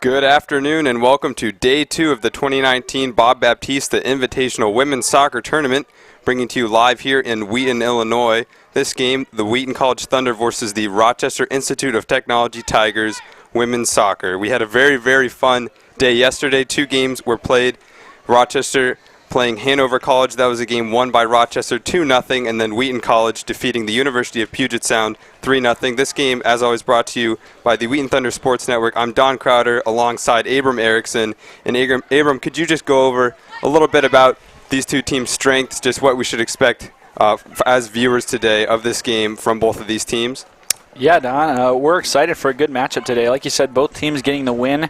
Good afternoon and welcome to Day 2 of the 2019 Bob Baptista Invitational Women's Soccer Tournament, bringing to you live here in Wheaton, Illinois. This game, the Wheaton College Thunder versus the Rochester Institute of Technology Tigers Women's Soccer. We had a very, very fun day yesterday. 2 games were played. Rochester playing Hanover College. That was a game won by Rochester 2-0, and then Wheaton College defeating the University of Puget Sound 3-0. This game, as always, brought to you by the Wheaton Thunder Sports Network. I'm Don Crowder alongside Abram Erickson. And Abram, could you just go over a little bit about these two teams' strengths, just what we should expect as viewers today of this game from both of these teams? Yeah, Don, we're excited for a good matchup today. Like you said, both teams getting the win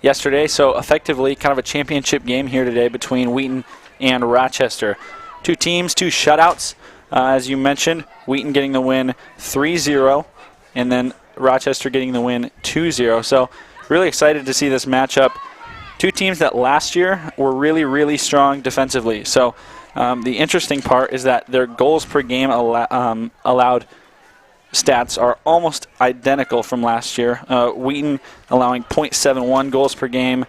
yesterday, so effectively kind of a championship game here today between Wheaton and Rochester. 2 teams, 2 shutouts, as you mentioned. Wheaton getting the win 3-0, and then Rochester getting the win 2-0. So really excited to see this matchup. 2 teams that last year were really, really strong defensively. So the interesting part is that their goals per game allowed stats are almost identical from last year. Wheaton allowing .71 goals per game,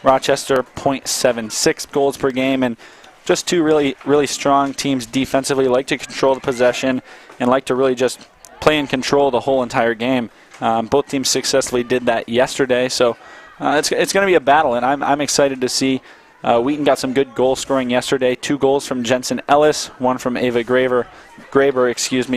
Rochester .76 goals per game, and just 2 really, really strong teams defensively, like to control the possession and like to really just play and control the whole entire game. Both teams successfully did that yesterday, so it's going to be a battle, and I'm excited to see. Wheaton got some good goal scoring yesterday. 2 goals from Jensen Ellis, 1 from Ava Graber.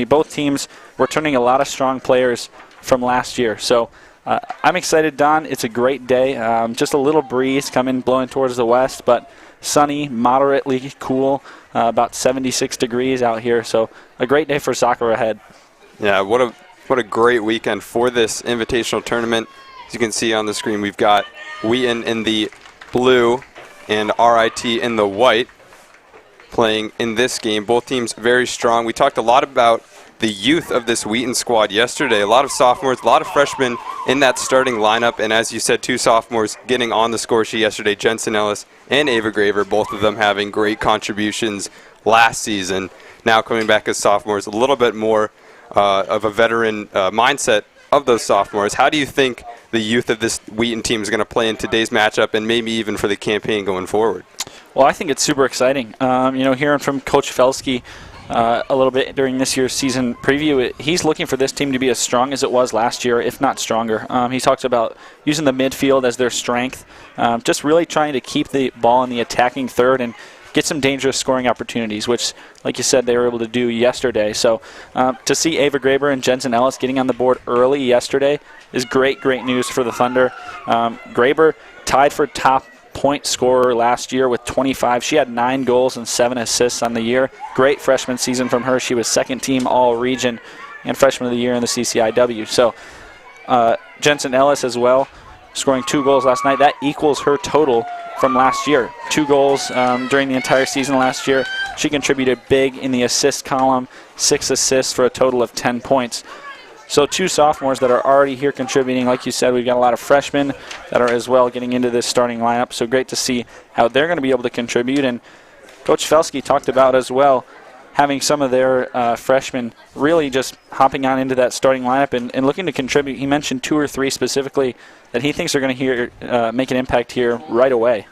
Both teams returning a lot of strong players from last year. So I'm excited, Don. It's a great day. Just a little breeze coming, blowing towards the west, but sunny, moderately cool, about 76 degrees out here. So a great day for soccer ahead. Yeah, what a great weekend for this invitational tournament. As you can see on the screen, we've got Wheaton in the blue and RIT in the white playing in this game. Both teams very strong. We talked a lot about the youth of this Wheaton squad yesterday. A lot of sophomores, a lot of freshmen in that starting lineup, and as you said, 2 sophomores getting on the score sheet yesterday, Jensen Ellis and Ava Graver, both of them having great contributions last season. Now coming back as sophomores, a little bit more of a veteran mindset of those sophomores. How do you think the youth of this Wheaton team is going to play in today's matchup and maybe even for the campaign going forward? Well, I think it's super exciting. Hearing from Coach Felsky a little bit during this year's season preview, he's looking for this team to be as strong as it was last year, if not stronger. He talks about using the midfield as their strength, just really trying to keep the ball in the attacking third and get some dangerous scoring opportunities, which, like you said, they were able to do yesterday. So to see Ava Graber and Jensen Ellis getting on the board early yesterday is great news for the Thunder. Graber tied for top point scorer last year with 25. She had 9 goals and 7 assists on the year. Great freshman season from her. She was second team all-region and freshman of the year in the CCIW. So Jensen Ellis as well, scoring 2 goals last night. That equals her total from last year. 2 goals during the entire season last year. She contributed big in the assist column, 6 assists for a total of 10 points. So 2 sophomores that are already here contributing. Like you said, we've got a lot of freshmen that are as well getting into this starting lineup. So great to see how they're going to be able to contribute. And Coach Felsky talked about as well having some of their freshmen really just hopping on into that starting lineup and looking to contribute. He mentioned 2 or 3 specifically that he thinks are going to make an impact here right away.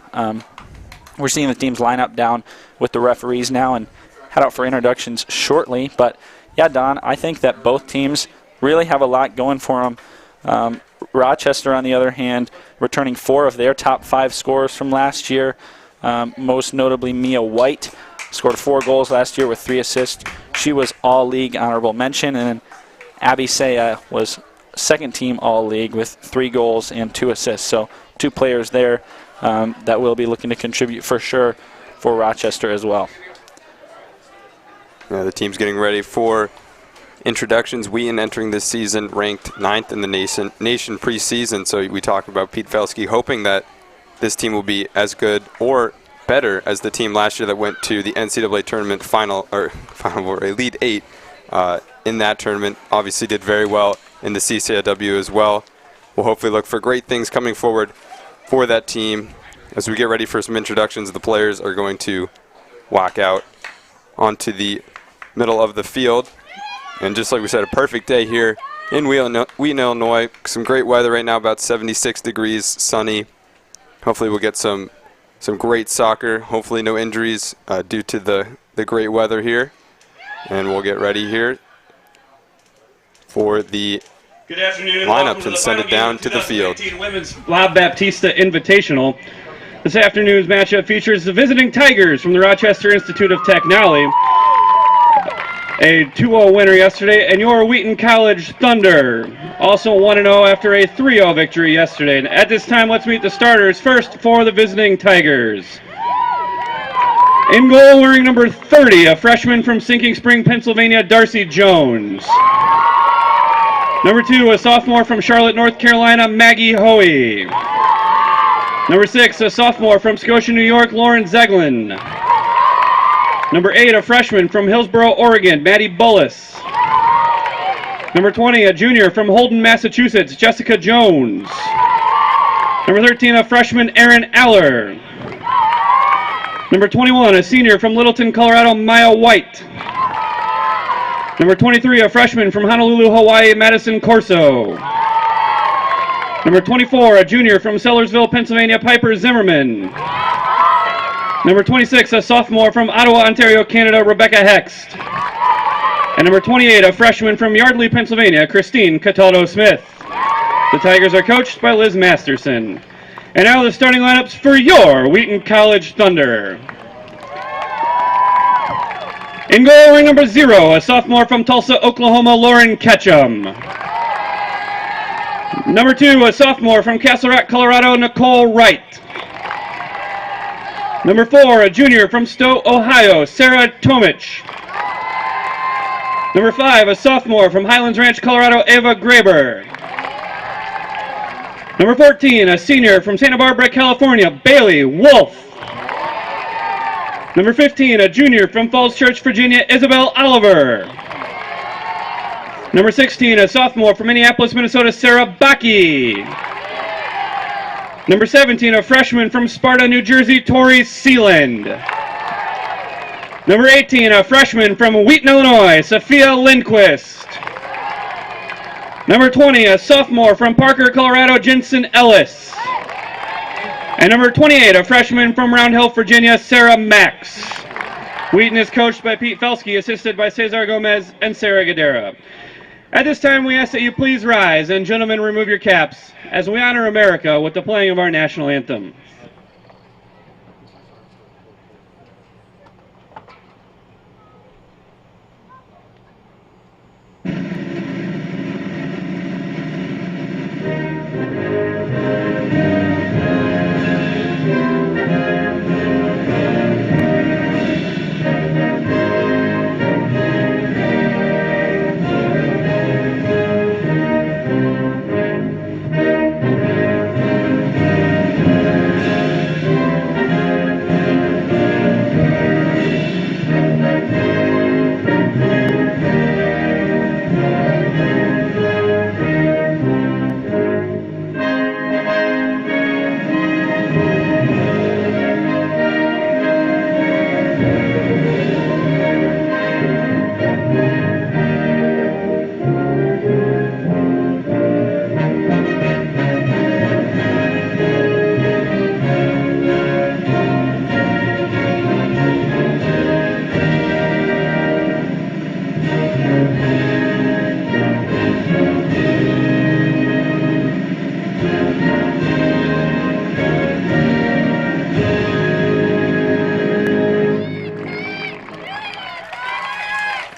We're seeing the teams line up down with the referees now and head out for introductions shortly. But, yeah, Don, I think that both teams really have a lot going for them. Rochester, on the other hand, returning 4 of their top 5 scorers from last year, most notably Mia White. Scored 4 goals last year with 3 assists. She was all-league honorable mention. And then Abby Saya was second-team all-league with 3 goals and 2 assists. So 2 players there that will be looking to contribute for sure for Rochester as well. Yeah, the team's getting ready for introductions. Wheaton entering this season ranked 9th in the nation preseason. So we talked about Pete Felsky hoping that this team will be as good or better as the team last year that went to the NCAA tournament final or Elite 8 in that tournament. Obviously did very well in the CCIW as well. We'll hopefully look for great things coming forward for that team. As we get ready for some introductions, the players are going to walk out onto the middle of the field. And just like we said, a perfect day here In Wheaton, Illinois, some great weather right now, about 76 degrees, sunny. Hopefully we'll get some great soccer. Hopefully no injuries due to the great weather here. And we'll get ready here for the Good afternoon, lineups and send it down to the field. Women's Bob Baptista Invitational. This afternoon's matchup features the visiting Tigers from the Rochester Institute of Technology, a 2-0 winner yesterday, and your Wheaton College Thunder, also 1-0 after a 3-0 victory yesterday. And at this time, let's meet the starters. First for the visiting Tigers. In goal, wearing number 30, a freshman from Sinking Spring, Pennsylvania, Darcy Jones. Number 2, a sophomore from Charlotte, North Carolina, Maggie Hoey. Number 6, a sophomore from Scotia, New York, Lauren Zeglin. Number 8, a freshman from Hillsboro, Oregon, Maddie Bullis. Number 20, a junior from Holden, Massachusetts, Jessica Jones. Number 13, a freshman, Erin Aller. Number 21, a senior from Littleton, Colorado, Maya White. Number 23, a freshman from Honolulu, Hawaii, Madison Corso. Number 24, a junior from Sellersville, Pennsylvania, Piper Zimmerman. Number 26, a sophomore from Ottawa, Ontario, Canada, Rebecca Hext. And number 28, a freshman from Yardley, Pennsylvania, Christine Cataldo Smith. The Tigers are coached by Liz Masterson. And now the starting lineups for your Wheaton College Thunder. In goal, wearing number 0, a sophomore from Tulsa, Oklahoma, Lauren Ketchum. Number 2, a sophomore from Castle Rock, Colorado, Nicole Wright. Number 4, a junior from Stowe, Ohio, Sarah Tomich. Number 5, a sophomore from Highlands Ranch, Colorado, Ava Graber. Number 14, a senior from Santa Barbara, California, Bailey Wolf. Number 15, a junior from Falls Church, Virginia, Isabel Oliver. Number 16, a sophomore from Minneapolis, Minnesota, Sarah Bakke. Number 17, a freshman from Sparta, New Jersey, Tori Sealand. Number 18, a freshman from Wheaton, Illinois, Sophia Lindquist. Number 20, a sophomore from Parker, Colorado, Jensen Ellis. And number 28, a freshman from Round Hill, Virginia, Sarah Max. Wheaton is coached by Pete Felsky, assisted by Cesar Gomez and Sarah Gadera. At this time, we ask that you please rise, and gentlemen, remove your caps, as we honor America with the playing of our national anthem.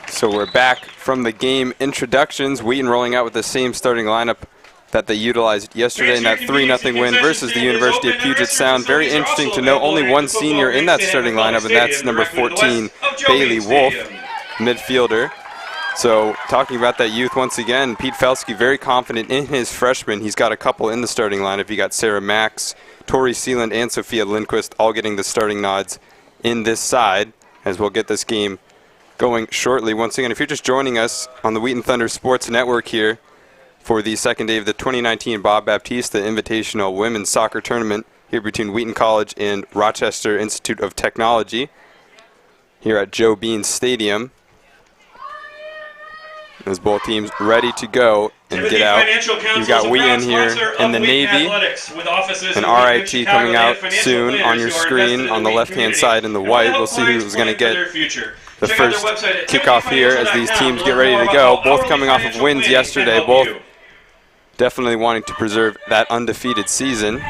So we're back from the game introductions. Wheaton rolling out with the same starting lineup that they utilized yesterday in that 3-0 win versus the University of Puget Sound. Very interesting to know only one senior in that starting lineup, and that's number 14, Bailey Wolf, midfielder. So talking about that youth once again, Pete Felsky very confident in his freshmen. He's got a couple in the starting lineup. You got Sarah Max, Tori Sealand, and Sophia Lindquist all getting the starting nods in this side, as we'll get this game going shortly. Once again, if you're just joining us on the Wheaton Thunder Sports Network here for the second day of the 2019 Bob Baptista Invitational Women's Soccer Tournament here between Wheaton College and Rochester Institute of Technology here at Joe Bean Stadium, as both teams ready to go and get out. You've got Wheaton here in the Navy, and RIT coming out soon on your screen on the left-hand side in the white. We'll see who's going to get the first kickoff here as these teams get ready to go. Both coming off of wins yesterday, both definitely wanting to preserve that undefeated season.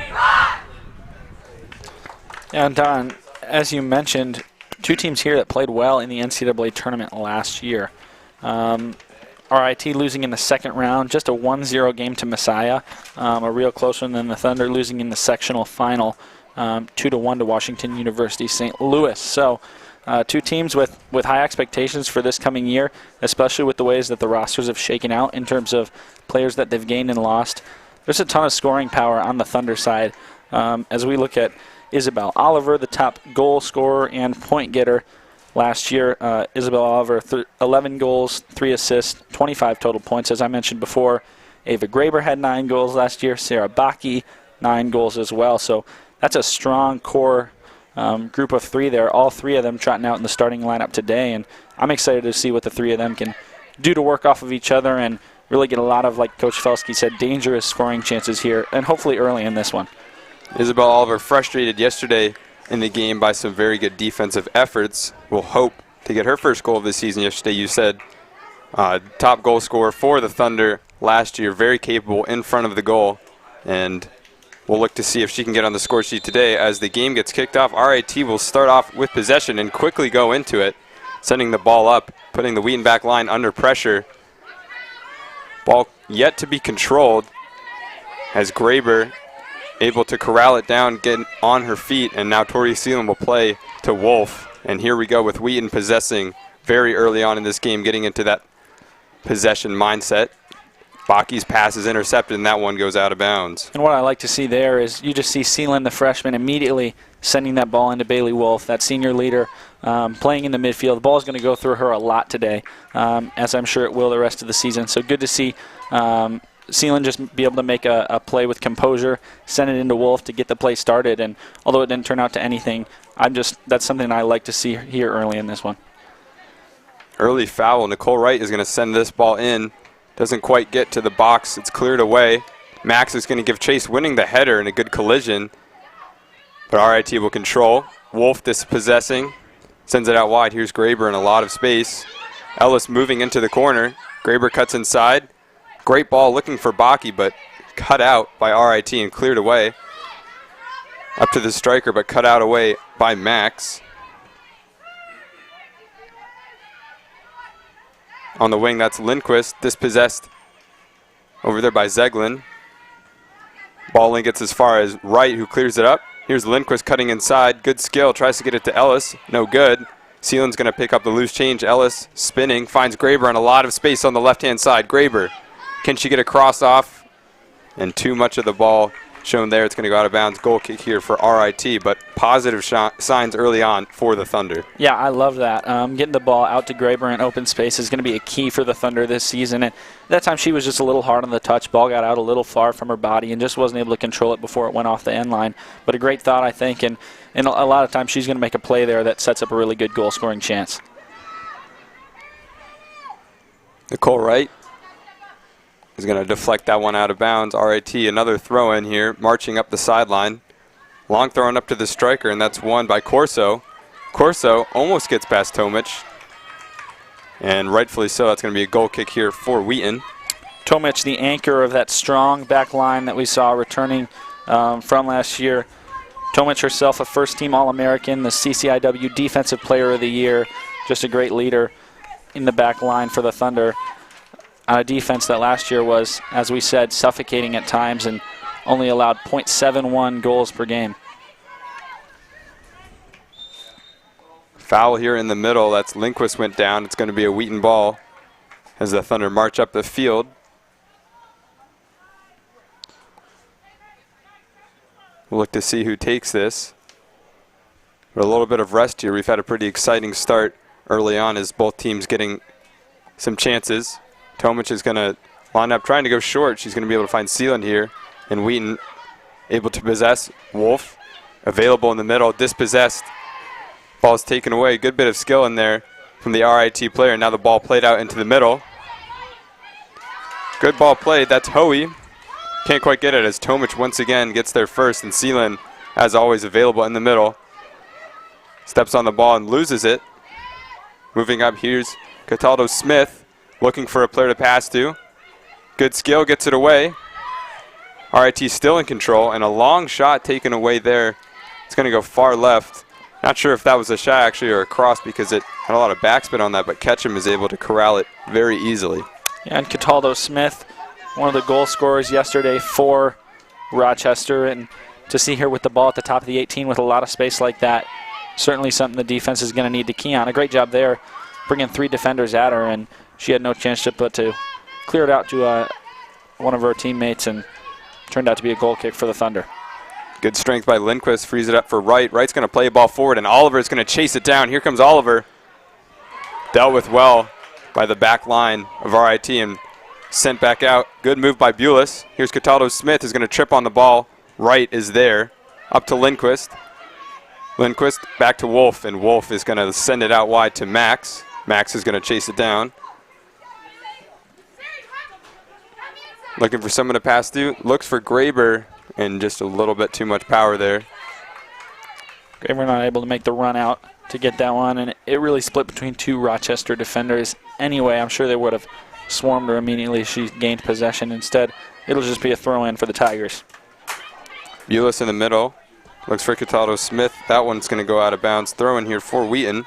And Don, as you mentioned, two teams here that played well in the NCAA tournament last year. RIT losing in the second round, just a 1-0 game to Messiah, a real close one. Then the Thunder losing in the sectional final, 2-1 to Washington University St. Louis. So two teams with high expectations for this coming year, especially with the ways that the rosters have shaken out in terms of players that they've gained and lost. There's a ton of scoring power on the Thunder side. As we look at Isabel Oliver, the top goal scorer and point getter last year. Isabel Oliver, 11 goals, 3 assists, 25 total points. As I mentioned before, Ava Graber had 9 goals last year. Sarah Baki, 9 goals as well. So that's a strong core group of 3 there. All 3 of them trotting out in the starting lineup today. And I'm excited to see what the 3 of them can do to work off of each other and really get a lot of, like Coach Felsky said, dangerous scoring chances here, and hopefully early in this one. Isabel Oliver frustrated yesterday in the game by some very good defensive efforts. We'll hope to get her first goal of the season. Yesterday you said top goal scorer for the Thunder last year, very capable in front of the goal, and we'll look to see if she can get on the score sheet today. As the game gets kicked off, RIT will start off with possession and quickly go into it, sending the ball up, putting the Wheaton back line under pressure. Ball yet to be controlled as Graber able to corral it down, get on her feet, and now Tori Seelan will play to Wolf. And here we go with Wheaton possessing very early on in this game, getting into that possession mindset. Baki's pass is intercepted, and that one goes out of bounds. And what I like to see there is you just see Seelan, the freshman, immediately sending that ball into Bailey Wolf, that senior leader, playing in the midfield. The ball is going to go through her a lot today, as I'm sure it will the rest of the season. So good to see Seelan just be able to make a play with composure, send it into Wolf to get the play started. And although it didn't turn out to anything, that's something I like to see here early in this one. Early foul. Nicole Wright is going to send this ball in. Doesn't quite get to the box. It's cleared away. Max is going to give chase, winning the header in a good collision. But RIT will control. Wolf dispossessing. Sends it out wide. Here's Graber in a lot of space. Ellis moving into the corner. Graber cuts inside. Great ball looking for Baki, but cut out by RIT and cleared away. Up to the striker, but cut out away by Max. On the wing, that's Lindquist, dispossessed over there by Zeglin. Ball in gets as far as Wright, who clears it up. Here's Lindquist cutting inside. Good skill, tries to get it to Ellis. No good. Seelan's going to pick up the loose change. Ellis spinning, finds Graber in a lot of space on the left-hand side. Graber, can she get a cross off? And too much of the ball shown there. It's going to go out of bounds. Goal kick here for RIT, but positive signs early on for the Thunder. Yeah, I love that. Getting the ball out to Graber in open space is going to be a key for the Thunder this season. And that time she was just a little hard on the touch. Ball got out a little far from her body and just wasn't able to control it before it went off the end line. But a great thought, I think, and a lot of times she's going to make a play there that sets up a really good goal-scoring chance. Nicole Wright is going to deflect that one out of bounds. RIT, another throw in here, marching up the sideline. Long thrown up to the striker, and that's won by Corso. Corso almost gets past Tomic, and rightfully so. That's going to be a goal kick here for Wheaton. Tomic, the anchor of that strong back line that we saw returning from last year. Tomic herself, a first-team All-American, the CCIW Defensive Player of the Year, just a great leader in the back line for the Thunder. On a defense that last year was, as we said, suffocating at times and only allowed .71 goals per game. Foul here in the middle. That's Lindquist went down. It's going to be a Wheaton ball as the Thunder march up the field. We'll look to see who takes this. But a little bit of rest here. We've had a pretty exciting start early on as both teams getting some chances. Tomic is going to line up trying to go short. She's going to be able to find Seeland here. And Wheaton able to possess. Wolf available in the middle, dispossessed. Ball's taken away. Good bit of skill in there from the RIT player. Now the ball played out into the middle. Good ball played. That's Hoey. Can't quite get it as Tomic once again gets there first, and Seelan, as always, available in the middle. Steps on the ball and loses it. Moving up, here's Cataldo Smith looking for a player to pass to. Good skill, gets it away. RIT still in control, and a long shot taken away there. It's going to go far left. Not sure if that was a shot actually or a cross because it had a lot of backspin on that, but Ketchum is able to corral it very easily. Yeah, and Cataldo Smith, one of the goal scorers yesterday for Rochester, and to see her with the ball at the top of the 18 with a lot of space like that, certainly something the defense is going to need to key on. A great job there, bringing 3 defenders at her, and she had no chance but to clear it out to one of her teammates, and turned out to be a goal kick for the Thunder. Good strength by Lindquist, frees it up for Wright. Wright's going to play a ball forward, and Oliver is going to chase it down. Here comes Oliver. Dealt with well by the back line of RIT and sent back out. Good move by Bulis. Here's Cataldo Smith, who's going to trip on the ball. Wright is there. Up to Lindquist. Lindquist back to Wolf, and Wolf is going to send it out wide to Max. Max is going to chase it down. Looking for someone to pass to. Looks for Graber, and just a little bit too much power there. Graber not able to make the run out to get that one, and it really split between 2 Rochester defenders. Anyway, I'm sure they would have swarmed her immediately if she gained possession. Instead, it'll just be a throw-in for the Tigers. Bulis in the middle. Looks for Cataldo Smith. That one's going to go out of bounds. Throw in here for Wheaton.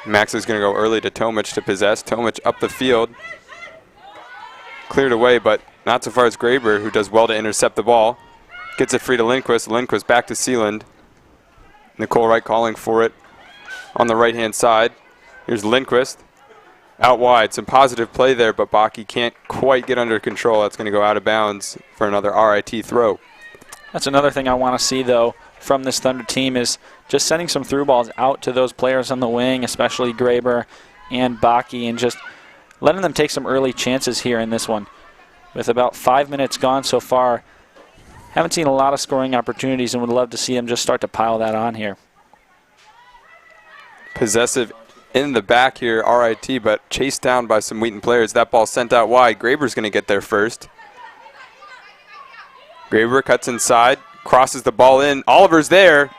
Max is going to go early to Tomic to possess. Tomic up the field. Cleared away, but not so far as Graber, who does well to intercept the ball. Gets it free to Lindquist. Lindquist back to Sealand. Nicole Wright calling for it on the right-hand side. Here's Lindquist. Out wide. Some positive play there, but Baki can't quite get under control. That's going to go out of bounds for another RIT throw. That's another thing I want to see, though, from this Thunder team is just sending some through balls out to those players on the wing, especially Graber and Baki, and just letting them take some early chances here in this one. With about 5 minutes gone so far, haven't seen a lot of scoring opportunities and would love to see them just start to pile that on here. Possessive in the back here, RIT, but chased down by some Wheaton players. That ball sent out wide. Graber's going to get there first. Graber cuts inside, crosses the ball in. Oliver's there,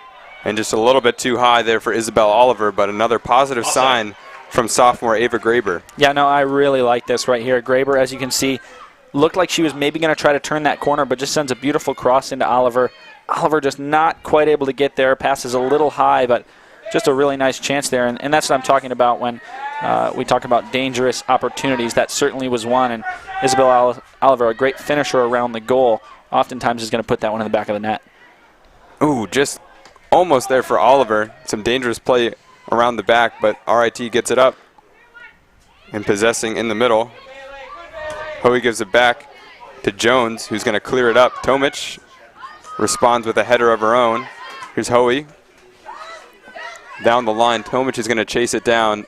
and just a little bit too high there for Isabel Oliver, but another positive sign from sophomore Ava Graber. Yeah, no, I really like this right here. Graber, as you can see, looked like she was maybe going to try to turn that corner, but just sends a beautiful cross into Oliver. Oliver just not quite able to get there. Passes a little high, but just a really nice chance there. And that's what I'm talking about when we talk about dangerous opportunities. That certainly was one. And Isabel Oliver, a great finisher around the goal, oftentimes is going to put that one in the back of the net. Ooh, just almost there for Oliver. Some dangerous play around the back, but RIT gets it up and possessing in the middle. Hoey gives it back to Jones, who's going to clear it up. Tomic responds with a header of her own. Here's Hoey. Down the line, Tomic is going to chase it down,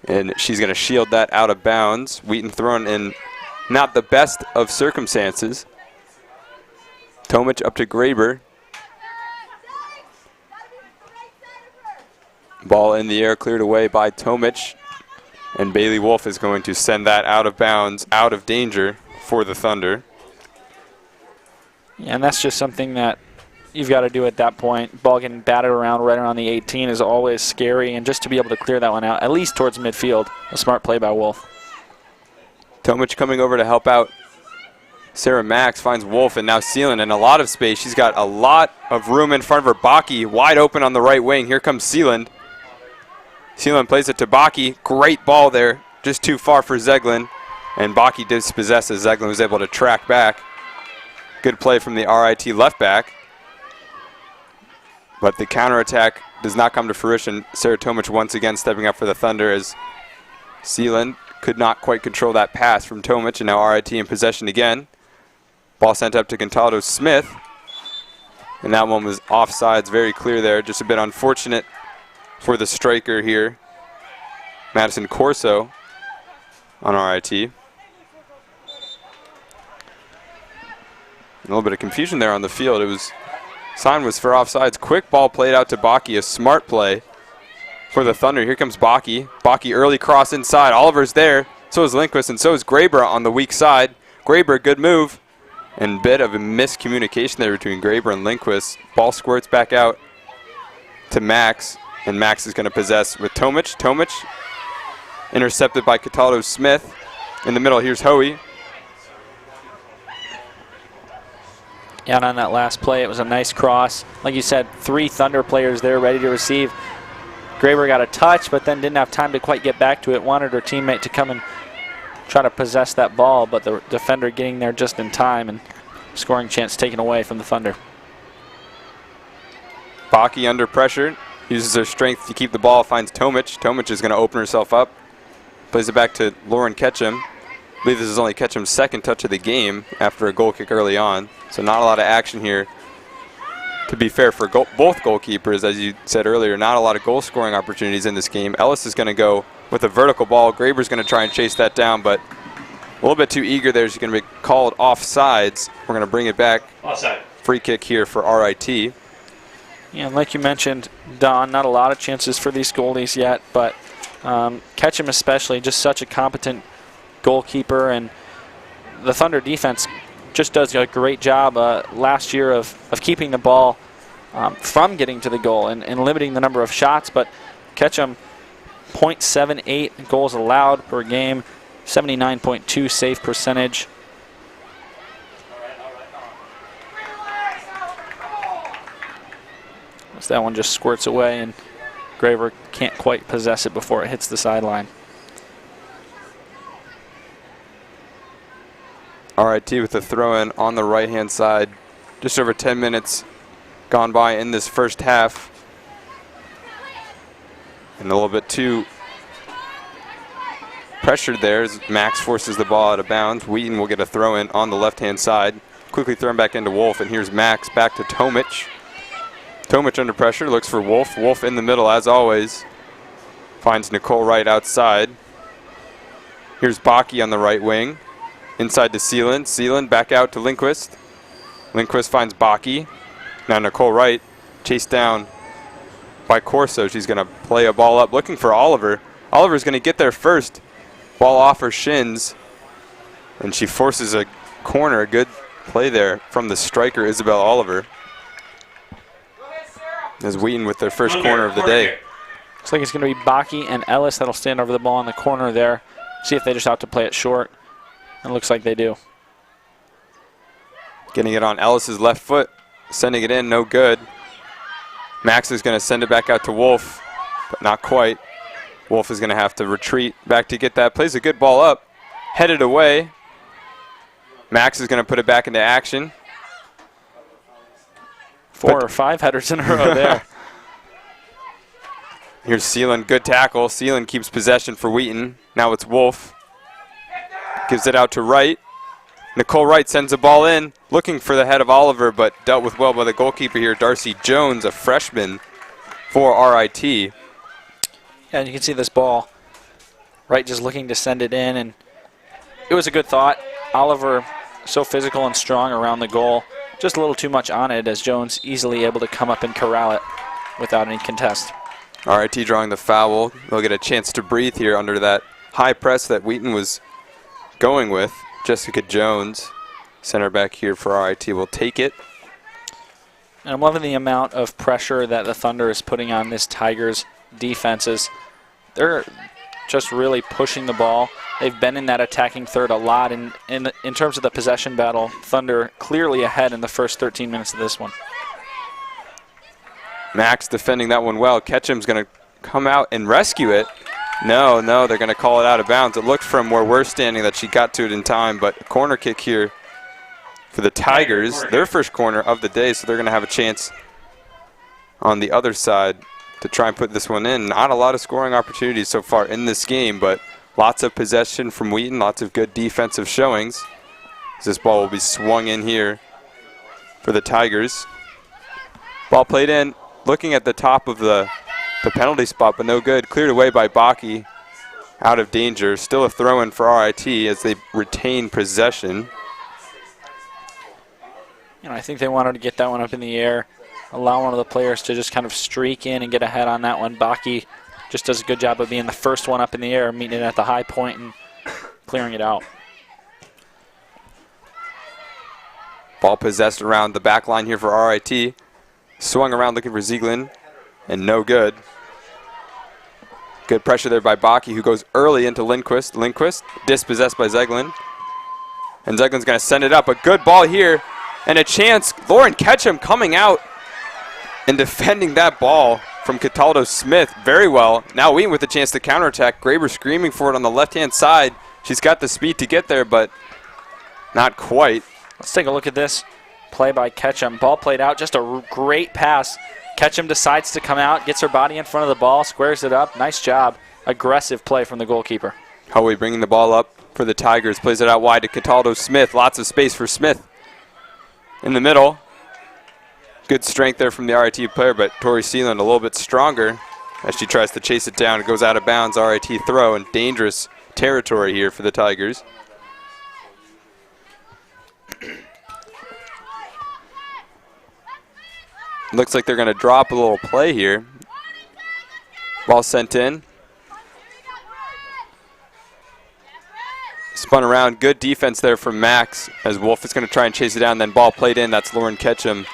and she's going to shield that out of bounds. Wheaton thrown in not the best of circumstances. Tomic up to Graber. Ball in the air, cleared away by Tomic. And Bailey Wolf is going to send that out of bounds, out of danger for the Thunder. Yeah, and that's just something that you've got to do at that point. Ball getting batted around right around the 18 is always scary, and just to be able to clear that one out, at least towards midfield, a smart play by Wolf. Tomic coming over to help out. Sarah Max finds Wolf, and now Sealand in a lot of space. She's got a lot of room in front of her. Baki wide open on the right wing. Here comes Sealand. Sealand plays it to Baki. Great ball there. Just too far for Zeglin. And Baki dispossesses. Zeglin was able to track back. Good play from the RIT left back. But the counterattack does not come to fruition. Sarah Tomic once again stepping up for the Thunder as Sealand could not quite control that pass from Tomic, and now RIT in possession again. Ball sent up to Cataldo Smith. And that one was offsides, very clear there. Just a bit unfortunate for the striker here, Madison Corso, on RIT. A little bit of confusion there on the field. It was sign was for offsides. Quick ball played out to Baki, a smart play for the Thunder. Here comes Baki. Baki early cross inside. Oliver's there. So is Lindquist, and so is Graber on the weak side. Graber, good move. And bit of a miscommunication there between Graber and Lindquist. Ball squirts back out to Max, and Max is going to possess with Tomic. Tomic intercepted by Cataldo Smith. In the middle, here's Hoey. And on that last play, it was a nice cross. Like you said, 3 Thunder players there ready to receive. Graber got a touch, but then didn't have time to quite get back to it. Wanted her teammate to come and try to possess that ball, but the defender getting there just in time and scoring chance taken away from the Thunder. Baki under pressure, uses her strength to keep the ball, finds Tomic. Tomic is going to open herself up. Plays it back to Lauren Ketchum. I believe this is only Ketchum's second touch of the game after a goal kick early on. So not a lot of action here. To be fair for both goalkeepers, as you said earlier, not a lot of goal scoring opportunities in this game. Ellis is going to go with a vertical ball. Graber's going to try and chase that down, but a little bit too eager there. She's going to be called offsides. We're going to bring it back. Offside. Free kick here for RIT. Yeah, and like you mentioned, Don, not a lot of chances for these goalies yet, but Ketchum especially, just such a competent goalkeeper, and the Thunder defense just does a great job last year of keeping the ball from getting to the goal and limiting the number of shots. But Ketchum, 0.78 goals allowed per game, 79.2 save percentage. So that one just squirts away, and Graber can't quite possess it before it hits the sideline. RIT with the throw-in on the right-hand side. Just over 10 minutes gone by in this first half. And a little bit too pressured there as Max forces the ball out of bounds. Wheaton will get a throw-in on the left-hand side. Quickly thrown back into Wolf, and here's Max back to Tomic. Tomic under pressure, looks for Wolf. Wolf in the middle as always. Finds Nicole Wright outside. Here's Baki on the right wing. Inside to Seeland. Seeland back out to Lindquist. Lindquist finds Baki. Now Nicole Wright chased down by Corso. She's going to play a ball up looking for Oliver. Oliver's going to get there first. Ball off her shins. And she forces a corner. A good play there from the striker, Isabel Oliver. As Wheaton with their first corner of the day. Looks like it's going to be Baki and Ellis that'll stand over the ball in the corner there. See if they just have to play it short. It looks like they do. Getting it on Ellis's left foot. Sending it in, no good. Max is going to send it back out to Wolf, but not quite. Wolf is going to have to retreat back to get that. Plays a good ball up. Headed away. Max is going to put it back into action. 4 or 5 headers in a row there. Here's Seeland, good tackle. Seeland keeps possession for Wheaton. Now it's Wolf. Gives it out to Wright. Nicole Wright sends the ball in, looking for the head of Oliver, but dealt with well by the goalkeeper here, Darcy Jones, a freshman for RIT. Yeah, and you can see this ball. Wright just looking to send it in, and it was a good thought. Oliver, so physical and strong around the goal. Just a little too much on it as Jones easily able to come up and corral it without any contest. RIT drawing the foul. They'll get a chance to breathe here under that high press that Wheaton was going with. Jessica Jones, center back here for RIT, will take it. And I'm loving the amount of pressure that the Thunder is putting on this Tigers defenses. They're just really pushing the ball. They've been in that attacking third a lot. In terms of the possession battle, Thunder clearly ahead in the first 13 minutes of this one. Max defending that one well. Ketchum's going to come out and rescue it. No, they're going to call it out of bounds. It looked from where we're standing that she got to it in time, but a corner kick here for the Tigers. Their first corner of the day, so they're going to have a chance on the other side to try and put this one in. Not a lot of scoring opportunities so far in this game, but lots of possession from Wheaton, lots of good defensive showings. This ball will be swung in here for the Tigers. Ball played in, looking at the top of the penalty spot, but no good. Cleared away by Baki, out of danger. Still a throw-in for RIT as they retain possession. I think they wanted to get that one up in the air, allow one of the players to just kind of streak in and get ahead on that one. Baki just does a good job of being the first one up in the air, meeting it at the high point and clearing it out. Ball possessed around the back line here for RIT. Swung around looking for Zieglin, and no good. Good pressure there by Baki, who goes early into Lindquist. Lindquist dispossessed by Zeglin. And Zeglin's going to send it up. A good ball here, and a chance. Lauren Ketchum coming out and defending that ball from Cataldo Smith very well. Now Wheaton with a chance to counterattack. Graber screaming for it on the left-hand side. She's got the speed to get there, but not quite. Let's take a look at this play by Ketchum. Ball played out, just a great pass. Ketchum decides to come out, gets her body in front of the ball, squares it up. Nice job. Aggressive play from the goalkeeper. Hoey bringing the ball up for the Tigers. Plays it out wide to Cataldo Smith. Lots of space for Smith in the middle. Good strength there from the RIT player, but Tori Sealand a little bit stronger as she tries to chase it down. It goes out of bounds. RIT throw in dangerous territory here for the Tigers. Looks like they're going to drop a little play here. Ball sent in. Spun around. Good defense there from Max as Wolf is going to try and chase it down. Then ball played in. That's Lauren Ketchum,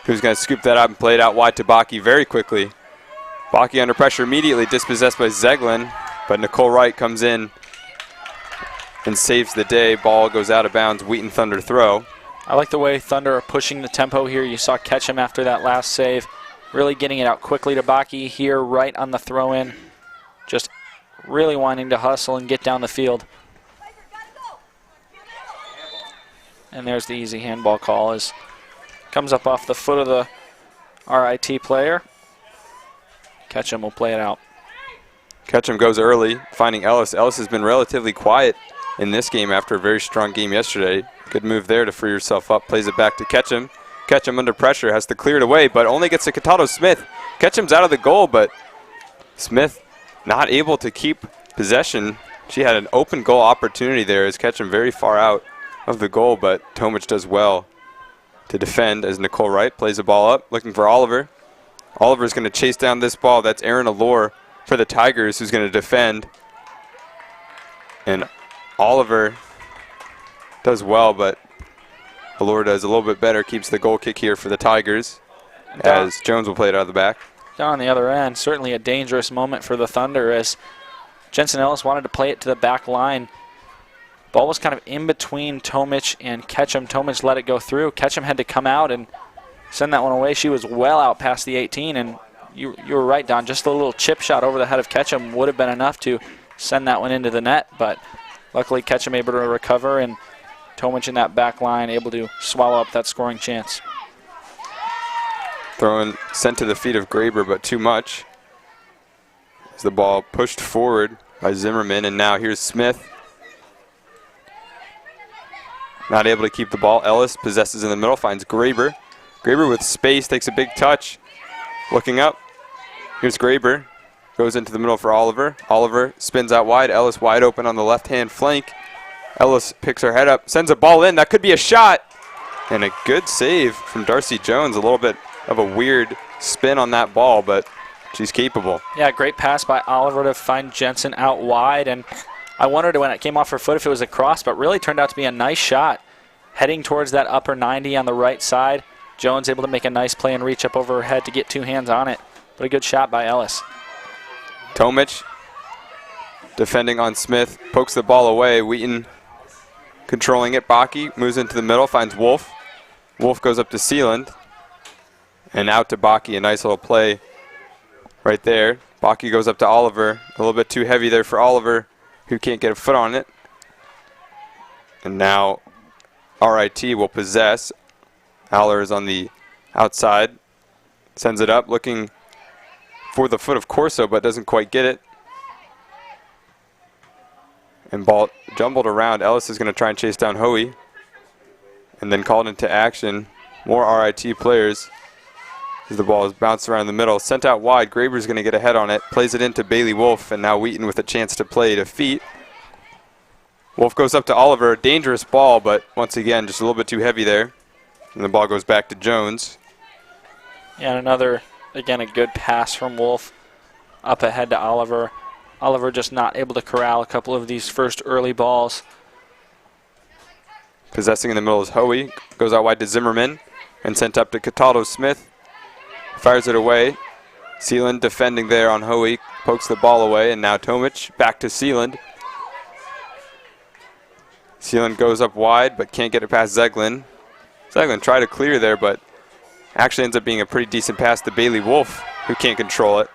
who's going to scoop that up and play it out wide to Baki very quickly. Baki under pressure immediately, dispossessed by Zeglin, but Nicole Wright comes in and saves the day. Ball goes out of bounds. Wheaton Thunder throw. I like the way Thunder are pushing the tempo here. You saw Ketchum after that last save, really getting it out quickly to Baki here right on the throw-in. Just really wanting to hustle and get down the field. And there's the easy handball call as comes up off the foot of the RIT player. Ketchum will play it out. Ketchum goes early, finding Ellis. Ellis has been relatively quiet in this game after a very strong game yesterday. Good move there to free yourself up. Plays it back to Ketchum. Ketchum under pressure, has to clear it away, but only gets to Cataldo Smith. Ketchum's out of the goal, but Smith not able to keep possession. She had an open goal opportunity there as Ketchum very far out of the goal, but Tomic does well to defend as Nicole Wright plays the ball up, looking for Oliver. Oliver's going to chase down this ball. That's Aaron Allure for the Tigers, who's going to defend. And Oliver does well, but Allure does a little bit better, keeps the goal kick here for the Tigers as Jones will play it out of the back. Down on the other end, certainly a dangerous moment for the Thunder as Jensen Ellis wanted to play it to the back line. Ball was kind of in between Tomic and Ketchum. Tomic let it go through. Ketchum had to come out and send that one away. She was well out past the 18, and you were right, Don. Just a little chip shot over the head of Ketchum would have been enough to send that one into the net, but luckily Ketchum able to recover, and Tomic in that back line able to swallow up that scoring chance. Throwing sent to the feet of Graber, but too much. As the ball pushed forward by Zimmerman, and now here's Smith. Not able to keep the ball. Ellis possesses in the middle, finds Graber. Graber with space, takes a big touch. Looking up. Here's Graber. Goes into the middle for Oliver. Oliver spins out wide. Ellis wide open on the left-hand flank. Ellis picks her head up, sends a ball in. That could be a shot. And a good save from Darcy Jones. A little bit of a weird spin on that ball, but she's capable. Yeah, great pass by Oliver to find Jensen out wide, and I wondered when it came off her foot if it was a cross, but really turned out to be a nice shot. Heading towards that upper 90 on the right side. Jones able to make a nice play and reach up over her head to get two hands on it. But a good shot by Ellis. Tomic defending on Smith, pokes the ball away. Wheaton controlling it. Baki moves into the middle, finds Wolf. Wolf goes up to Sealand. And out to Baki, a nice little play right there. Baki goes up to Oliver. A little bit too heavy there for Oliver, who can't get a foot on it. And now RIT will possess. Aller is on the outside. Sends it up, looking for the foot of Corso, but doesn't quite get it. And ball jumbled around. Ellis is going to try and chase down Hoey. And then called into action. More RIT players. As the ball is bounced around the middle. Sent out wide. Graber's going to get a head on it. Plays it into Bailey Wolf. And now Wheaton with a chance to play to feet. Wolf goes up to Oliver. Dangerous ball, but once again, just a little bit too heavy there. And the ball goes back to Jones. Yeah, and another, again, a good pass from Wolf up ahead to Oliver. Oliver just not able to corral a couple of these first early balls. Possessing in the middle is Hoey. Goes out wide to Zimmerman and sent up to Cataldo Smith. Fires it away. Sealand defending there on Hoey. Pokes the ball away, and now Tomic back to Sealand. Sealand goes up wide, but can't get it past Zeglin. Zeglin tried to clear there, but actually ends up being a pretty decent pass to Bailey Wolf, who can't control it.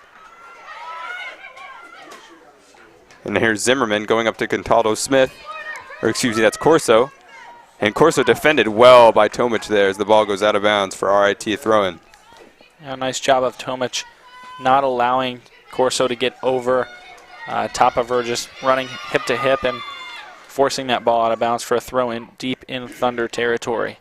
And here's Zimmerman going up to Cataldo Smith. Or excuse me, that's Corso. And Corso defended well by Tomic there as the ball goes out of bounds for RIT throw-in. Yeah, nice job of Tomic not allowing Corso to get over top of her, just running hip to hip and forcing that ball out of bounds for a throw-in deep in Thunder territory.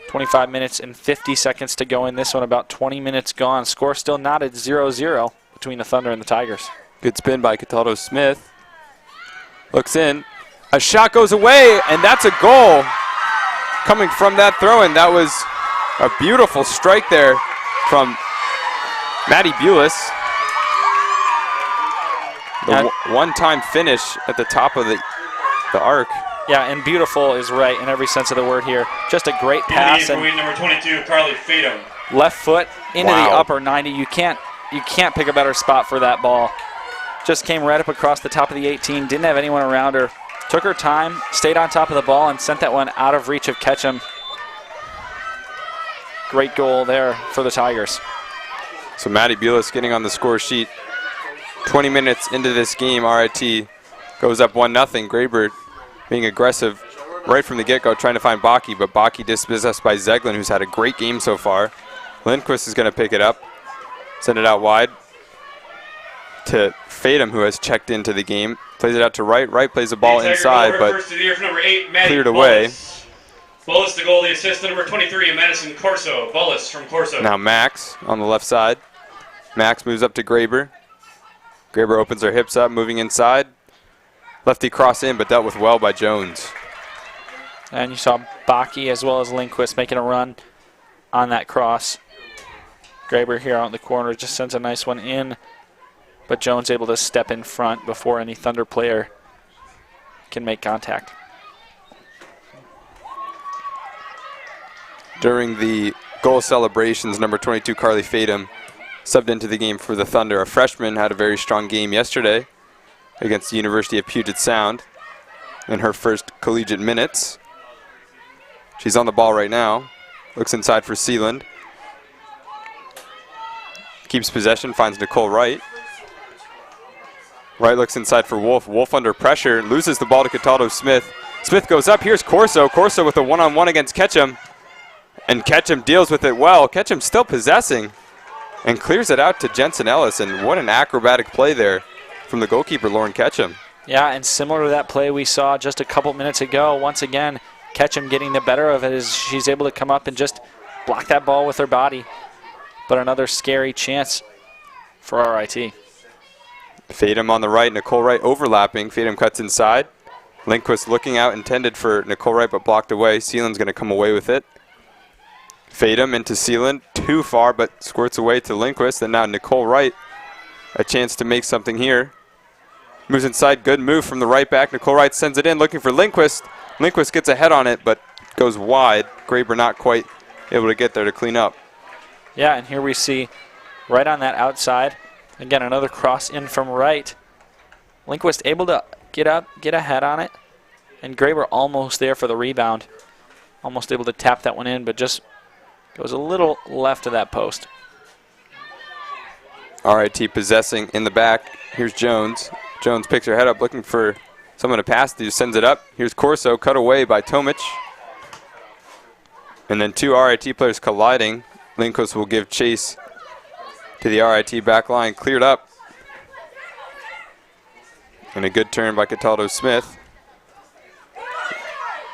25 minutes and 50 seconds to go in this one, about 20 minutes gone. Score still not at 0-0 between the Thunder and the Tigers. Good spin by Cataldo Smith. Looks in. A shot goes away, and that's a goal coming from that throw-in. That was a beautiful strike there from Maddie Bulis. The one-time finish at the top of the arc. Yeah, and beautiful is right in every sense of the word here. Just a great pass. And number 22, Carly Fadum. Left foot into the upper 90. You can't pick a better spot for that ball. Just came right up across the top of the 18. Didn't have anyone around her. Took her time, stayed on top of the ball, and sent that one out of reach of Ketchum. Great goal there for the Tigers. So Maddie Bulis getting on the score sheet. 20 minutes into this game, RIT goes up 1-0. Graber being aggressive right from the get-go, trying to find Baki, but Baki dispossessed by Zeglin, who's had a great game so far. Lindquist is going to pick it up, send it out wide to Fadum, who has checked into the game. Plays it out to Wright. Wright plays the ball inside, but cleared away. Bullis the goal, the assist to number 23, Madison Corso. Bullis from Corso. Now Max on the left side. Max moves up to Graber. Graber opens her hips up, moving inside. Lefty cross in, but dealt with well by Jones. And you saw Baki as well as Lindquist making a run on that cross. Graber here out in the corner just sends a nice one in, but Jones able to step in front before any Thunder player can make contact. During the goal celebrations, number 22, Carly Fadum, subbed into the game for the Thunder. A freshman had a very strong game yesterday against the University of Puget Sound in her first collegiate minutes. She's on the ball right now. Looks inside for Sealand. Keeps possession, finds Nicole Wright. Wright looks inside for Wolf. Wolf under pressure, loses the ball to Cataldo Smith. Smith goes up, here's Corso. Corso with a one-on-one against Ketchum. And Ketchum deals with it well. Ketchum still possessing and clears it out to Jensen Ellis. And what an acrobatic play there from the goalkeeper, Lauren Ketchum. Yeah, and similar to that play we saw just a couple minutes ago, once again, Ketchum getting the better of it as she's able to come up and just block that ball with her body. But another scary chance for RIT. Fadum on the right, Nicole Wright overlapping. Fadum cuts inside. Lindquist looking out, intended for Nicole Wright, but blocked away. Sealand's going to come away with it. Fadum into Sealand, too far, but squirts away to Lindquist. And now Nicole Wright, a chance to make something here. Moves inside, good move from the right back. Nicole Wright sends it in, looking for Lindquist. Lindquist gets a head on it, but goes wide. Graber not quite able to get there to clean up. Yeah, and here we see right on that outside, again, another cross in from Wright. Lindquist able to get up, get a head on it, and Graber almost there for the rebound. Almost able to tap that one in, but just goes a little left of that post. RIT possessing in the back. Here's Jones. Jones picks her head up, looking for someone to pass to, sends it up. Here's Corso, cut away by Tomic. And then two RIT players colliding. Lindquist will give chase to the RIT back line. Cleared up. And a good turn by Cataldo Smith.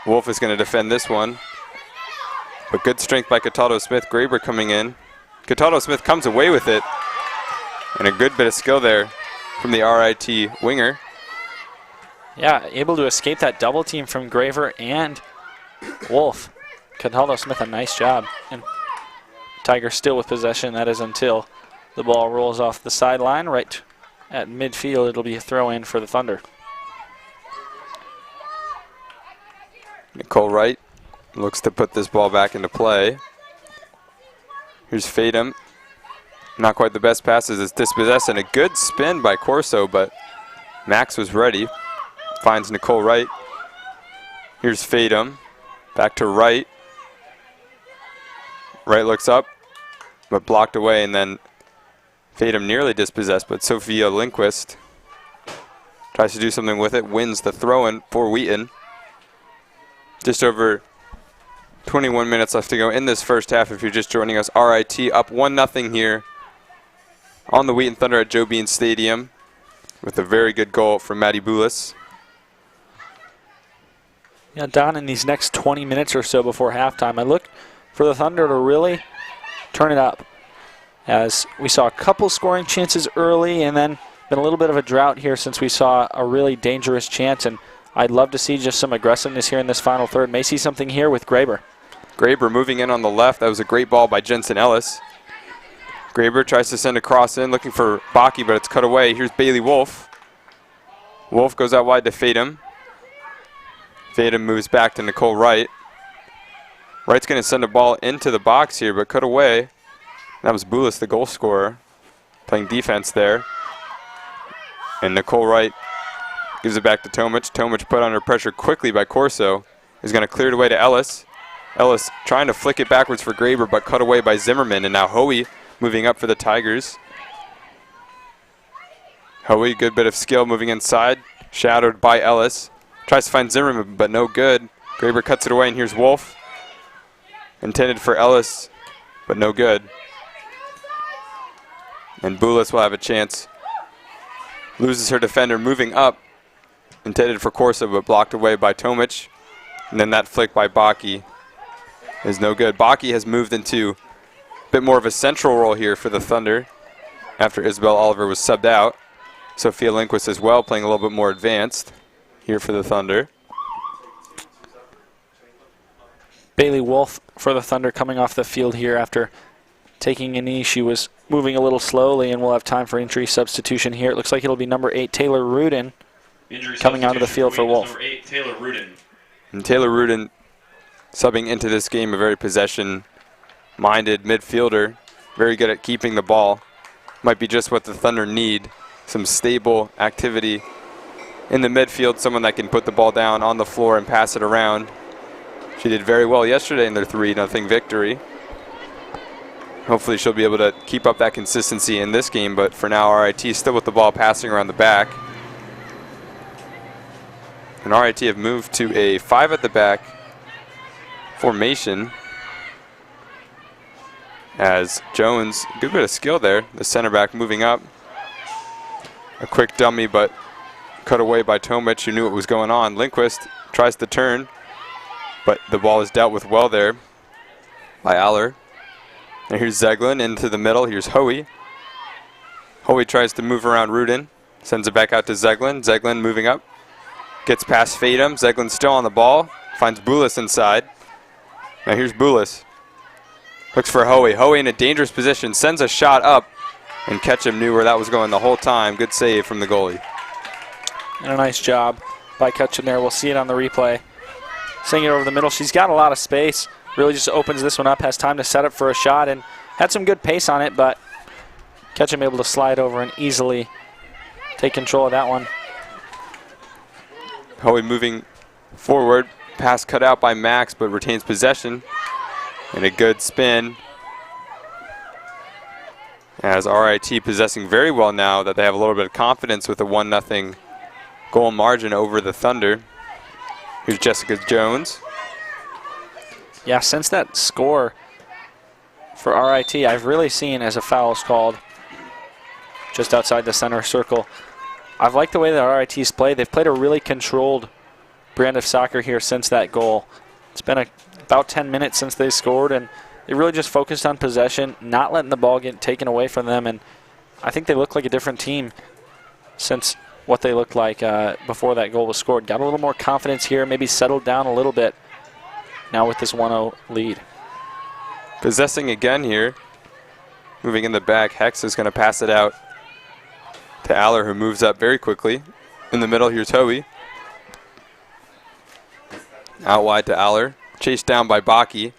Wolf is going to defend this one. But good strength by Cataldo Smith. Graber coming in. Cataldo Smith comes away with it. And a good bit of skill there from the RIT winger. Yeah, able to escape that double team from Graver and Wolf. Cataldo Smith, a nice job. And Tigers still with possession. That is until the ball rolls off the sideline right at midfield. It'll be a throw in for the Thunder. Nicole Wright looks to put this ball back into play. Here's Fatum. Not quite the best passes. It's dispossessed, and a good spin by Corso, but Max was ready. Finds Nicole Wright. Here's Fatum. Back to Wright. Wright looks up, but blocked away, and then Fatum nearly dispossessed, but Sophia Lindquist tries to do something with it, wins the throw-in for Wheaton. Just over 21 minutes left to go in this first half. If you're just joining us, RIT up 1-0 here on the Wheaton Thunder at Joe Bean Stadium with a very good goal from Maddie Boulis. Yeah, Don, in these next 20 minutes or so before halftime, I look for the Thunder to really turn it up, as we saw a couple scoring chances early and then been a little bit of a drought here since we saw a really dangerous chance, and I'd love to see just some aggressiveness here in this final third. May see something here with Graber. Graber moving in on the left. That was a great ball by Jensen Ellis. Graber tries to send a cross in, looking for Baki, but it's cut away. Here's Bailey Wolf. Wolf goes out wide to Fatum. Fatum moves back to Nicole Wright. Wright's going to send a ball into the box here, but cut away. That was Boulis, the goal scorer, playing defense there. And Nicole Wright gives it back to Tomic. Tomic put under pressure quickly by Corso. Is going to clear it away to Ellis. Ellis trying to flick it backwards for Graber, but cut away by Zimmerman. And now Hoey moving up for the Tigers. Hoey, good bit of skill moving inside. Shadowed by Ellis. Tries to find Zimmerman, but no good. Graber cuts it away, and here's Wolf. Intended for Ellis, but no good. And Boulis will have a chance. Loses her defender, moving up. Intended for Corso, but blocked away by Tomic. And then that flick by Baki is no good. Baki has moved into a bit more of a central role here for the Thunder after Isabel Oliver was subbed out. Sophia Lindquist as well, playing a little bit more advanced here for the Thunder. Bailey Wolf for the Thunder coming off the field here after taking a knee. She was moving a little slowly, and we'll have time for injury substitution here. It looks like it'll be number 8, Taylor Rudin, coming onto the field for Wolf. Number 8, Taylor Rudin. And Taylor Rudin subbing into this game, a very possession-minded midfielder, very good at keeping the ball. Might be just what the Thunder need, some stable activity in the midfield, someone that can put the ball down on the floor and pass it around. She did very well yesterday in their 3-0 victory. Hopefully she'll be able to keep up that consistency in this game, but for now RIT still with the ball passing around the back. And RIT have moved to a 5 at the back formation as Jones, good bit of skill there, the center back moving up. A quick dummy, but cut away by Tomic, who knew what was going on. Lindquist tries to turn, but the ball is dealt with well there by Aller. And here's Zeglin into the middle. Here's Hoey. Hoey tries to move around Rudin, sends it back out to Zeglin. Zeglin moving up, gets past Fatum. Zeglin still on the ball, finds Boulis inside. Now here's Boulis. Looks for Hoey. Hoey in a dangerous position, sends a shot up, and Ketchum knew where that was going the whole time. Good save from the goalie. And a nice job by Ketchum there. We'll see it on the replay. Seeing it over the middle. She's got a lot of space. Really just opens this one up, has time to set up for a shot, and had some good pace on it, but Ketchum able to slide over and easily take control of that one. Hoey moving forward. Pass cut out by Max, but retains possession. And a good spin. As RIT possessing very well now that they have a little bit of confidence with a 1-0 goal margin over the Thunder. Here's Jessica Jones. Yeah, since that score for RIT, I've really seen as a foul is called just outside the center circle. I've liked the way that RIT's played. They've played a really controlled brand of soccer here since that goal. It's been about 10 minutes since they scored, and they really just focused on possession, not letting the ball get taken away from them, and I think they look like a different team since what they looked like before that goal was scored. Got a little more confidence here, maybe settled down a little bit now with this 1-0 lead. Possessing again here. Moving in the back, Hex is going to pass it out to Aller, who moves up very quickly. In the middle, here's Hoey. Out wide to Aller. Chased down by Baki.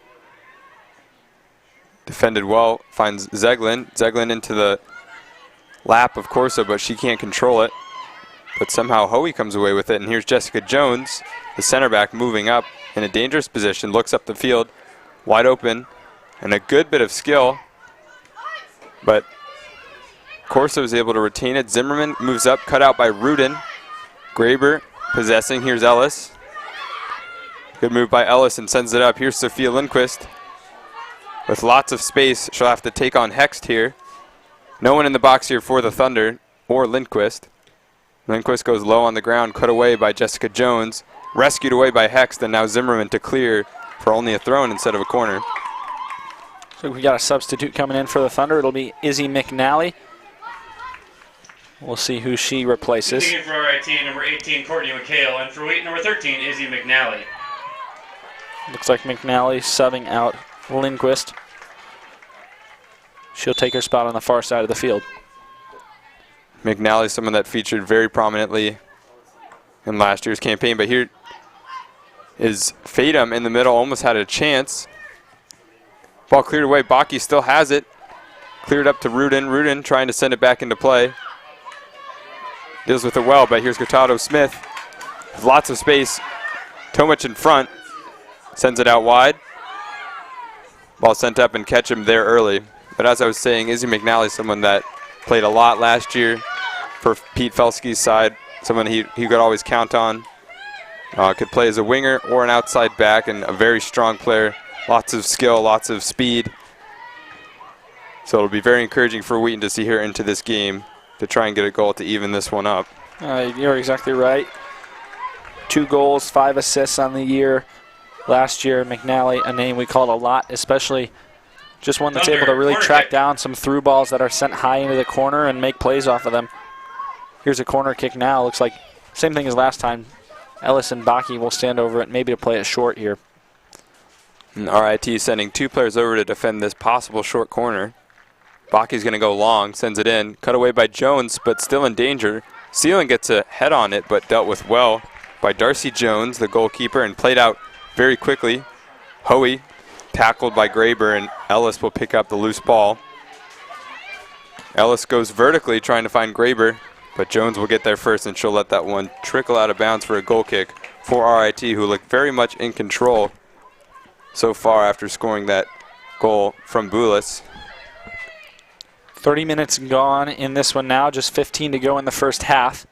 Defended well. Finds Zeglin. Zeglin into the lap of Corso, but she can't control it. But somehow Hoey comes away with it. And here's Jessica Jones, the center back, moving up in a dangerous position. Looks up the field. Wide open. And a good bit of skill. But Corso is able to retain it. Zimmerman moves up. Cut out by Rudin. Graber possessing. Here's Ellis. Good move by Ellis and sends it up. Here's Sophia Lindquist. With lots of space, she'll have to take on Hext here. No one in the box here for the Thunder or Lindquist. Lindquist goes low on the ground, cut away by Jessica Jones. Rescued away by Hext, and now Zimmerman to clear for only a throw-in instead of a corner. So we got a substitute coming in for the Thunder. It'll be Izzy McNally. We'll see who she replaces. Speaking for RIT, number 18, Courtney McHale, and for Wheaton, number 13, Izzy McNally. Looks like McNally subbing out Lindquist. She'll take her spot on the far side of the field. McNally, someone that featured very prominently in last year's campaign, but here is Fatum in the middle, almost had a chance. Ball cleared away. Baki still has it. Cleared up to Rudin. Rudin trying to send it back into play. Deals with it well, but here's Gotado Smith. Lots of space. Tomic in front. Sends it out wide. Ball sent up and catch him there early. But as I was saying, Izzy McNally, someone that played a lot last year for Pete Felske's side. Someone he could always count on. Could play as a winger or an outside back, and a very strong player. Lots of skill, lots of speed. So it'll be very encouraging for Wheaton to see her into this game to try and get a goal to even this one up. You're exactly right. 2 goals, 5 assists on the year. Last year, McNally, a name we called a lot, especially just one that's able to really track down some through balls that are sent high into the corner and make plays off of them. Here's a corner kick now. Looks like same thing as last time. Ellis and Baki will stand over it, maybe to play it short here. And RIT sending 2 players over to defend this possible short corner. Baki's going to go long, sends it in. Cut away by Jones, but still in danger. Seelan gets a head on it, but dealt with well by Darcy Jones, the goalkeeper, and played out very quickly. Hoey tackled by Graber, and Ellis will pick up the loose ball. Ellis goes vertically trying to find Graber, but Jones will get there first, and she'll let that one trickle out of bounds for a goal kick for RIT, who look very much in control so far after scoring that goal from Boulis. 30 minutes gone in this one now, just 15 to go in the first half.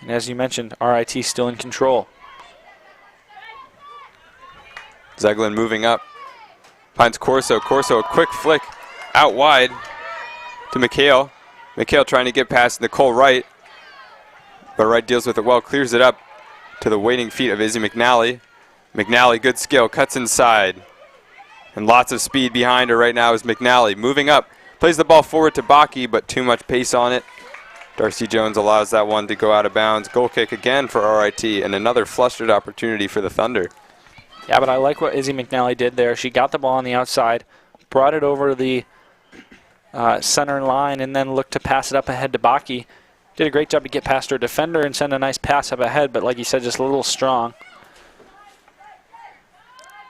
And as you mentioned, RIT still in control. Zeglin moving up. Finds Corso. Corso, a quick flick out wide to McHale. McHale trying to get past Nicole Wright. But Wright deals with it well, clears it up to the waiting feet of Izzy McNally. McNally, good skill, cuts inside. And lots of speed behind her right now is McNally. Moving up, plays the ball forward to Baki, but too much pace on it. Darcy Jones allows that one to go out of bounds. Goal kick again for RIT, and another flustered opportunity for the Thunder. Yeah, but I like what Izzy McNally did there. She got the ball on the outside, brought it over to the center line, and then looked to pass it up ahead to Baki. Did a great job to get past her defender and send a nice pass up ahead, but like you said, just a little strong.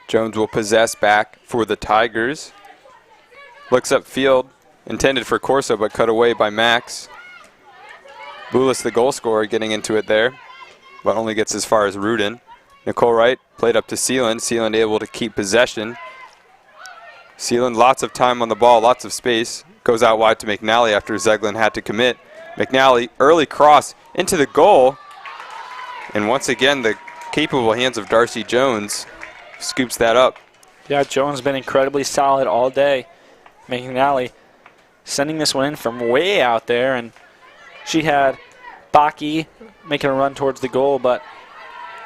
Jones will possess back for the Tigers. Looks upfield, intended for Corso, but cut away by Max. Boulis, the goal scorer, getting into it there, but only gets as far as Rudin. Nicole Wright played up to Seeland. Seeland able to keep possession. Seeland, lots of time on the ball, lots of space. Goes out wide to McNally after Zeglin had to commit. McNally, early cross into the goal. And once again, the capable hands of Darcy Jones scoops that up. Yeah, Jones been incredibly solid all day. McNally sending this one in from way out there, and she had Baki making a run towards the goal, but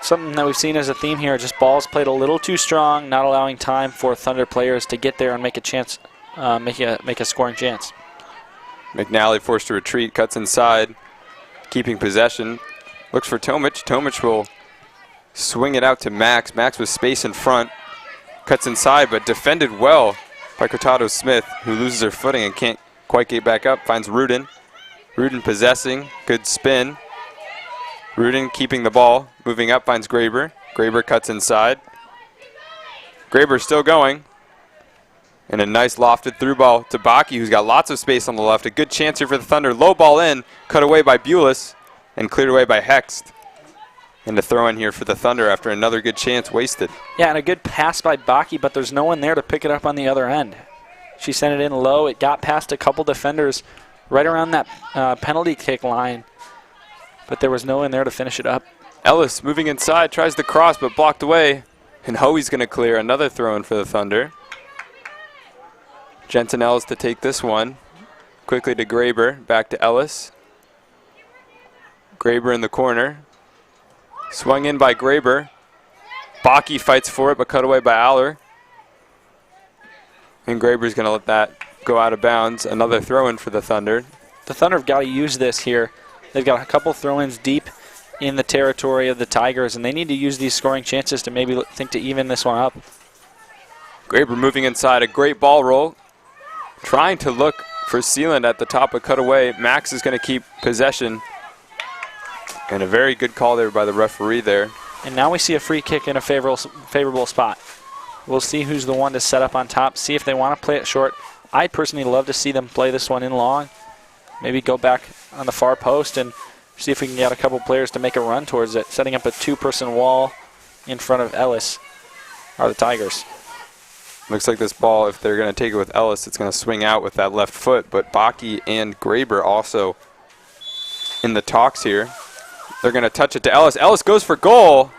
something that we've seen as a theme here, just balls played a little too strong, not allowing time for Thunder players to get there and make a chance, make a scoring chance. McNally forced to retreat, cuts inside, keeping possession. Looks for Tomic. Tomic will swing it out to Max. Max with space in front. Cuts inside, but defended well by Cortado Smith, who loses her footing and can't quite get back up. Finds Rudin. Rudin possessing, good spin. Rudin keeping the ball, moving up, finds Graber. Graber cuts inside. Graber still going. And a nice lofted through ball to Baki, who's got lots of space on the left. A good chance here for the Thunder. Low ball in, cut away by Bulis, and cleared away by Hext. And a throw in here for the Thunder after another good chance wasted. Yeah, and a good pass by Baki, but there's no one there to pick it up on the other end. She sent it in low. It got past a couple defenders right around that penalty kick line, but there was no one there to finish it up. Ellis moving inside, tries the cross, but blocked away. And Hoey's going to clear another throw in for the Thunder. Jensen Ellis to take this one. Quickly to Graber, back to Ellis. Graber in the corner. Swung in by Graber. Baki fights for it, but cut away by Aller. And Graber's going to let that go out of bounds. Another throw-in for the Thunder. The Thunder have got to use this here. They've got a couple throw-ins deep in the territory of the Tigers, and they need to use these scoring chances to maybe think to even this one up. Graber moving inside, a great ball roll. Trying to look for Sealand at the top of cutaway. Max is going to keep possession. And a very good call there by the referee there. And now we see a free kick in a favorable spot. We'll see who's the one to set up on top, see if they want to play it short. I'd personally love to see them play this one in long. Maybe go back on the far post and see if we can get a couple players to make a run towards it. Setting up a two-person wall in front of Ellis are the Tigers. Looks like this ball, if they're going to take it with Ellis, it's going to swing out with that left foot. But Baki and Graber also in the talks here. They're going to touch it to Ellis. Ellis goes for goal.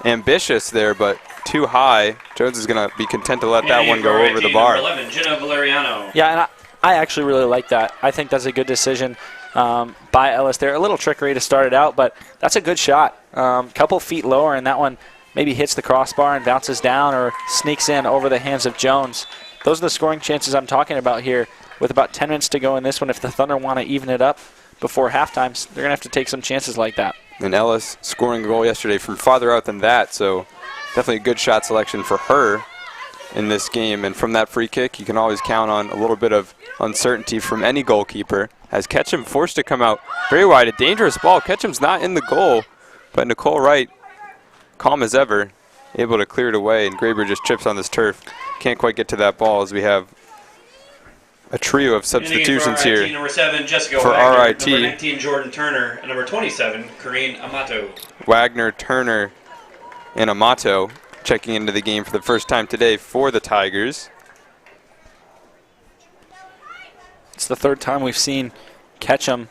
Ambitious there, but too high. Jones is going to be content to let that one go over the bar. 11, Jenna Valeriano. Yeah, and I actually really like that. I think that's a good decision by Ellis there. A little trickery to start it out, but that's a good shot. Couple feet lower, and that one maybe hits the crossbar and bounces down or sneaks in over the hands of Jones. Those are the scoring chances I'm talking about here. With about 10 minutes to go in this one, if the Thunder want to even it up before halftime, they're going to have to take some chances like that. And Ellis scoring a goal yesterday from farther out than that, so definitely a good shot selection for her in this game. And from that free kick, you can always count on a little bit of uncertainty from any goalkeeper. As Ketchum forced to come out very wide, a dangerous ball. Ketchum's not in the goal, but Nicole Wright, calm as ever, able to clear it away, and Graber just trips on this turf. Can't quite get to that ball as we have a trio of substitutions for here. Number 7, Jessica for Wagner. RIT. Number 19, Jordan Turner. And number 27, Corrine Amato. Wagner, Turner, and Amato checking into the game for the first time today for the Tigers. It's the third time we've seen Ketchum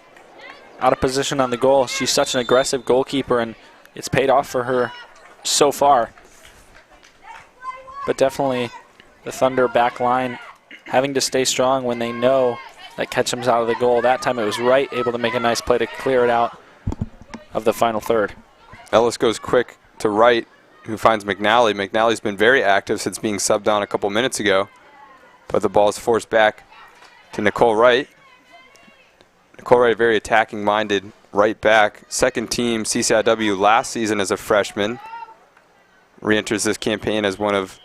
out of position on the goal. She's such an aggressive goalkeeper, and it's paid off for her so far. But definitely the Thunder back line having to stay strong when they know that Ketchum's out of the goal. That time it was Wright able to make a nice play to clear it out of the final third. Ellis goes quick to Wright, who finds McNally. McNally's been very active since being subbed on a couple minutes ago, but the ball is forced back to Nicole Wright. Nicole Wright, very attacking-minded right back. Second team CCIW last season as a freshman. Re-enters this campaign as one of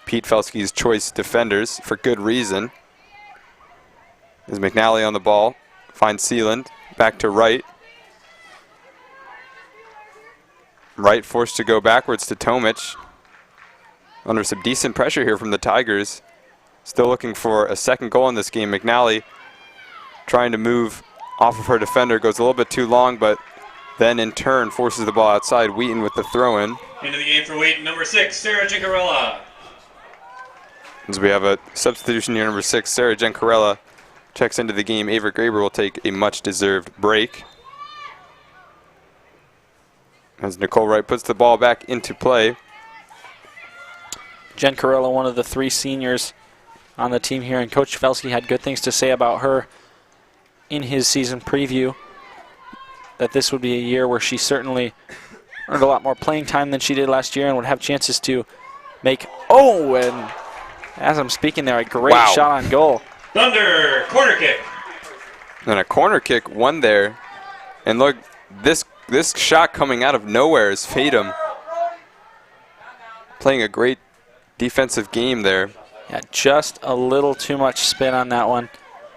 Pete Felske's choice defenders for good reason. As McNally on the ball, finds Sealand, back to Wright. Wright forced to go backwards to Tomic. Under some decent pressure here from the Tigers. Still looking for a second goal in this game. McNally trying to move off of her defender, goes a little bit too long, but then in turn forces the ball outside. Wheaton with the throw-in. Into the game for Wheaton, number 6, Sarah Gicarella. As we have a substitution here, number 6, Sarah Gencarella checks into the game. Ava Graber will take a much-deserved break. As Nicole Wright puts the ball back into play. Jen Carella, one of the 3 seniors on the team here, and Coach Felsky had good things to say about her in his season preview, that this would be a year where she certainly earned a lot more playing time than she did last year and would have chances to make, and as I'm speaking there, a great shot on goal. Thunder, corner kick. And a corner kick won there. And look, this shot coming out of nowhere is Fatum playing a great defensive game there. Yeah, just a little too much spin on that one.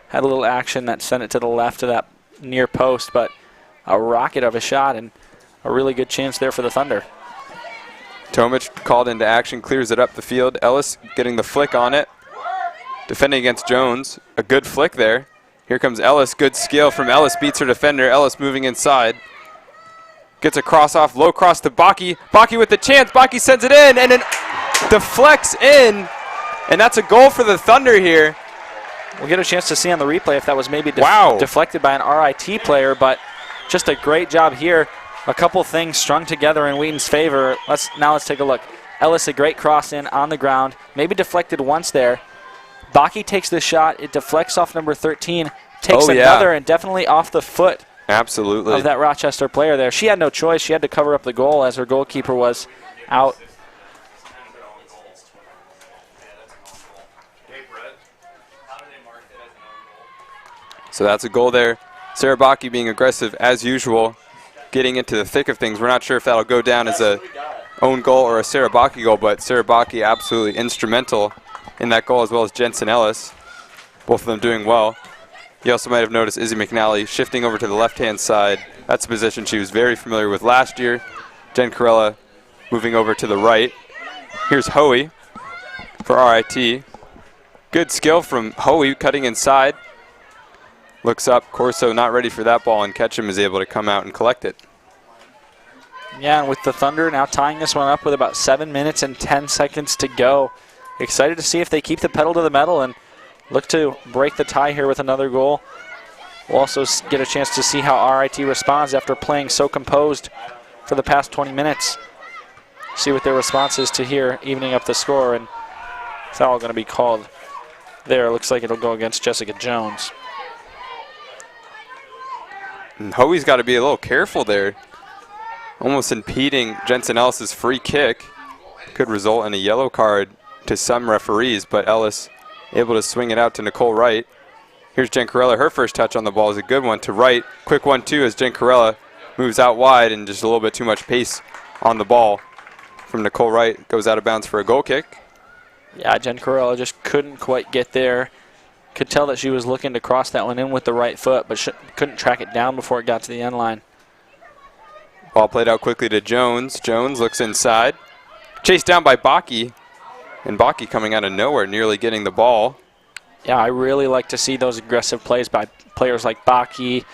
Had a little action that sent it to the left of that near post, but a rocket of a shot and a really good chance there for the Thunder. Tomic called into action, clears it up the field. Ellis getting the flick on it. Defending against Jones. A good flick there. Here comes Ellis. Good skill from Ellis. Beats her defender. Ellis moving inside. Gets a cross off. Low cross to Baki. Baki with the chance. Baki sends it in and it deflects in. And that's a goal for the Thunder here. We'll get a chance to see on the replay if that was maybe Wow. deflected by an RIT player, but just a great job here. A couple things strung together in Wheaton's favor. Now let's take a look. Ellis, a great cross in on the ground. Maybe deflected once there. Baki takes the shot. It deflects off number 13. Takes another and definitely off the foot Absolutely. of that Rochester player there. She had no choice. She had to cover up the goal as her goalkeeper was out. So that's a goal there. Sarah Baki being aggressive as usual, getting into the thick of things. We're not sure if that'll go down as a own goal or a Sarah Baki goal, but Sarah Baki absolutely instrumental in that goal, as well as Jensen Ellis. Both of them doing well. You also might have noticed Izzy McNally shifting over to the left-hand side. That's a position she was very familiar with last year. Jen Corella moving over to the right. Here's Hoey for RIT. Good skill from Hoey cutting inside. Looks up, Corso not ready for that ball, and Ketchum is able to come out and collect it. Yeah, and with the Thunder now tying this one up with about 7 minutes and 10 seconds to go. Excited to see if they keep the pedal to the metal and look to break the tie here with another goal. We'll also get a chance to see how RIT responds after playing so composed for the past 20 minutes. See what their response is to here, evening up the score, and foul going to be called there. Looks like it'll go against Jessica Jones. And Hoey's got to be a little careful there. Almost impeding Jensen Ellis's free kick. Could result in a yellow card to some referees, but Ellis able to swing it out to Nicole Wright. Here's Jen Corella. Her first touch on the ball is a good one to Wright. Quick 1-2 as Jen Corella moves out wide, and just a little bit too much pace on the ball from Nicole Wright. Goes out of bounds for a goal kick. Yeah, Jen Corella just couldn't quite get there. Could tell that she was looking to cross that one in with the right foot, but couldn't track it down before it got to the end line. Ball played out quickly to Jones. Jones looks inside. Chased down by Baki. And Baki coming out of nowhere, nearly getting the ball. Yeah, I really like to see those aggressive plays by players like Baki.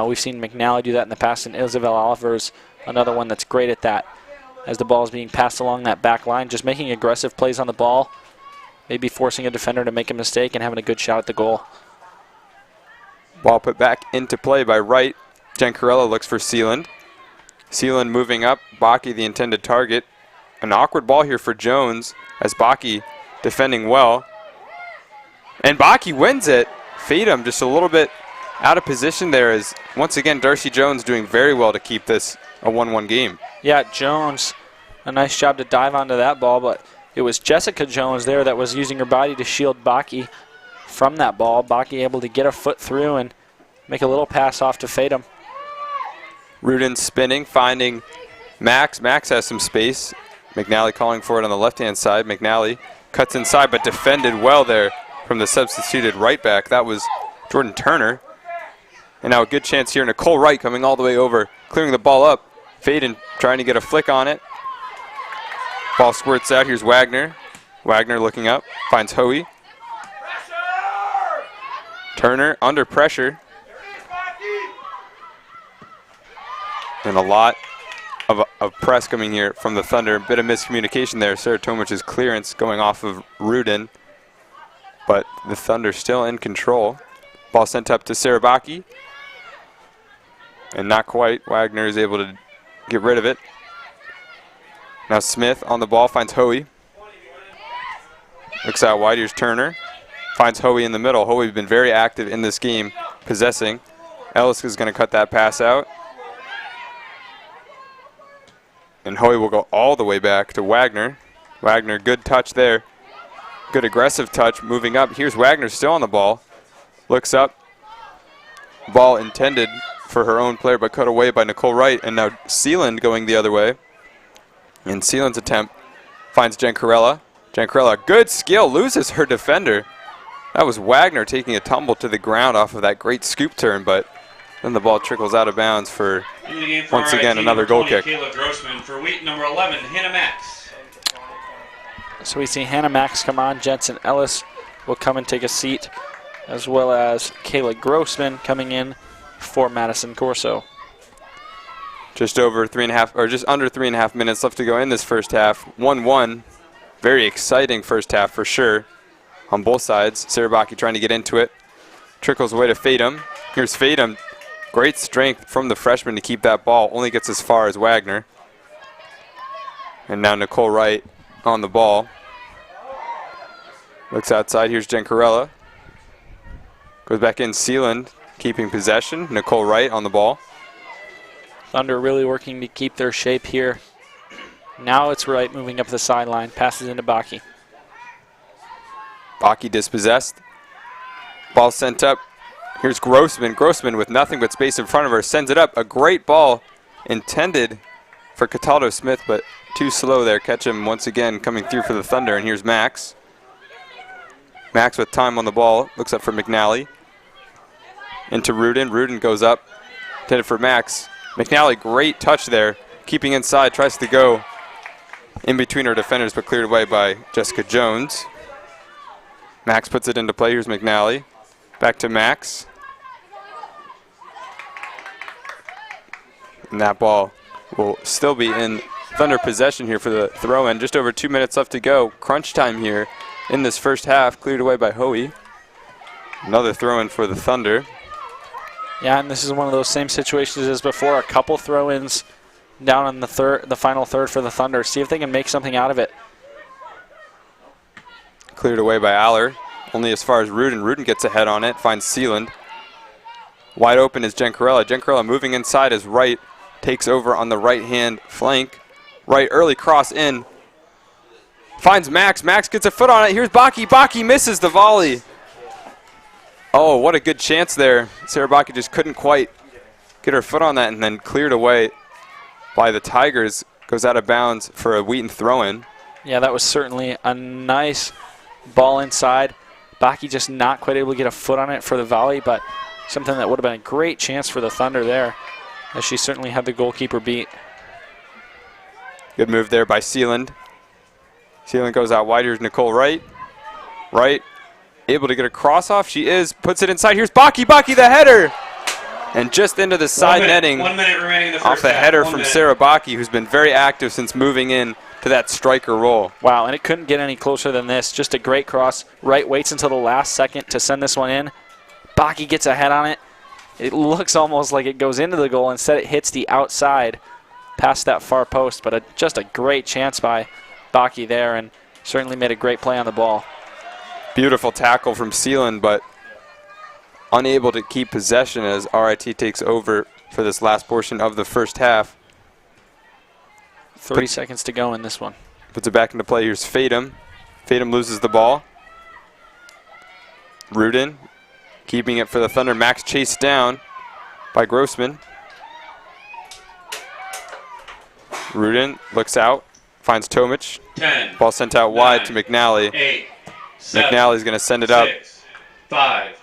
We've seen McNally do that in the past, and Isabel Oliver's another one that's great at that. As the ball is being passed along that back line, just making aggressive plays on the ball, maybe forcing a defender to make a mistake and having a good shot at the goal. Ball put back into play by Wright. Jen Corella looks for Sealand. Sealand moving up. Baki the intended target. An awkward ball here for Jones as Baki defending well. And Baki wins it. Fatum just a little bit out of position there, as once again Darcy Jones doing very well to keep this a 1-1 game. Yeah, Jones, a nice job to dive onto that ball, but it was Jessica Jones there that was using her body to shield Baki from that ball. Baki able to get a foot through and make a little pass off to Fatum. Rudin spinning, finding Max. Max has some space. McNally calling for it on the left-hand side. McNally cuts inside, but defended well there from the substituted right back. That was Jordan Turner. And now a good chance here. Nicole Wright coming all the way over, clearing the ball up. Faden trying to get a flick on it. Ball squirts out. Here's Wagner. Wagner looking up, finds Hoey. Turner under pressure. And a lot of press coming here from the Thunder. A bit of miscommunication there. Sarah Tomic's clearance going off of Rudin. But the Thunder still in control. Ball sent up to Sarah Baki. And not quite. Wagner is able to get rid of it. Now Smith on the ball, finds Hoey. Looks out wide, here's Turner. Finds Hoey in the middle. Hoey's been very active in this game, possessing. Ellis is going to cut that pass out. And Hoey will go all the way back to Wagner. Wagner, good touch there. Good aggressive touch, moving up. Here's Wagner still on the ball. Looks up. Ball intended for her own player, but cut away by Nicole Wright. And now Sealand going the other way. And Sealand's attempt finds Jen Corella. Jen Corella, good skill, loses her defender. That was Wagner taking a tumble to the ground off of that great scoop turn, but Then the ball trickles out of bounds for, Into the game for once RIT again, another number goal 20, kick. Kayla Grossman. For Wheaton, number 11, Hannah Max. So we see Hannah Max come on. Jensen Ellis will come and take a seat, as well as Kayla Grossman coming in for Madison Corso. Just over 3.5, or just under 3.5 minutes left to go in this first half. 1-1. Very exciting first half for sure on both sides. Sarabaki trying to get into it. Trickles away to Fatum. Here's Fatum. Great strength from the freshman to keep that ball. Only gets as far as Wagner. And now Nicole Wright on the ball. Looks outside. Here's Jen Corella. Goes back in. Sealand keeping possession. Nicole Wright on the ball. Thunder really working to keep their shape here. Now it's Wright moving up the sideline. Passes into Baki. Baki dispossessed. Ball sent up. Here's Grossman. Grossman with nothing but space in front of her. Sends it up. A great ball intended for Cataldo Smith, but too slow there. Catch him once again coming through for the Thunder. And here's Max. Max with time on the ball. Looks up for McNally. Into Rudin. Rudin goes up. Intended for Max. McNally, great touch there. Keeping inside. Tries to go in between her defenders, but cleared away by Jessica Jones. Max puts it into play. Here's McNally. Back to Max. And that ball will still be in Thunder possession here for the throw-in. Just over 2 minutes left to go. Crunch time here in this first half. Cleared away by Hoey. Another throw-in for the Thunder. Yeah, and this is one of those same situations as before. A couple throw-ins down in the final third for the Thunder. See if they can make something out of it. Cleared away by Aller. Only as far as Rudin. Rudin gets ahead on it. Finds Sealand. Wide open is Jen Corella. Jen Corella moving inside as Wright takes over on the right-hand flank. Wright early cross in. Finds Max. Max gets a foot on it. Here's Baki. Baki misses the volley. Oh, what a good chance there. Sarabaki just couldn't quite get her foot on that, and then cleared away by the Tigers. Goes out of bounds for a Wheaton throw-in. Yeah, that was certainly a nice ball inside. Baki just not quite able to get a foot on it for the volley, but something that would have been a great chance for the Thunder there, as she certainly had the goalkeeper beat. Good move there by Sealand. Sealand goes out wide. Here's Nicole Wright. Wright able to get a cross off. She is. Puts it inside. Here's Baki. Baki the header. And just into the side netting 1 minute remaining in the first off the half. header 1 from minute. Sarah Baki, who's been very active since moving in to that striker role. Wow, and it couldn't get any closer than this. Just a great cross. Wright waits until the last second to send this one in. Baki gets a head on it. It looks almost like it goes into the goal. Instead, it hits the outside past that far post. But just a great chance by Baki there, and certainly made a great play on the ball. Beautiful tackle from Sealand, but unable to keep possession as RIT takes over for this last portion of the first half. 30 seconds to go in this one. Puts it back into play. Here's Fatum. Fatum loses the ball. Rudin keeping it for the Thunder. Max chased down by Grossman. Rudin looks out, finds Tomic. 10. Ball sent out wide to 9, McNally. 8. 7, McNally's going to send it up, 6, 5,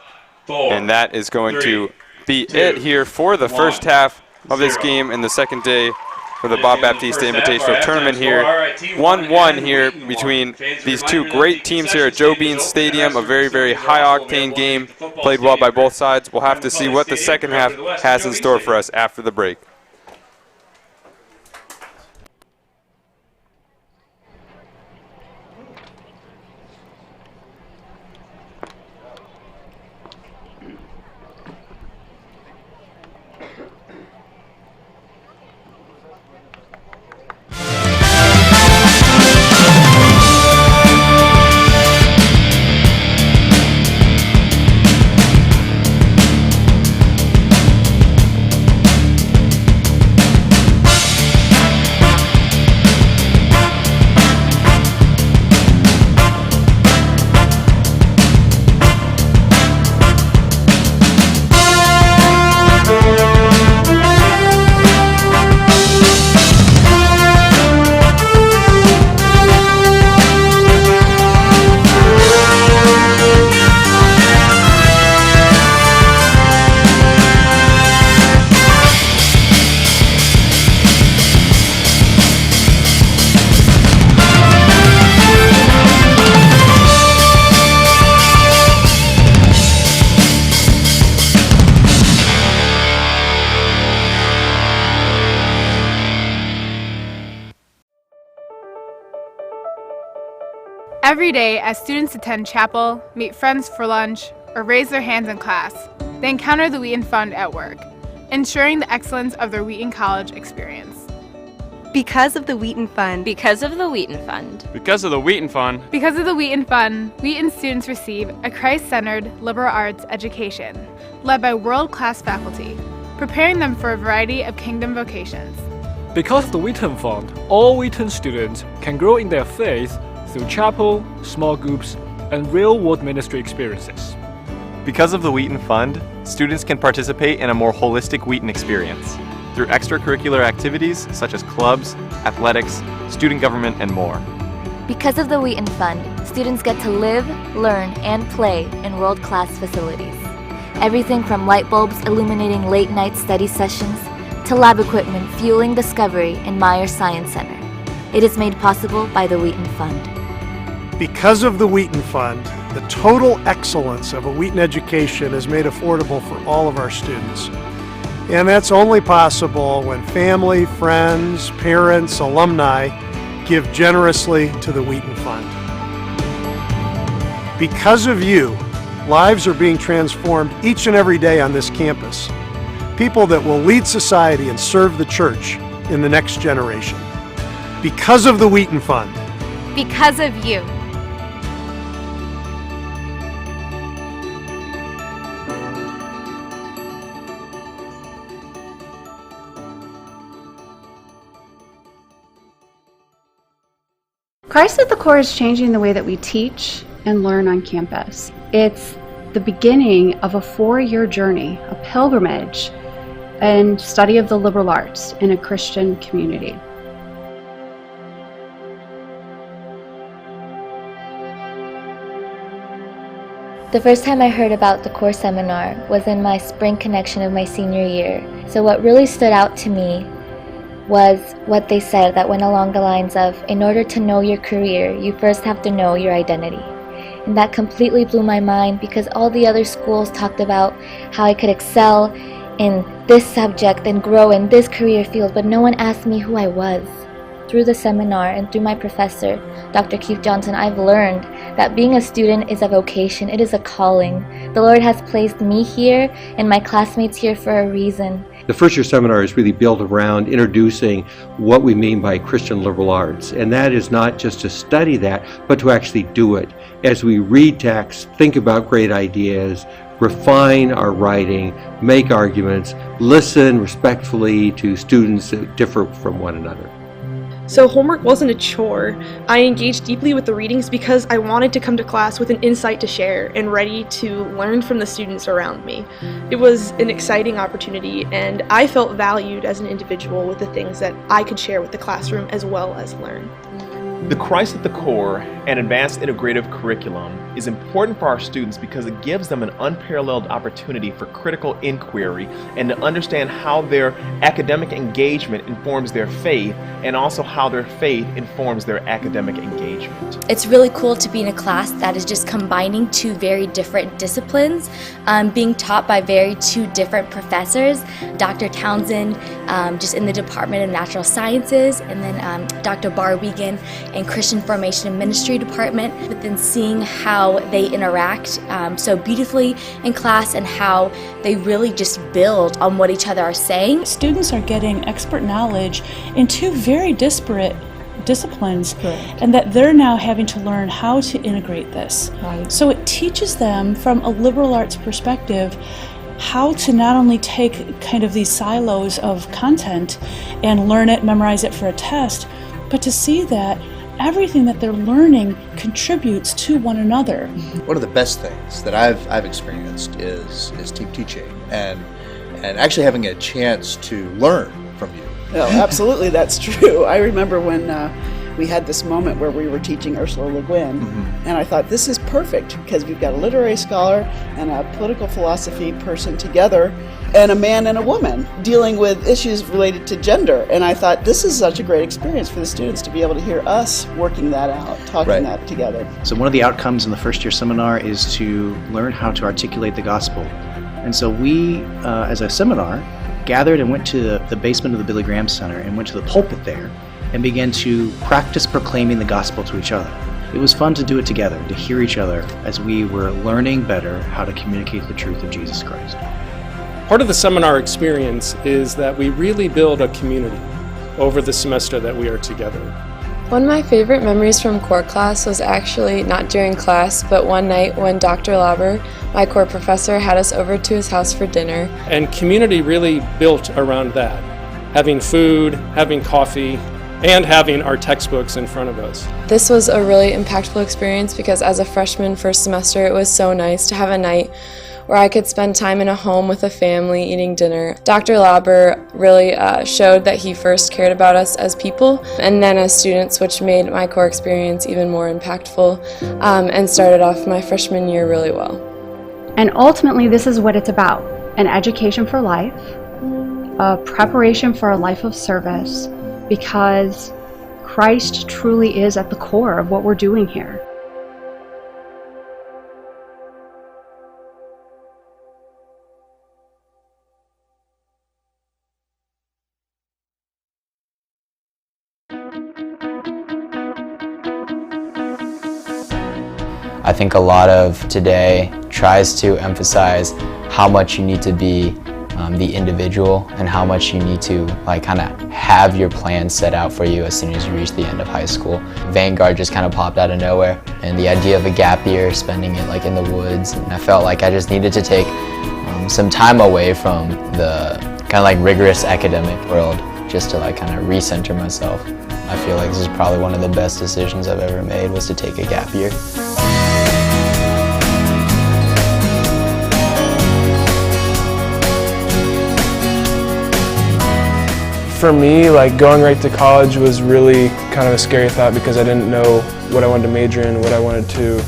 4. and that is going 3, to be 2, it here for the 1, first half of this 0. game and the second day for the This Bob game of the Baptiste first half, Invitational our Tournament halftime here. score, RIT 1 1-1 and here Wheaton between 1. Fans these reminder two that great the teams here at concession Joe stand Bean is open. Stadium. A The very, very restrooms are also high-octane available game at the football played well by stadium. both sides. We'll have to see what the Stadium, second half directly to the west has of in Joe store Bean for us after the break. Every day, as students attend chapel, meet friends for lunch, or raise their hands in class, they encounter the Wheaton Fund at work, ensuring the excellence of their Wheaton College experience. Because of the Wheaton Fund. Because of the Wheaton Fund. Because of the Wheaton Fund. Because of the Wheaton Fund, Wheaton students receive a Christ-centered liberal arts education, led by world-class faculty, preparing them for a variety of kingdom vocations. Because of the Wheaton Fund, all Wheaton students can grow in their faith through chapel, small groups, and real-world ministry experiences. Because of the Wheaton Fund, students can participate in a more holistic Wheaton experience through extracurricular activities such as clubs, athletics, student government, and more. Because of the Wheaton Fund, students get to live, learn, and play in world-class facilities. Everything from light bulbs illuminating late-night study sessions to lab equipment fueling discovery in Myers Science Center. It is made possible by the Wheaton Fund. Because of the Wheaton Fund, the total excellence of a Wheaton education is made affordable for all of our students. And that's only possible when family, friends, parents, alumni give generously to the Wheaton Fund. Because of you, lives are being transformed each and every day on this campus. People that will lead society and serve the church in the next generation. Because of the Wheaton Fund. Because of you. Christ at the Core is changing the way that we teach and learn on campus. It's the beginning of a 4-year journey, a pilgrimage, and study of the liberal arts in a Christian community. The first time I heard about the Core Seminar was in my spring connection of my senior year. So what really stood out to me was what they said that went along the lines of, in order to know your career, you first have to know your identity. And that completely blew my mind because all the other schools talked about how I could excel in this subject and grow in this career field, but no one asked me who I was. Through the seminar and through my professor, Dr. Keith Johnson, I've learned that being a student is a vocation, it is a calling. The Lord has placed me here and my classmates here for a reason. The first year seminar is really built around introducing what we mean by Christian liberal arts. And that is not just to study that, but to actually do it. As we read texts, think about great ideas, refine our writing, make arguments, listen respectfully to students that differ from one another. So homework wasn't a chore. I engaged deeply with the readings because I wanted to come to class with an insight to share and ready to learn from the students around me. It was an exciting opportunity and I felt valued as an individual with the things that I could share with the classroom as well as learn. The Christ at the Core and Advanced Integrative Curriculum is important for our students because it gives them an unparalleled opportunity for critical inquiry and to understand how their academic engagement informs their faith and also how their faith informs their academic engagement. It's really cool to be in a class that is just combining two very different disciplines, being taught by two different professors, Dr. Townsend just in the Department of Natural Sciences, and then Dr. Barwigan in Christian Formation and Ministry Department, but then seeing how they interact so beautifully in class and how they really just build on what each other are saying. Students are getting expert knowledge in two very disparate disciplines, and that they're now having to learn how to integrate this. Right. So it teaches them from a liberal arts perspective how to not only take kind of these silos of content and learn it, memorize it for a test, but to see that everything that they're learning contributes to one another. One of the best things that I've experienced is team teaching and actually having a chance to learn from you. No, absolutely, that's true. I remember when we had this moment where we were teaching Ursula Le Guin, and I thought this is perfect because we've got a literary scholar and a political philosophy person together and a man and a woman dealing with issues related to gender. And I thought this is such a great experience for the students to be able to hear us working that out, talking that together. So one of the outcomes in the first year seminar is to learn how to articulate the gospel. And so we, as a seminar, gathered and went to the basement of the Billy Graham Center and went to the pulpit there and began to practice proclaiming the gospel to each other. it was fun to do it together, to hear each other as we were learning better how to communicate the truth of Jesus Christ. Part of the seminar experience is that we really build a community over the semester that we are together. One of my favorite memories from core class was actually not during class, but one night when Dr. Lauber, my core professor, had us over to his house for dinner. And community really built around that. Having food, having coffee, and having our textbooks in front of us. This was a really impactful experience because as a freshman first semester, it was so nice to have a night where I could spend time in a home with a family eating dinner. Dr. Lauber really showed that he first cared about us as people and then as students, which made my core experience even more impactful and started off my freshman year really well. And ultimately, this is what it's about: an education for life, a preparation for a life of service, because Christ truly is at the core of what we're doing here. I think a lot of today tries to emphasize how much you need to be the individual and how much you need to kind of have your plan set out for you as soon as you reach the end of high school. Vanguard just kind of popped out of nowhere, and the idea of a gap year, spending it in the woods, and I felt like I just needed to take some time away from the kind of rigorous academic world just to kind of recenter myself. I feel like this is probably one of the best decisions I've ever made, was to take a gap year. For me, going right to college was really kind of a scary thought because I didn't know what I wanted to major in, what I wanted to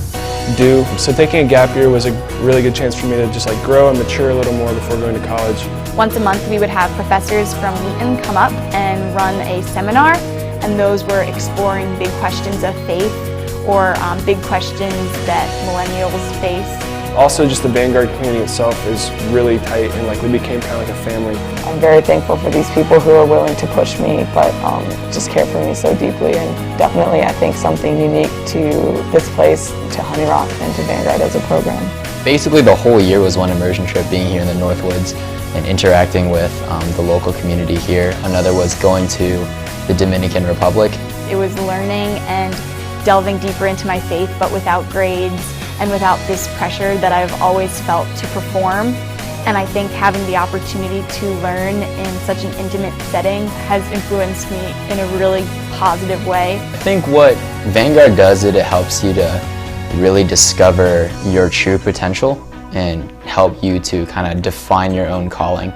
do. So taking a gap year was a really good chance for me to just grow and mature a little more before going to college. Once a month we would have professors from Wheaton come up and run a seminar, and those were exploring big questions of faith or big questions that millennials face. Also, just the Vanguard community itself is really tight, and we became kind of like a family. I'm very thankful for these people who are willing to push me, but just care for me so deeply, and definitely I think something unique to this place, to Honey Rock, and to Vanguard as a program. Basically the whole year was one immersion trip, being here in the Northwoods and interacting with the local community here. Another was going to the Dominican Republic. It was learning and delving deeper into my faith, but without grades and without this pressure that I've always felt to perform. And I think having the opportunity to learn in such an intimate setting has influenced me in a really positive way. I think what Vanguard does is it helps you to really discover your true potential and help you to kind of define your own calling.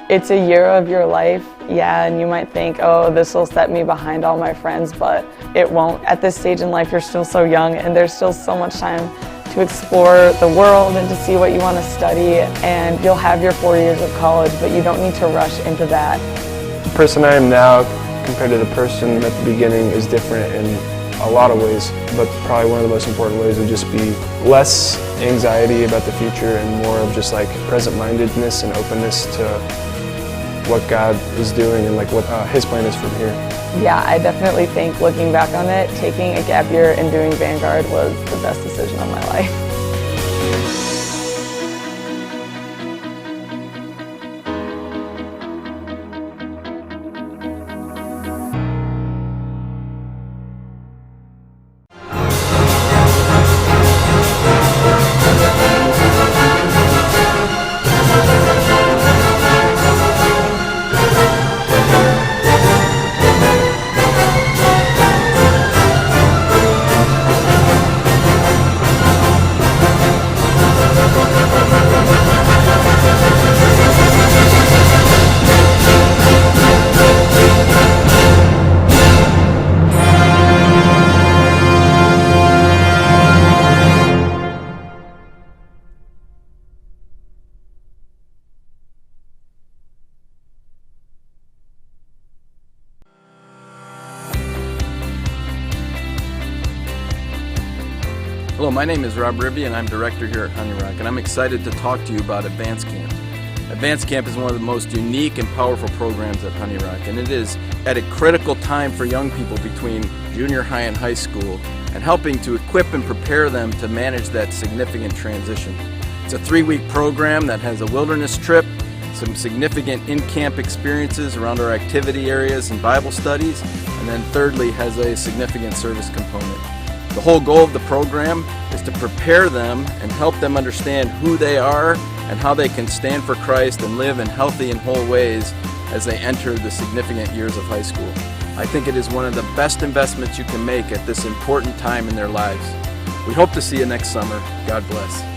It's a year of your life, yeah, and you might think, oh, this will set me behind all my friends, but it won't. At this stage in life, you're still so young, and there's still so much time to explore the world and to see what you want to study, and you'll have your 4 years of college, but you don't need to rush into that. The person I am now compared to the person at the beginning is different in a lot of ways, but probably one of the most important ways would just be less anxiety about the future and more of just present-mindedness and openness to what God is doing and what His plan is from here. Yeah, I definitely think, looking back on it, taking a gap year and doing Vanguard was the best decision of my life. Hello, my name is Rob Ribby and I'm director here at Honey Rock, and I'm excited to talk to you about Advance Camp. Advanced Camp is one of the most unique and powerful programs at Honey Rock, and it is at a critical time for young people between junior high and high school, and helping to equip and prepare them to manage that significant transition. It's a 3-week program that has a wilderness trip, some significant in-camp experiences around our activity areas and Bible studies, and then thirdly has a significant service component. The whole goal of the program is to prepare them and help them understand who they are and how they can stand for Christ and live in healthy and whole ways as they enter the significant years of high school. I think it is one of the best investments you can make at this important time in their lives. We hope to see you next summer. God bless.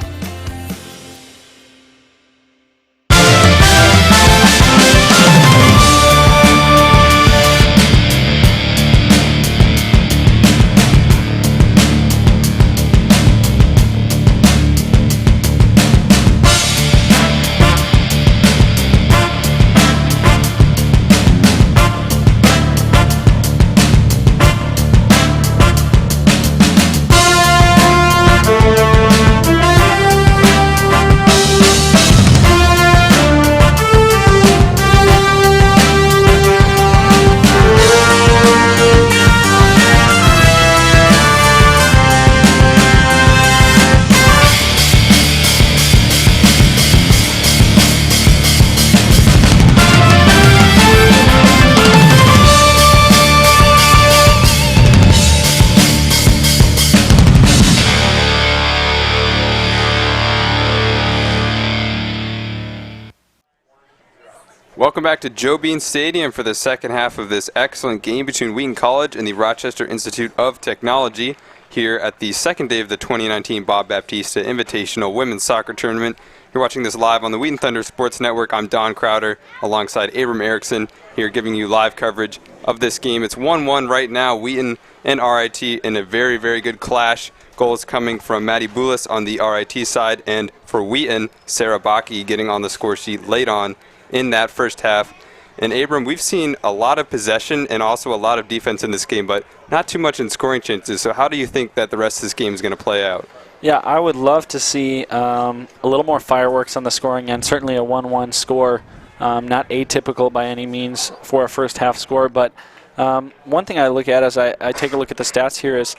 Welcome back to Joe Bean Stadium for the second half of this excellent game between Wheaton College and the Rochester Institute of Technology here at the second day of the 2019 Bob Baptista Invitational Women's Soccer Tournament. You're watching this live on the Wheaton Thunder Sports Network. I'm Don Crowder alongside Abram Erickson here giving you live coverage of this game. It's 1-1 right now, Wheaton and RIT in a very, very good clash. Goals coming from Maddie Boulis on the RIT side, and for Wheaton, Sarah Baki getting on the score sheet late on in that first half. And Abram, we've seen a lot of possession and also a lot of defense in this game, but not too much in scoring chances. So how do you think that the rest of this game is going to play out? Yeah, I would love to see a little more fireworks on the scoring end. Certainly a 1-1 score, not atypical by any means for a first half score. But one thing I look at as I take a look at the stats here is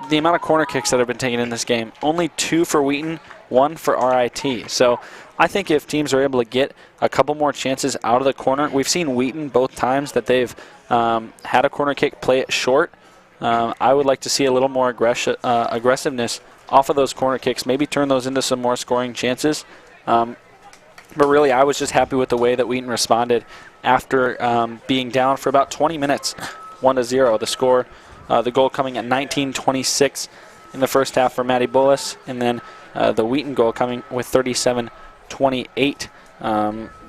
the amount of corner kicks that have been taken in this game. Only 2 for Wheaton, 1 for RIT. So I think if teams are able to get a couple more chances out of the corner, we've seen Wheaton both times that they've had a corner kick, play it short. I would like to see a little more aggressiveness off of those corner kicks, maybe turn those into some more scoring chances. But really, I was just happy with the way that Wheaton responded after being down for about 20 minutes, 1-0. The score, the goal coming at 19:26 in the first half for Maddie Bullis, and then the Wheaton goal coming with 37:28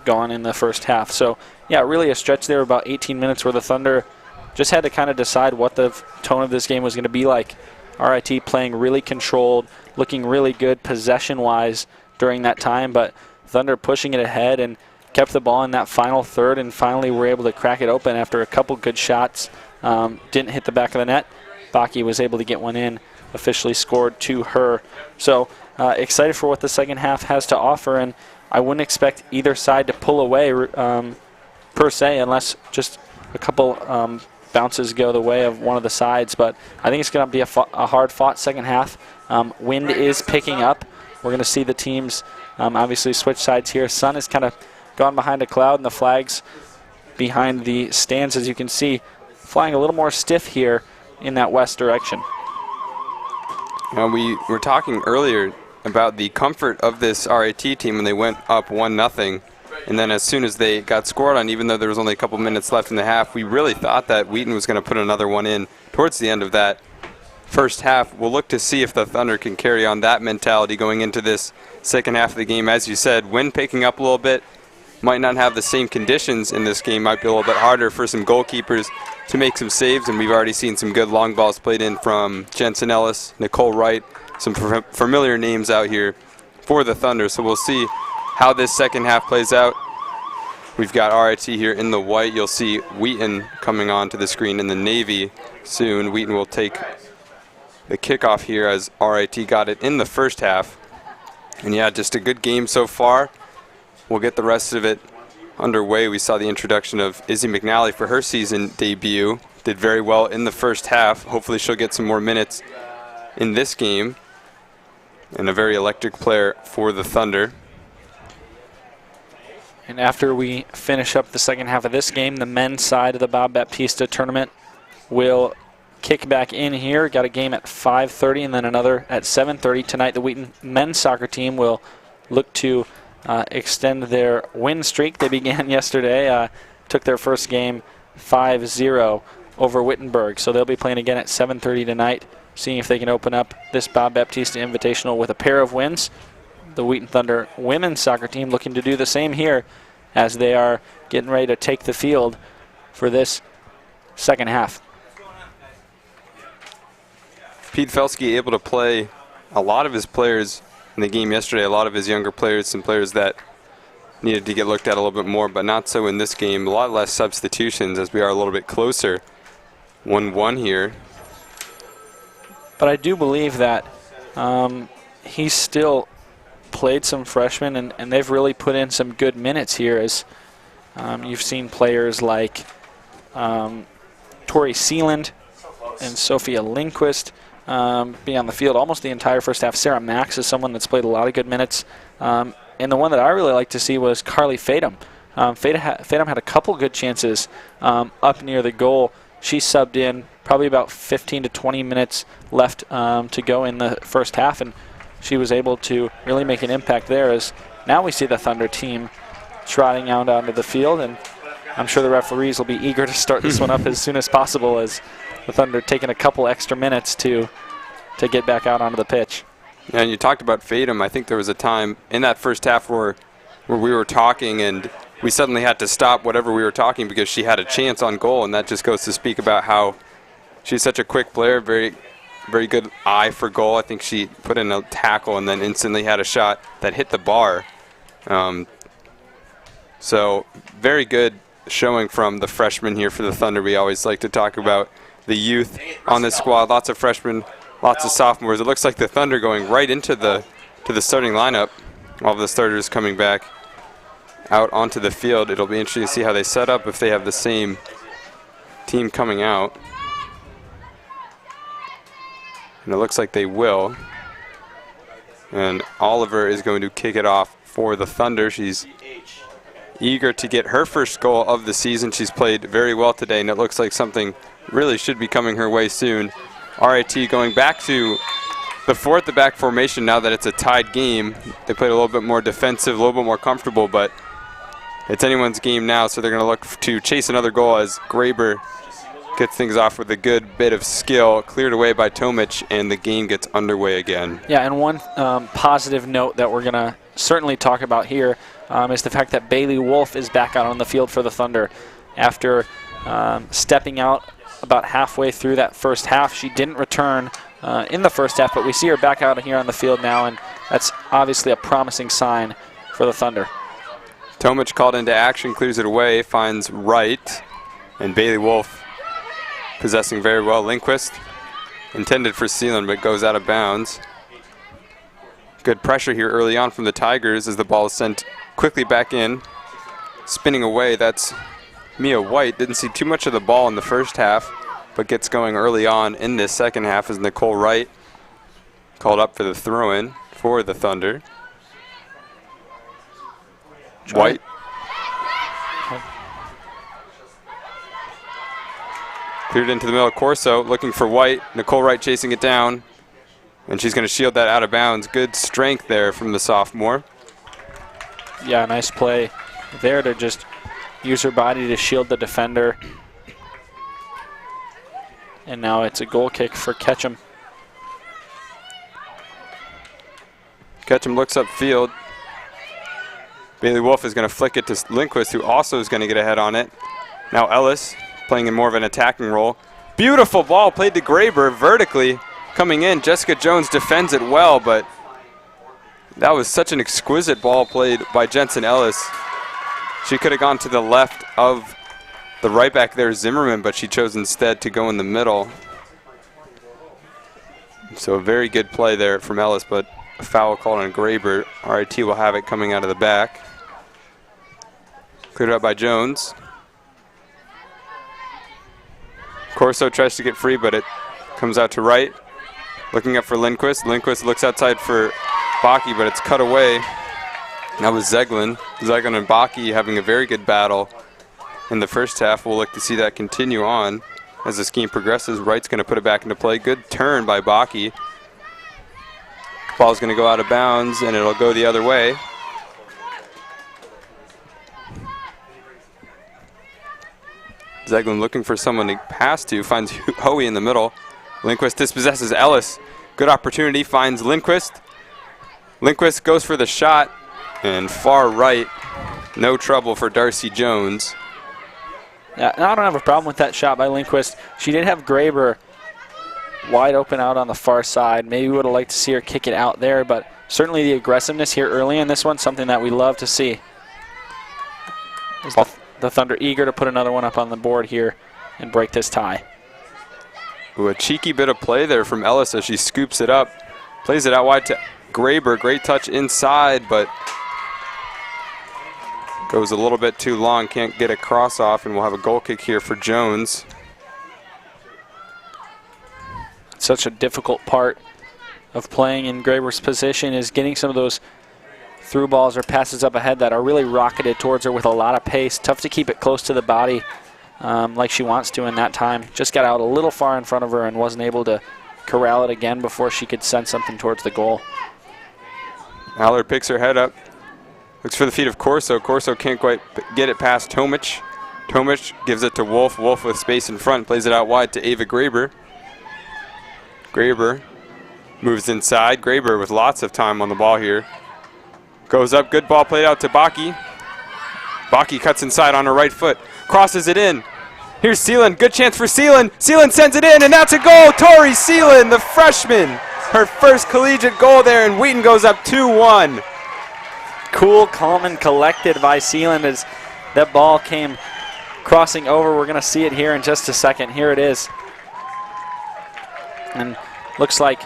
gone in the first half. So, yeah, really a stretch there, about 18 minutes where the Thunder just had to kind of decide what the tone of this game was going to be like. RIT playing really controlled, looking really good possession-wise during that time, but Thunder pushing it ahead and kept the ball in that final third and finally were able to crack it open after a couple good shots. Didn't hit the back of the net. Baki was able to get one in, officially scored to her. So excited for what the second half has to offer, and I wouldn't expect either side to pull away per se unless just a couple bounces go the way of one of the sides. But I think it's going to be a hard-fought second half. Wind is picking up. We're going to see the teams obviously switch sides here. Sun has kind of gone behind a cloud, and the flags behind the stands, as you can see, flying a little more stiff here in that west direction. We were talking earlier about the comfort of this RIT team when they went up 1-0. And then as soon as they got scored on, even though there was only a couple minutes left in the half, we really thought that Wheaton was going to put another one in towards the end of that first half. We'll look to see if the Thunder can carry on that mentality going into this second half of the game. As you said, wind picking up a little bit, might not have the same conditions in this game, might be a little bit harder for some goalkeepers to make some saves, and we've already seen some good long balls played in from Jensen Ellis, Nicole Wright, some familiar names out here for the Thunder. So we'll see how this second half plays out. We've got RIT here in the white. You'll see Wheaton coming onto the screen in the navy soon. Wheaton will take the kickoff here as RIT got it in the first half. And yeah, just a good game so far. we'll get the rest of it underway. We saw the introduction of Izzy McNally for her season debut. Did very well in the first half. Hopefully she'll get some more minutes in this game. And a very electric player for the Thunder. And after we finish up the second half of this game, the men's side of the Bob Baptista tournament will kick back in here. Got a game at 5:30 and then another at 7:30 tonight. The Wheaton men's soccer team will look to extend their win streak. They began yesterday, took their first game 5-0 over Wittenberg. So they'll be playing again at 7:30 tonight, seeing if they can open up this Bob Baptista Invitational with a pair of wins. The Wheaton Thunder women's soccer team looking to do the same here as they are getting ready to take the field for this second half. Pete Felsky able to play a lot of his players in the game yesterday, a lot of his younger players, some players that needed to get looked at a little bit more, but not so in this game. A lot less substitutions as we are a little bit closer. 1-1 here. But I do believe that he's still played some freshmen, and they've really put in some good minutes here, as you've seen players like Tori Sealand and Sophia Lindquist be on the field almost the entire first half. Sarah Max is someone that's played a lot of good minutes. And the one that I really like to see was Carly Fadum. Fadum had a couple good chances up near the goal. She subbed in probably about 15 to 20 minutes left to go in the first half, and she was able to really make an impact there, as now we see the Thunder team trotting out onto the field, and I'm sure the referees will be eager to start this one up as soon as possible, as the Thunder taking a couple extra minutes to get back out onto the pitch. Yeah, and you talked about Fadum. I think there was a time in that first half where we were talking and we suddenly had to stop whatever we were talking because she had a chance on goal, and that just goes to speak about how she's such a quick player, very good eye for goal. I think she put in a tackle and then instantly had a shot that hit the bar. So very good showing from the freshmen here for the Thunder. We always like to talk about the youth on this squad. Lots of freshmen, lots of sophomores. It looks like the Thunder going right into the starting lineup. All of the starters coming back out onto the field. It'll be interesting to see how they set up, if they have the same team coming out. And it looks like they will. And Oliver is going to kick it off for the Thunder. She's eager to get her first goal of the season. She's played very well today, and it looks like something really should be coming her way soon. RIT going back to the four-at-the-back formation now that it's a tied game. They played a little bit more defensive, a little bit more comfortable, but it's anyone's game now, so they're going to look to chase another goal as Graber gets things off with a good bit of skill, cleared away by Tomic, and the game gets underway again. Yeah, and one positive note that we're going to certainly talk about here is the fact that Bailey Wolf is back out on the field for the Thunder. After stepping out about halfway through that first half, she didn't return in the first half, but we see her back out here on the field now, and that's obviously a promising sign for the Thunder. Tomic called into action, clears it away, finds Wright, and Bailey Wolf possessing very well. Lindquist intended for Sealand, but goes out of bounds. Good pressure here early on from the Tigers as the ball is sent quickly back in. Spinning away, that's Mia White. Didn't see too much of the ball in the first half, but gets going early on in this second half as Nicole Wright called up for the throw-in for the Thunder. White. Cleared into the middle of Corso, looking for White. Nicole Wright chasing it down, and she's going to shield that out of bounds. Good strength there from the sophomore. Yeah, nice play there to just use her body to shield the defender. And now it's a goal kick for Ketchum. Ketchum looks upfield. Bailey Wolf is going to flick it to Lindquist, who also is going to get ahead on it. Now Ellis playing in more of an attacking role. Beautiful ball played to Graber vertically coming in. Jessica Jones defends it well, but that was such an exquisite ball played by Jensen Ellis. She could have gone to the left of the right back there, Zimmerman, but she chose instead to go in the middle. So a very good play there from Ellis, but a foul called on Graber. RIT will have it coming out of the back. Cleared up by Jones. Corso tries to get free, but it comes out to Wright. Looking up for Lindquist. Lindquist looks outside for Baki, but it's cut away. That was Zeglin. Zeglin and Baki having a very good battle in the first half. We'll look to see that continue on as this game progresses. Wright's going to put it back into play. Good turn by Baki. Ball's going to go out of bounds, and it'll go the other way. Zeglin looking for someone to pass to, finds Hoey in the middle. Lindquist dispossesses Ellis. Good opportunity, finds Lindquist. Lindquist goes for the shot, and far right. No trouble for Darcy Jones. Yeah, and I don't have a problem with that shot by Lindquist. She did have Graber wide open out on the far side. Maybe we would have liked to see her kick it out there, but certainly the aggressiveness here early in this one, something that we love to see. The Thunder eager to put another one up on the board here and break this tie. Ooh, a cheeky bit of play there from Ellis as she scoops it up. Plays it out wide to Graber. Great touch inside, but goes a little bit too long. Can't get a cross off, and we'll have a goal kick here for Jones. Such a difficult part of playing in Graber's position is getting some of those through balls or passes up ahead that are really rocketed towards her with a lot of pace. Tough to keep it close to the body like she wants to in that time. Just got out a little far in front of her and wasn't able to corral it again before she could send something towards the goal. Aller picks her head up. Looks for the feet of Corso. Corso can't quite get it past Tomic. Tomic gives it to Wolf. Wolf with space in front. Plays it out wide to Ava Graber. Graber moves inside. Graber with lots of time on the ball here. Goes up, good ball played out to Baki. Baki cuts inside on her right foot, crosses it in. Here's Seelan, good chance for Seelan. Seelan sends it in, and that's a goal. Tori Seelan, the freshman, her first collegiate goal there, and Wheaton goes up 2-1. Cool, calm, and collected by Seelan as that ball came crossing over. We're going to see it here in just a second. Here it is. And looks like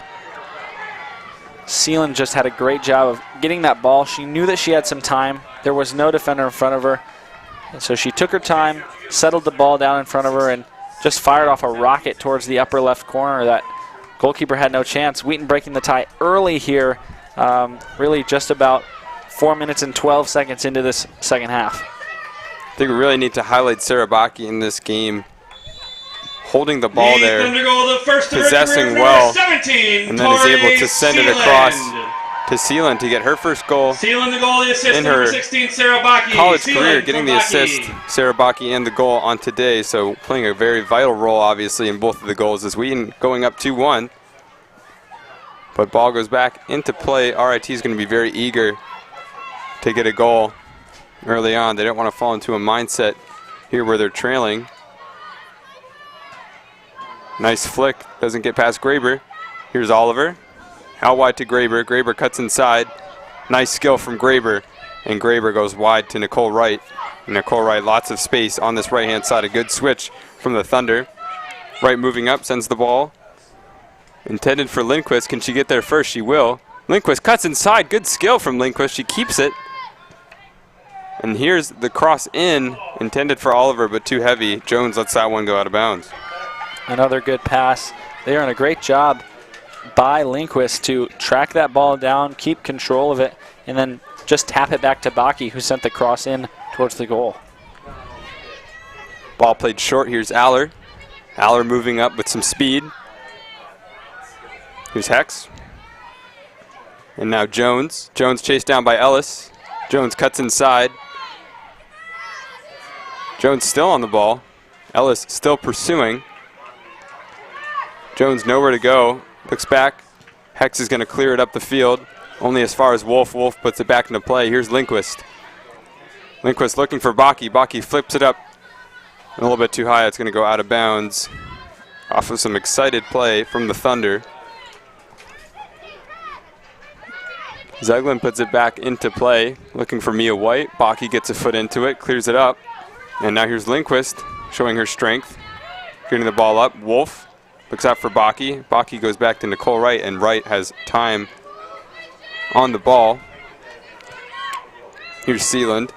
Seelan just had a great job of getting that ball. She knew that she had some time. There was no defender in front of her. And so she took her time, settled the ball down in front of her, and just fired off a rocket towards the upper left corner. That goalkeeper had no chance. Wheaton breaking the tie early here, really just about 4 minutes and 12 seconds into this second half. I think we really need to highlight Sarah Baki in this game. Holding the ball there, possessing well, and then is able to send it across to Seelan to get her first goal in her 16, Sarah Baki. college career, getting the assist, Sarah Baki, and the goal on today. So playing a very vital role, obviously, in both of the goals as Wheaton going up 2-1. But ball goes back into play. RIT is going to be very eager to get a goal early on. They don't want to fall into a mindset here where they're trailing. Nice flick, doesn't get past Graber. Here's Oliver, out wide to Graber. Graber cuts inside. Nice skill from Graber, and Graber goes wide to Nicole Wright. Nicole Wright, lots of space on this right-hand side. A good switch from the Thunder. Wright moving up, sends the ball. Intended for Lindquist. Can she get there first? She will. Lindquist cuts inside. Good skill from Lindquist. She keeps it. And here's the cross in, intended for Oliver, but too heavy. Jones lets that one go out of bounds. Another good pass. They are doing a great job by Lindquist to track that ball down, keep control of it, and then just tap it back to Baki, who sent the cross in towards the goal. Ball played short. Here's Aller. Aller moving up with some speed. Here's Hex. And now Jones. Jones chased down by Ellis. Jones cuts inside. Jones still on the ball. Ellis still pursuing. Jones nowhere to go. Looks back. Hex is going to clear it up the field. Only as far as Wolf. Wolf puts it back into play. Here's Lindquist. Lindquist looking for Baki. Baki flips it up a little bit too high. It's going to go out of bounds off of some excited play from the Thunder. Zeglin puts it back into play, looking for Mia White. Baki gets a foot into it, clears it up. And now here's Lindquist showing her strength. Getting the ball up. Wolf looks out for Baki. Baki goes back to Nicole Wright, and Wright has time on the ball. Here's Seeland.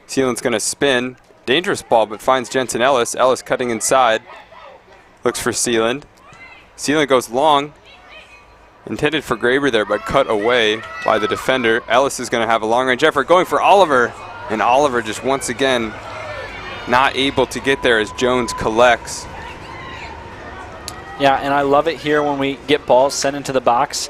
Sealand's going to spin. Dangerous ball, but finds Jensen Ellis. Ellis cutting inside. Looks for Sealand. Sealand goes long. Intended for Graber there, but cut away by the defender. Ellis is going to have a long-range effort going for Oliver. And Oliver just once again not able to get there as Jones collects. Yeah, and I love it here when we get balls sent into the box.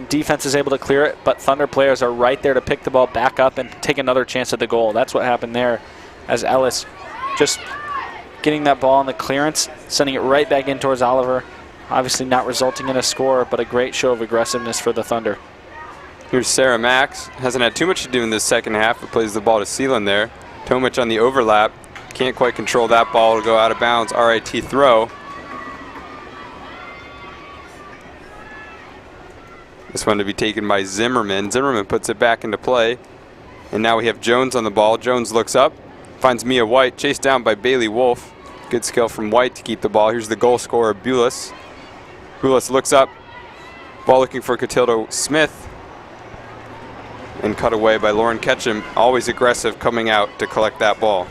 Defense is able to clear it, but Thunder players are right there to pick the ball back up and take another chance at the goal. That's what happened there as Ellis just getting that ball on the clearance, sending it right back in towards Oliver. Obviously not resulting in a score, but a great show of aggressiveness for the Thunder. Here's Sarah Max. Hasn't had too much to do in this second half, but plays the ball to Sealand there. Tomic on the overlap. Can't quite control that ball to go out of bounds. RIT throw. This one to be taken by Zimmerman. Zimmerman puts it back into play. And now we have Jones on the ball. Jones looks up, finds Mia White, chased down by Bailey Wolf. Good skill from White to keep the ball. Here's the goal scorer, Bulis. Bulis looks up, ball looking for Catildo Smith. And cut away by Lauren Ketchum. Always aggressive coming out to collect that ball.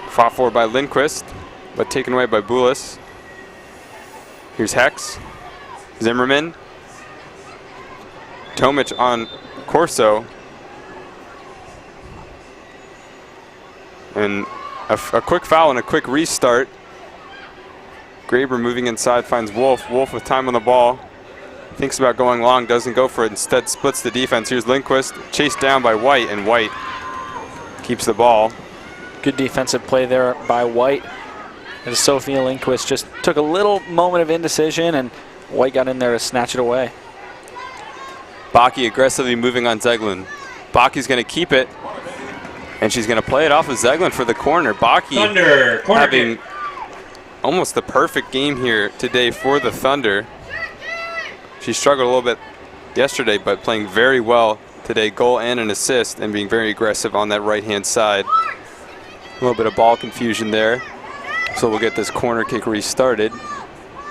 Fought for by Lindquist, but taken away by Bulis. Here's Hex. Zimmerman. Tomic on Corso. And a quick foul and a quick restart. Graber moving inside, finds Wolf. Wolf with time on the ball. Thinks about going long, doesn't go for it. Instead splits the defense. Here's Lindquist, chased down by White, and White keeps the ball. Good defensive play there by White. As Sophia Lindquist just took a little moment of indecision, and White got in there to snatch it away. Baki aggressively moving on Zeglin. Baki's going to keep it, and she's going to play it off of Zeglin for the corner. Baki Thunder, corner having kick. Almost the perfect game here today for the Thunder. She struggled a little bit yesterday, but playing very well today. Goal and an assist, and being very aggressive on that right-hand side. A little bit of ball confusion there. So we'll get this corner kick restarted.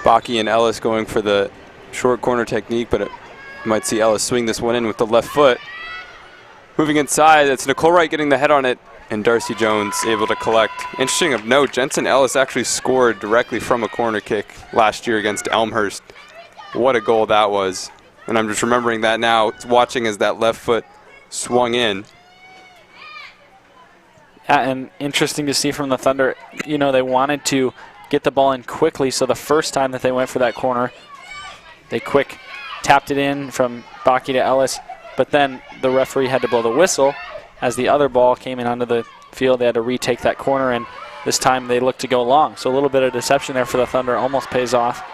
Baki and Ellis going for the short corner technique, but you might see Ellis swing this one in with the left foot. Moving inside, it's Nicole Wright getting the head on it, and Darcy Jones able to collect. Interesting of note, Jensen Ellis actually scored directly from a corner kick last year against Elmhurst. What a goal that was. And I'm just remembering that now, watching as that left foot swung in. Yeah, and interesting to see from the Thunder, you know, they wanted to get the ball in quickly, so the first time that they went for that corner, they quick tapped it in from Baki to Ellis, but then the referee had to blow the whistle as the other ball came in onto the field. They had to retake that corner, and this time they looked to go long. So a little bit of deception there for the Thunder, almost pays off.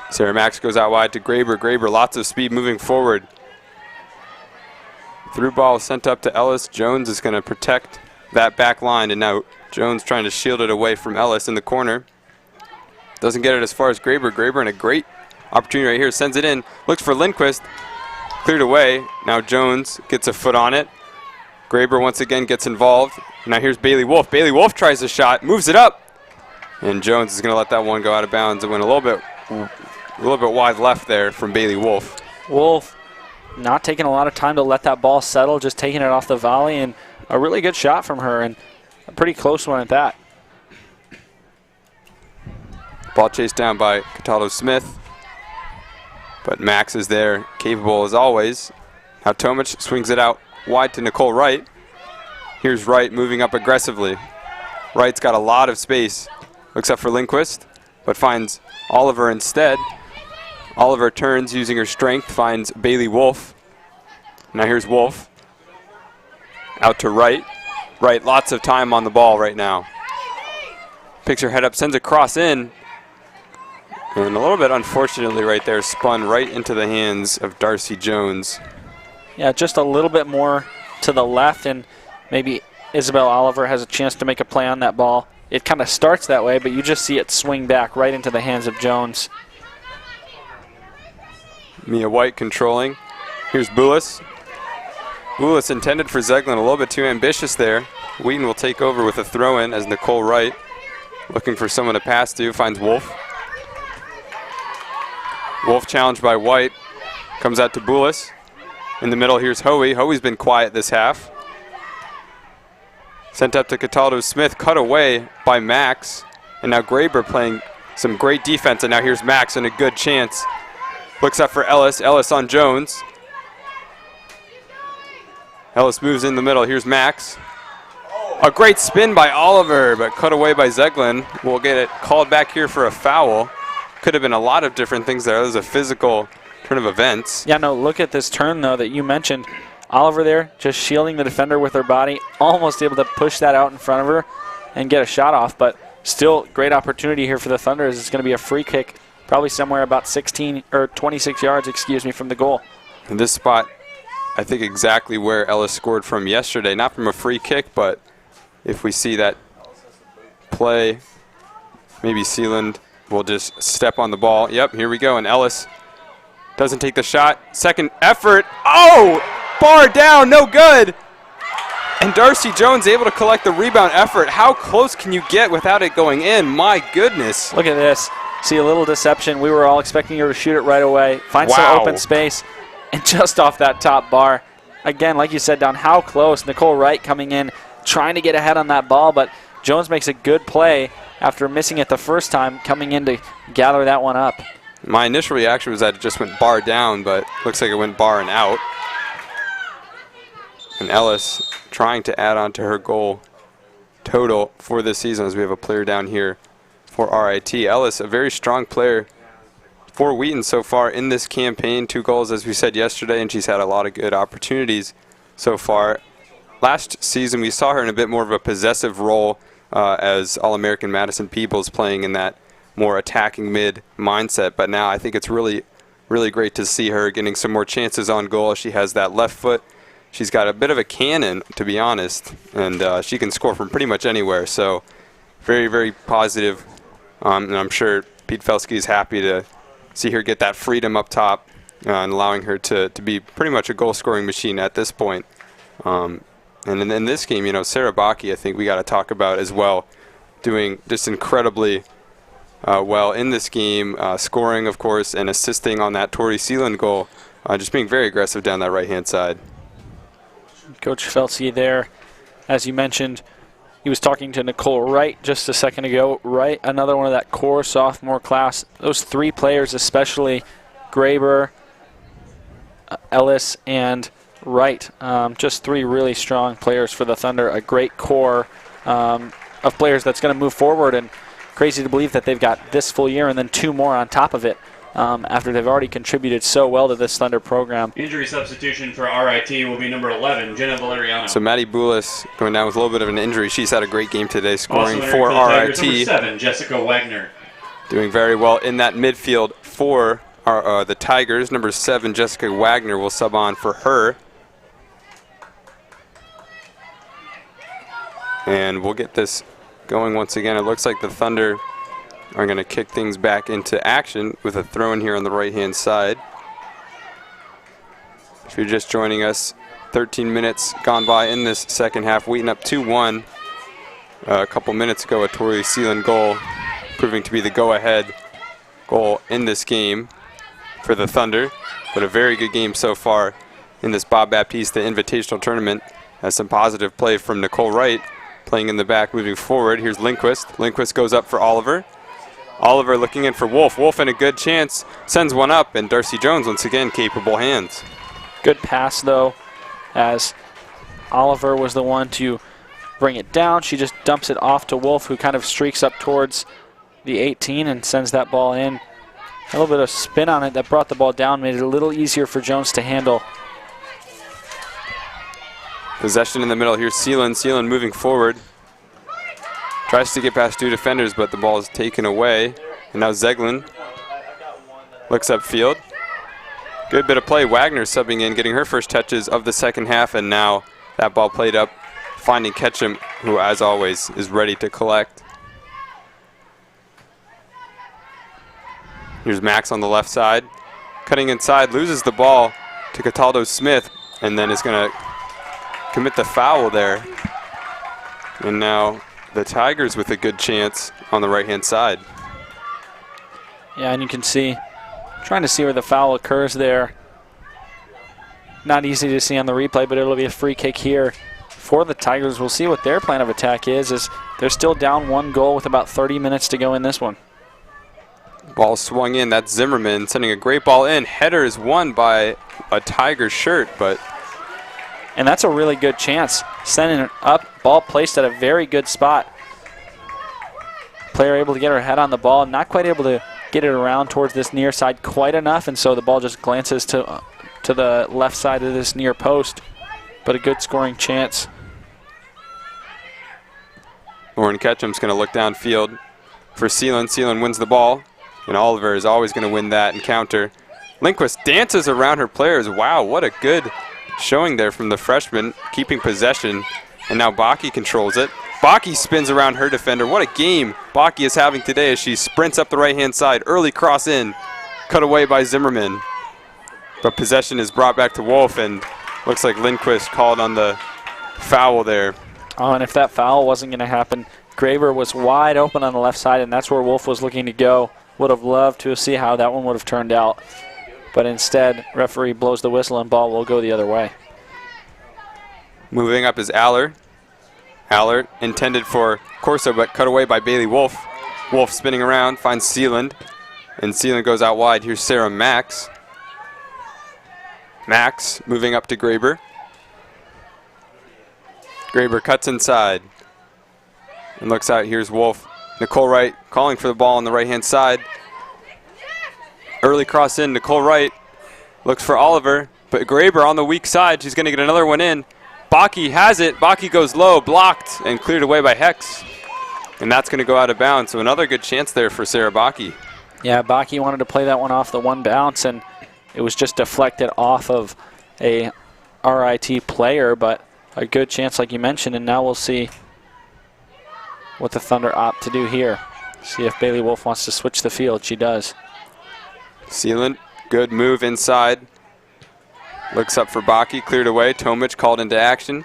Sarah Max goes out wide to Graber. Graber, lots of speed moving forward. Through ball sent up to Ellis. Jones is going to protect that back line, and now Jones trying to shield it away from Ellis in the corner. Doesn't get it as far as Graber. Graber in a great opportunity right here. Sends it in. Looks for Lindquist. Cleared away. Now Jones gets a foot on it. Graber once again gets involved. Now here's Bailey Wolf. Bailey Wolf tries a shot. Moves it up. And Jones is going to let that one go out of bounds. It went a little bit wide left there from Bailey Wolf. Wolf not taking a lot of time to let that ball settle, just taking it off the volley, and a really good shot from her, and a pretty close one at that. Ball chased down by Cataldo Smith, but Max is there, capable as always. Now Tomic swings it out wide to Nicole Wright. Here's Wright moving up aggressively. Wright's got a lot of space, looks up for Lindquist, but finds Oliver instead. Oliver turns using her strength, finds Bailey Wolf. Now here's Wolf. Out to Wright. Wright, lots of time on the ball right now. Picks her head up, sends a cross in. And a little bit unfortunately right there, spun right into the hands of Darcy Jones. Yeah, just a little bit more to the left, and maybe Isabel Oliver has a chance to make a play on that ball. It kind of starts that way, but you just see it swing back right into the hands of Jones. Mia White controlling. Here's Bulis. Bulis intended for Zeglin, a little bit too ambitious there. Wheaton will take over with a throw-in as Nicole Wright, looking for someone to pass to, finds Wolf. Wolf challenged by White. Comes out to Boulis. In the middle, here's Hoey. Hoey's been quiet this half. Sent up to Cataldo Smith, cut away by Max. And now Graber playing some great defense, and now here's Max and a good chance. Looks up for Ellis. Ellis on Jones. Ellis moves in the middle. Here's Max. A great spin by Oliver, but cut away by Zeglin. We'll get it called back here for a foul. Could have been a lot of different things there. It was a physical turn of events. Yeah, no, look at this turn, though, that you mentioned. Oliver there just shielding the defender with her body, almost able to push that out in front of her and get a shot off, but still great opportunity here for the Thunder as it's going to be a free kick, probably somewhere about 26 yards, from the goal. In this spot, I think exactly where Ellis scored from yesterday, not from a free kick, but if we see that play, maybe Sealand will just step on the ball. Yep, here we go, and Ellis doesn't take the shot. Second effort. Oh! Bar down, no good. And Darcy Jones able to collect the rebound effort. How close can you get without it going in? My goodness. Look at this. See a little deception. We were all expecting her to shoot it right away. Find some open space. And just off that top bar. Again, like you said, down how close. Nicole Wright coming in, trying to get ahead on that ball, but Jones makes a good play after missing it the first time, coming in to gather that one up. My initial reaction was that it just went bar down, but looks like it went bar and out. And Ellis trying to add on to her goal total for this season as we have a player down here for RIT. Ellis, a very strong player for Wheaton so far in this campaign. 2 goals, as we said yesterday, and she's had a lot of good opportunities so far. Last season, we saw her in a bit more of a possessive role as All-American Madison Peebles, playing in that more attacking mid mindset. But now I think it's really, really great to see her getting some more chances on goal. She has that left foot. She's got a bit of a cannon, to be honest, and she can score from pretty much anywhere. So very, very positive. And I'm sure Pete Felsky is happy to see her get that freedom up top and allowing her to be pretty much a goal-scoring machine at this point. And in this game, you know, Sarah Bakke, I think we got to talk about as well, doing just incredibly well in this game, scoring, of course, and assisting on that Tori Sealand goal, just being very aggressive down that right-hand side. Coach Felsky there, as you mentioned, he was talking to Nicole Wright just a second ago. Wright, another one of that core sophomore class. Those 3 players, especially Graber, Ellis, and Wright, just 3 really strong players for the Thunder. A great core of players that's going to move forward, and crazy to believe that they've got this full year and then 2 more on top of it. After they've already contributed so well to this Thunder program. Injury substitution for RIT will be number 11, Jenna Valeriano. So Maddie Boulis going down with a little bit of an injury. She's had a great game today, scoring also for RIT. Number 7, Jessica Wagner. Doing very well in that midfield for the Tigers. Number 7, Jessica Wagner, will sub on for her. And we'll get this going once again. It looks like the Thunder are going to kick things back into action with a throw in here on the right-hand side. If you're just joining us, 13 minutes gone by in this second half. Wheaton up 2-1. A couple minutes ago, a Tori Sealand goal proving to be the go-ahead goal in this game for the Thunder. But a very good game so far in this Bob Baptiste Invitational Tournament. Has some positive play from Nicole Wright, playing in the back, moving forward. Here's Lindquist. Lindquist goes up for Oliver. Oliver looking in for Wolf. Wolf in a good chance, sends one up, and Darcy Jones once again capable hands. Good pass though, as Oliver was the one to bring it down. She just dumps it off to Wolf, who kind of streaks up towards the 18 and sends that ball in. A little bit of spin on it that brought the ball down, made it a little easier for Jones to handle. Possession in the middle. Here's Sealand. Sealand moving forward. Tries to get past 2 defenders, but the ball is taken away. And now Zeglin looks upfield. Good bit of play. Wagner subbing in, getting her first touches of the second half, and now that ball played up, finding Ketchum, who, as always, is ready to collect. Here's Max on the left side. Cutting inside, loses the ball to Cataldo Smith, and then is going to commit the foul there. And now the Tigers with a good chance on the right-hand side. Yeah, and you can see, trying to see where the foul occurs there. not easy to see on the replay, but it'll be a free kick here for the Tigers. We'll see what their plan of attack is, as they're still down 1 goal with about 30 minutes to go in this one. Ball swung in. That's Zimmerman sending a great ball in. Header is won by a Tiger shirt, and that's a really good chance. Sending it up, ball placed at a very good spot. Player able to get her head on the ball, not quite able to get it around towards this near side quite enough, and so the ball just glances to the left side of this near post, but a good scoring chance. Lauren Ketchum's going to look downfield for Seelan. Seelan wins the ball, and Oliver is always going to win that encounter. Lindquist dances around her players. Wow, what a good showing there from the freshman, keeping possession, and now Baki controls it. Baki spins around her defender. What a game Baki is having today as she sprints up the right-hand side. Early cross in, cut away by Zimmerman. But possession is brought back to Wolf, and looks like Lindquist called on the foul there. Oh, and if that foul wasn't going to happen, Graber was wide open on the left side, and that's where Wolf was looking to go. Would have loved to see how that one would have turned out. But instead, referee blows the whistle and ball will go the other way. Moving up is Aller. Aller intended for Corso, but cut away by Bailey Wolf. Wolf spinning around, finds Sealand, and Sealand goes out wide. Here's Sarah Max. Max moving up to Graber. Graber cuts inside and looks out. Here's Wolf. Nicole Wright calling for the ball on the right-hand side. Early cross in. Nicole Wright looks for Oliver, but Graber on the weak side. She's going to get another one in. Baki has it. Baki goes low, blocked, and cleared away by Hex. And that's going to go out of bounds. So another good chance there for Sarah Baki. Yeah, Baki wanted to play that one off the one bounce, and it was just deflected off of a RIT player, but a good chance like you mentioned, and now we'll see what the Thunder opt to do here. See if Bailey Wolf wants to switch the field. She does. Sealand, good move inside. Looks up for Baki, cleared away. Tomic called into action.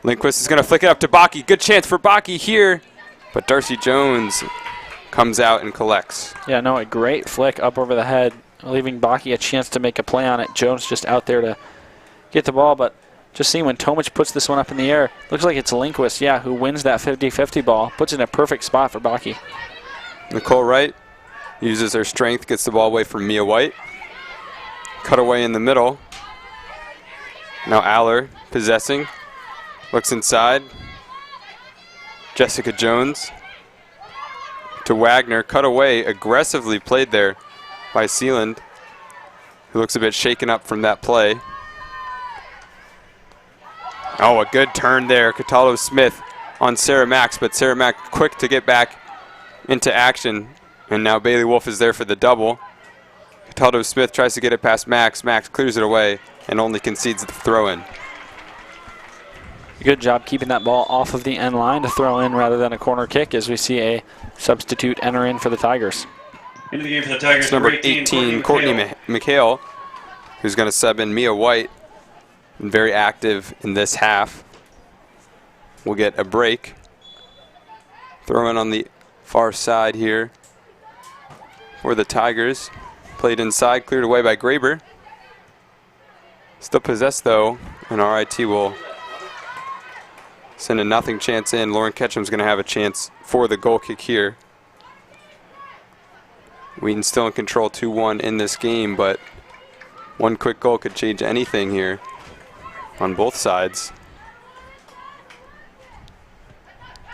Lindquist is going to flick it up to Baki. Good chance for Baki here, but Darcy Jones comes out and collects. Yeah, no, a great flick up over the head, leaving Baki a chance to make a play on it. Jones just out there to get the ball, but just see when Tomic puts this one up in the air, looks like it's Lindquist, yeah, who wins that 50-50 ball, puts it in a perfect spot for Baki. Nicole Wright uses her strength, gets the ball away from Mia White. Cut away in the middle. Now Aller possessing, looks inside. Jessica Jones to Wagner, cut away, aggressively played there by Sealand, who looks a bit shaken up from that play. Oh, a good turn there. Cataldo Smith on Sarah Max, but Sarah Max quick to get back into action. And now Bailey Wolf is there for the double. Cataldo Smith tries to get it past Max. Max clears it away and only concedes the throw-in. Good job keeping that ball off of the end line to throw in rather than a corner kick, as we see a substitute enter in for the Tigers. Into the game for the Tigers, it's number 18, Courtney McHale, who's going to sub in Mia White. Very active in this half. We'll get a break. Throw in on the far side here for the Tigers. Played inside, cleared away by Graber. Still possessed though, and RIT will send a nothing chance in. Lauren Ketchum's going to have a chance for the goal kick here. Wheaton still in control 2-1 in this game, but one quick goal could change anything here on both sides.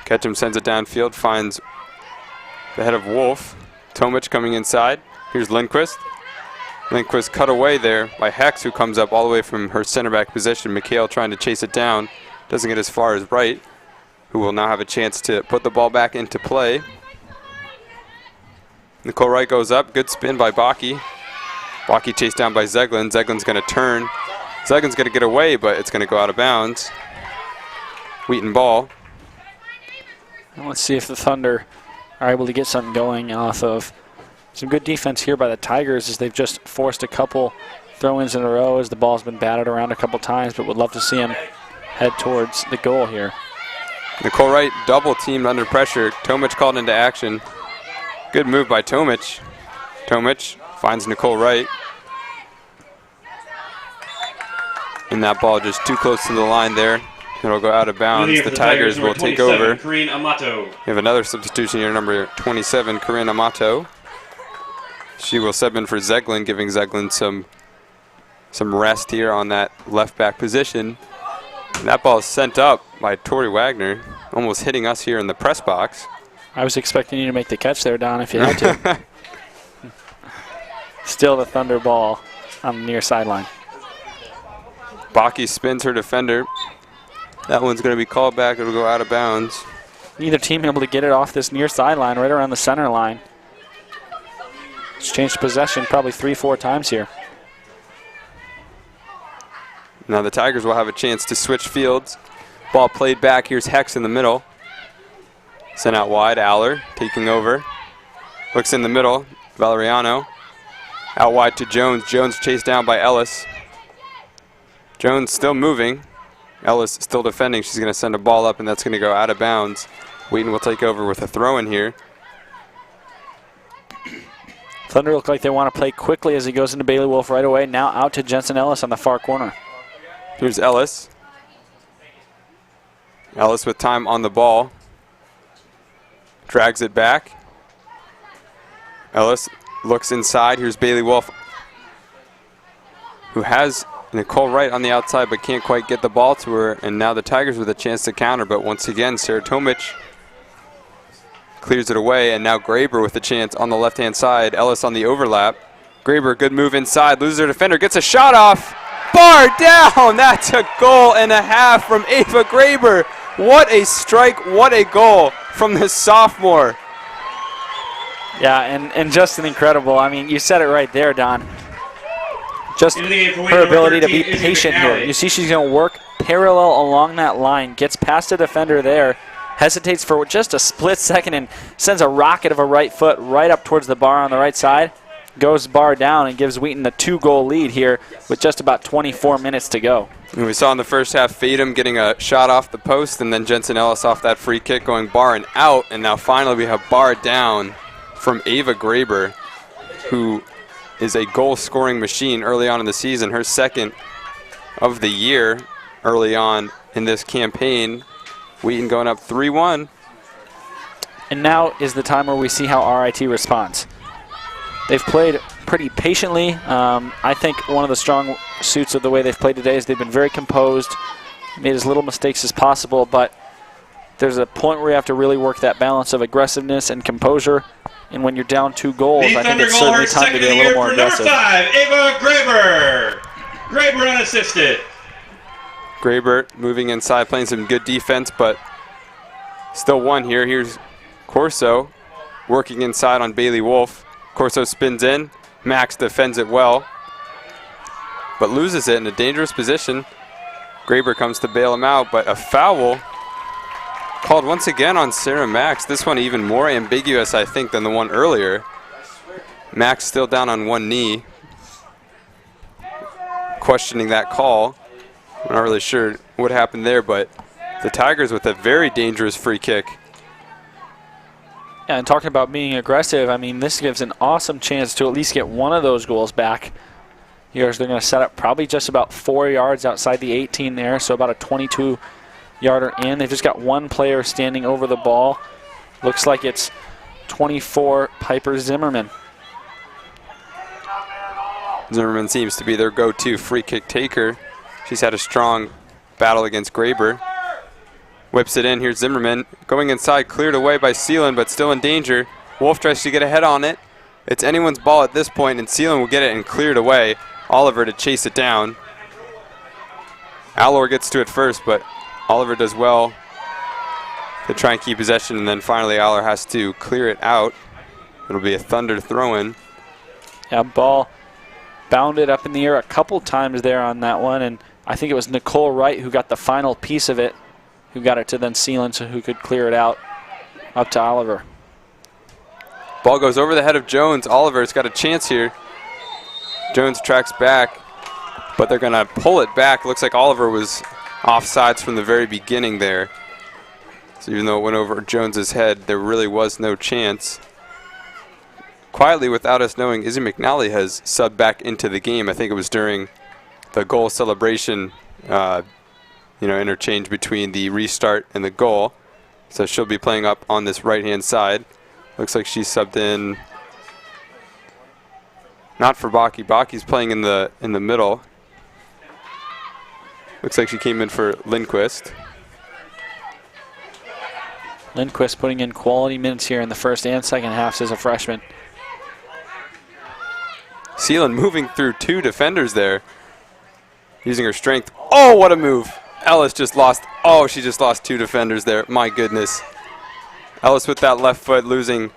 Ketchum sends it downfield, finds the head of Wolf. Tomic coming inside. Here's Lindquist. Lindquist cut away there by Hex, who comes up all the way from her center back position. McHale trying to chase it down. Doesn't get as far as Wright, who will now have a chance to put the ball back into play. Nicole Wright goes up. Good spin by Baki. Baki chased down by Zeglin. Zeglin's going to turn. Zeglin's going to get away, but it's going to go out of bounds. Wheaton ball. And let's see if the Thunder are able to get something going off of some good defense here by the Tigers, as they've just forced a couple throw-ins in a row as the ball's been batted around a couple times, but would love to see him head towards the goal here. Nicole Wright double teamed under pressure. Tomic called into action. Good move by Tomic. Tomic finds Nicole Wright. And that ball just too close to the line there. It'll go out of bounds. Leading The for Tigers will take over. Corinne Amato. We have another substitution here, number 27, Corinne Amato. She will sub in for Zeglin, giving Zeglin some rest here on that left back position. And that ball is sent up by Tori Wagner, almost hitting us here in the press box. I was expecting you to make the catch there, Don, if you had to. Still the Thunder ball on the near sideline. Baki spins her defender. That one's going to be called back. It'll go out of bounds. Neither team able to get it off this near sideline, right around the center line. It's changed possession probably 3-4 times here. Now the Tigers will have a chance to switch fields. Ball played back. Here's Hex in the middle. Sent out wide. Aller taking over. Looks in the middle. Valeriano. Out wide to Jones. Jones chased down by Ellis. Jones still moving. Ellis still defending. She's going to send a ball up, and that's going to go out of bounds. Wheaton will take over with a throw in here. Thunder look like they want to play quickly as he goes into Bailey Wolf right away. Now out to Jensen Ellis on the far corner. Here's Ellis. Ellis with time on the ball. Drags it back. Ellis looks inside. Here's Bailey Wolf, who has Nicole Wright on the outside but can't quite get the ball to her. And now the Tigers with a chance to counter. But once again, Sarah Tomic clears it away. And now Graber with a chance on the left-hand side. Ellis on the overlap. Graber, good move inside. Loses her defender. Gets a shot off. Bar down. That's a goal and a half from Ava Graber. What a strike. What a goal from the sophomore. Yeah, and just an incredible, I mean, you said it right there, Don. Just her ability to be patient here. You see she's going to work parallel along that line, gets past the defender there, hesitates for just a split second and sends a rocket of a right foot right up towards the bar on the right side. Goes bar down and gives Wheaton the 2-goal lead here with just about 24 minutes to go. And we saw in the first half Fadum getting a shot off the post, and then Jensen Ellis off that free kick going bar and out. And now finally we have bar down from Ava Graber, who is a goal-scoring machine early on in the season. Her second of the year early on in this campaign. Wheaton going up 3-1. And now is the time where we see how RIT responds. They've played pretty patiently. I think one of the strong suits of the way they've played today is they've been very composed, made as little mistakes as possible, but there's a point where you have to really work that balance of aggressiveness and composure. And when you're down 2 goals, I think it's certainly time to be a little more aggressive. Number 5, Ava Graber. Graber unassisted. Graber moving inside, playing some good defense, but still one here. Here's Corso working inside on Bailey Wolf. Corso spins in. Max defends it well, but loses it in a dangerous position. Graber comes to bail him out, but a foul called once again on Sarah Max. This one even more ambiguous, I think, than the one earlier. Max still down on one knee, questioning that call. I'm not really sure what happened there, but the Tigers with a very dangerous free kick. Yeah, and talking about being aggressive, I mean, this gives an awesome chance to at least get one of those goals back. Here, they're going to set up probably just about 4 yards outside the 18 there, so about a 22-yarder in. They've just got one player standing over the ball. Looks like it's 24 Piper Zimmerman. Zimmerman seems to be their go-to free kick taker. She's had a strong battle against Graber. Whips it in. Here's Zimmerman going inside, cleared away by Seelan, but still in danger. Wolf tries to get ahead on it. It's anyone's ball at this point, and Seelan will get it and clear it away. Oliver to chase it down. Allor gets to it first, but Oliver does well to try and keep possession, and then finally Allor has to clear it out. It'll be a Thunder throw-in. Yeah, ball bounded up in the air a couple times there on that one, and I think it was Nicole Wright who got the final piece of it, who got it to then Seelan, so who could clear it out up to Oliver. Ball goes over the head of Jones. Oliver's got a chance here. Jones tracks back, but they're going to pull it back. Looks like Oliver was offsides from the very beginning there. So even though it went over Jones's head, there really was no chance. Quietly, without us knowing, Izzy McNally has subbed back into the game. I think it was during the goal celebration, interchange between the restart and the goal. So she'll be playing up on this right-hand side. Looks like she's subbed in, not for Baki. Baki's playing in the middle. Looks like she came in for Lindquist. Lindquist putting in quality minutes here in the first and second halves as a freshman. Seelan moving through two defenders there, using her strength. Oh, what a move. Ellis just lost, she just lost two defenders there. My goodness. Ellis with that left foot, losing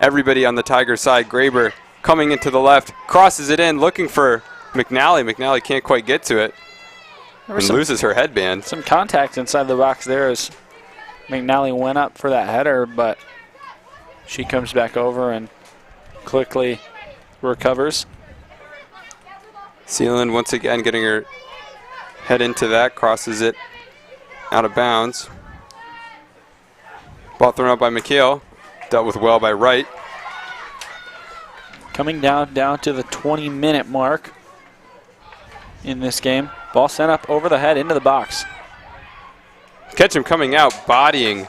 everybody on the Tiger side. Graber coming into the left, crosses it in, looking for McNally. McNally can't quite get to it and loses her headband. Some contact inside the box there as McNally went up for that header, but she comes back over and quickly recovers. Sealand once again getting her head into that, crosses it out of bounds. Ball thrown out by McHale, dealt with well by Wright. Coming down to the 20-minute mark in this game. Ball sent up over the head into the box. Ketchum coming out, bodying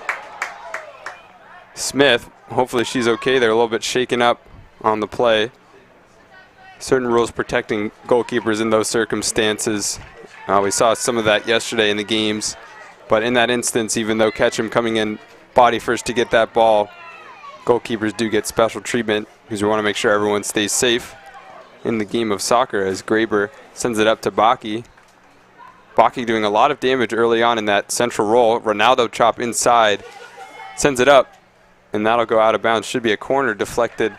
Smith. Hopefully she's okay there, a little bit shaken up on the play. Certain rules protecting goalkeepers in those circumstances. We saw some of that yesterday in the games, but in that instance, even though Ketchum coming in body first to get that ball, goalkeepers do get special treatment because we want to make sure everyone stays safe in the game of soccer as Graber sends it up to Baki. Baki doing a lot of damage early on in that central roll. Ronaldo chop inside, sends it up, and that'll go out of bounds. Should be a corner deflected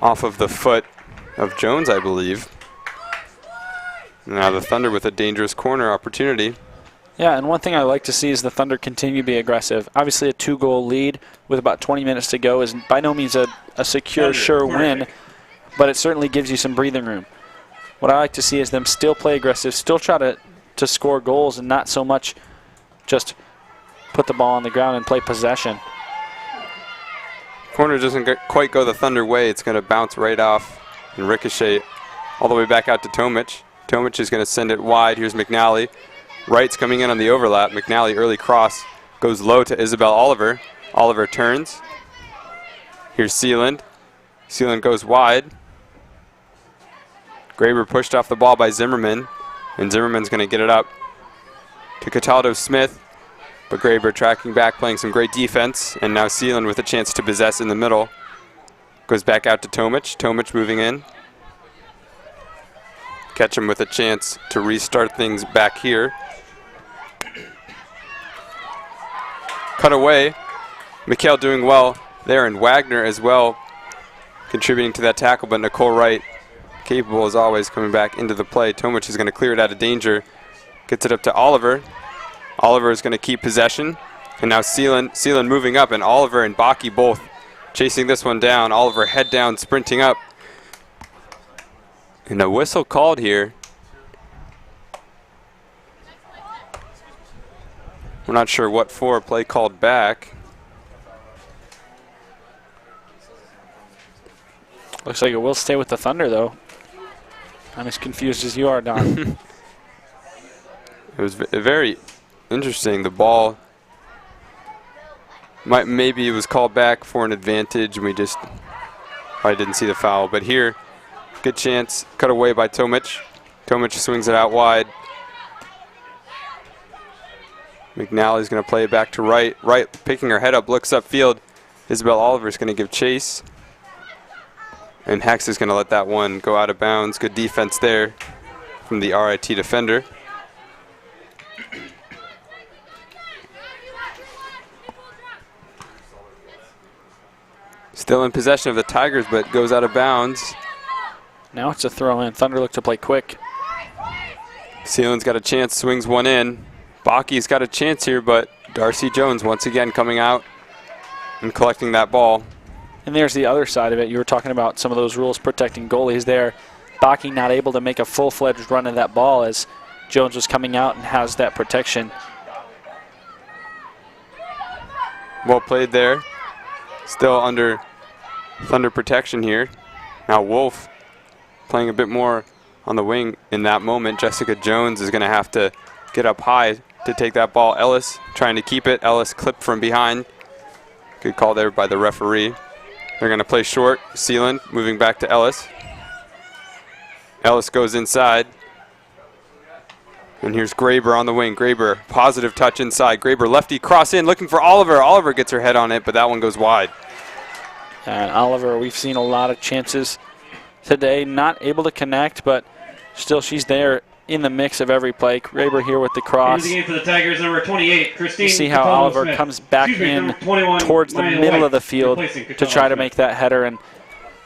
off of the foot of Jones, I believe. Now the Thunder with a dangerous corner opportunity. Yeah, and one thing I like to see is the Thunder continue to be aggressive. Obviously a 2-goal lead with about 20 minutes to go is by no means a secure, sure win, but it certainly gives you some breathing room. What I like to see is them still play aggressive, still try to score goals and not so much just put the ball on the ground and play possession. Corner doesn't quite go the Thunder way. It's going to bounce right off and ricochet all the way back out to Tomic. Tomic is going to send it wide. Here's McNally. Wright's coming in on the overlap. McNally early cross goes low to Isabel Oliver. Oliver turns. Here's Sealand. Sealand goes wide. Graber pushed off the ball by Zimmerman, and Zimmerman's going to get it up to Cataldo Smith, but Graber tracking back, playing some great defense, and now Sealand with a chance to possess in the middle. Goes back out to Tomic. Tomic moving in. Ketchum with a chance to restart things back here. Cut away. Mikhail doing well there, and Wagner as well contributing to that tackle, but Nicole Wright capable as always coming back into the play. Tomic is going to clear it out of danger. Gets it up to Oliver. Oliver is going to keep possession, and now Sealand moving up, and Oliver and Baki both chasing this one down. Oliver head down, sprinting up. And a whistle called here. We're not sure what for. Play called back. Looks like it will stay with the Thunder, though. I'm as confused as you are, Don. It was very interesting. The ball, maybe it was called back for an advantage, and we just probably didn't see the foul. But here, good chance, cut away by Tomic. Tomic swings it out wide. McNally's going to play it back to Wright. Wright picking her head up, looks upfield. Isabel Oliver's going to give chase. And Hex is going to let that one go out of bounds. Good defense there from the RIT defender. Still in possession of the Tigers, but goes out of bounds. Now it's a throw in. Thunder look to play quick. Sealand's got a chance, swings one in. Baki's got a chance here, but Darcy Jones once again coming out and collecting that ball. And there's the other side of it. You were talking about some of those rules protecting goalies there. Baki not able to make a full-fledged run of that ball as Jones was coming out and has that protection. Well played there. Still under Thunder protection here. Now Wolf playing a bit more on the wing in that moment. Jessica Jones is going to have to get up high to take that ball. Ellis trying to keep it. Ellis clipped from behind. Good call there by the referee. They're going to play short. Sealand moving back to Ellis. Ellis goes inside. And here's Graber on the wing. Graber, positive touch inside. Graber lefty cross in, looking for Oliver. Oliver gets her head on it, but that one goes wide. And Oliver, we've seen a lot of chances today, not able to connect, but still she's there in the mix of every play. Graber here with the cross. In the game for the Tigers, number 28, Christine. You see how Oliver comes back in towards the middle of the field to try to make that header, and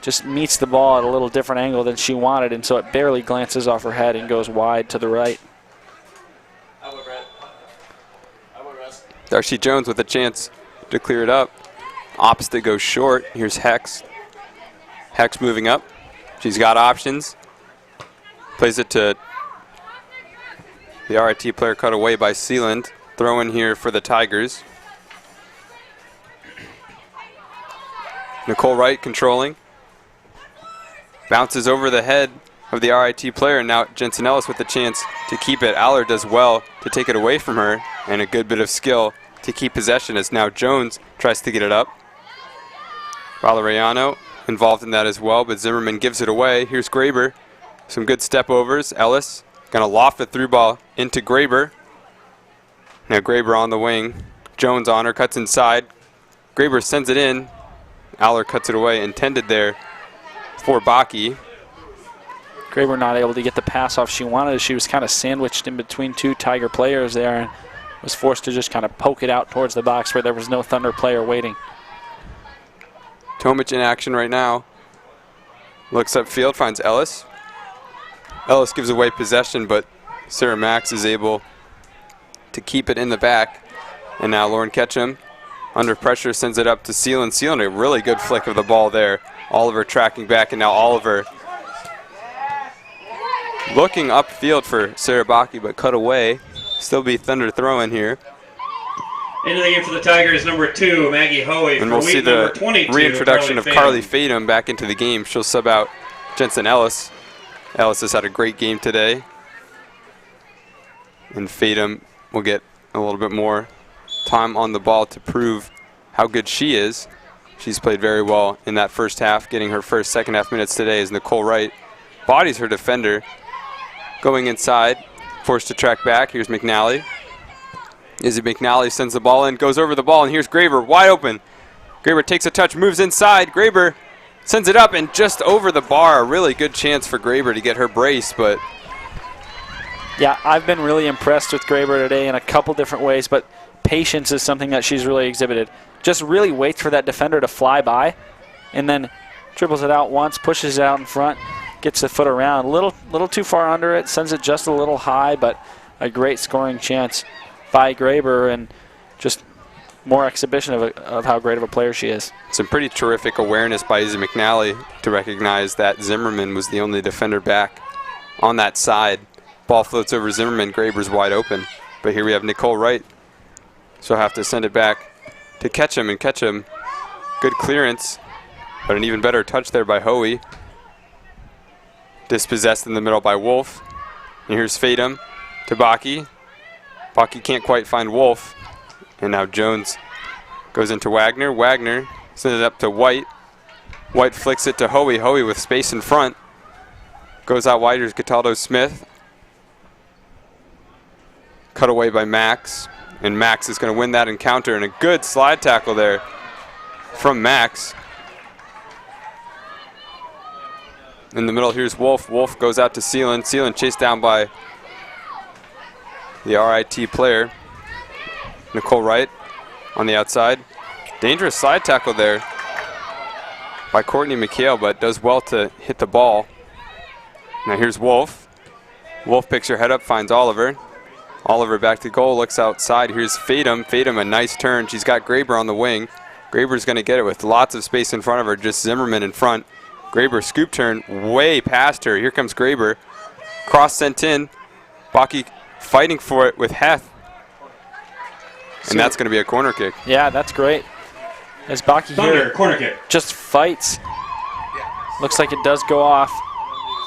just meets the ball at a little different angle than she wanted, and so it barely glances off her head and goes wide to the right. Darcy Jones with a chance to clear it up. Opposite goes short. Here's Hex. Hex moving up. She's got options. Plays it to the RIT player, cut away by Sealand. Throw in here for the Tigers. Nicole Wright controlling. Bounces over the head of the RIT player, and now Jensen Ellis with the chance to keep it. Aller does well to take it away from her, and a good bit of skill to keep possession as now Jones tries to get it up. Valeriano involved in that as well, but Zimmerman gives it away. Here's Graber. Some good step overs. Ellis going to loft a through ball into Graber. Now Graber on the wing. Jones on her, cuts inside. Graber sends it in. Aller cuts it away, intended there for Baki. Graber not able to get the pass off she wanted. She was kind of sandwiched in between two Tiger players there and was forced to just kind of poke it out towards the box where there was no Thunder player waiting. Tomic in action right now. Looks upfield, finds Ellis. Ellis gives away possession, but Sarah Max is able to keep it in the back. And now Lauren Ketchum, under pressure, sends it up to Sealand. Sealand, a really good flick of the ball there. Oliver tracking back, and now Oliver looking upfield for Sarah Baki, but cut away. Still be Thunder throw in here. Into the game for the Tigers, number 2, Maggie Hoey. And we'll see the reintroduction of Carly Fadum back into the game. She'll sub out Jensen Ellis. Ellis has had a great game today. And Fadum will get a little bit more time on the ball to prove how good she is. She's played very well in that first half, getting her first second half minutes today as Nicole Wright bodies her defender. Going inside, forced to track back. Here's McNally. Izzy McNally sends the ball in, goes over the ball, and here's Graber, wide open. Graber takes a touch, moves inside. Graber sends it up and just over the bar. A really good chance for Graber to get her brace, but... Yeah, I've been really impressed with Graber today in a couple different ways, but patience is something that she's really exhibited. Just really waits for that defender to fly by, and then dribbles it out once, pushes it out in front, gets the foot around. A little too far under it, sends it just a little high, but a great scoring chance by Graber, and just more exhibition of how great of a player she is. Some pretty terrific awareness by Izzy McNally to recognize that Zimmerman was the only defender back on that side. Ball floats over Zimmerman, Graber's wide open. But here we have Nicole Wright. She'll have to send it back to Ketchum, and Ketchum, good clearance, but an even better touch there by Hoey. Dispossessed in the middle by Wolf. And here's Fadum to Baki. Baki can't quite find Wolf. And now Jones goes into Wagner. Wagner sends it up to White. White flicks it to Hoey. Hoey with space in front. Goes out wide. Here's Cataldo Smith. Cut away by Max. And Max is going to win that encounter. And a good slide tackle there from Max. In the middle, here's Wolf. Wolf goes out to Sealand. Sealand chased down by the RIT player. Nicole Wright on the outside. Dangerous slide tackle there by Courtney McHale, but does well to hit the ball. Now here's Wolf. Wolf picks her head up, finds Oliver. Oliver back to goal, looks outside. Here's Fadum. Fadum, a nice turn. She's got Graber on the wing. Graber's going to get it with lots of space in front of her, just Zimmerman in front. Graber scoop turn way past her. Here comes Graber. Cross sent in. Baki fighting for it with Heth. And that's going to be a corner kick. Yeah, that's great. As Baki Thunder, here corner kick. just fights. Looks like it does go off.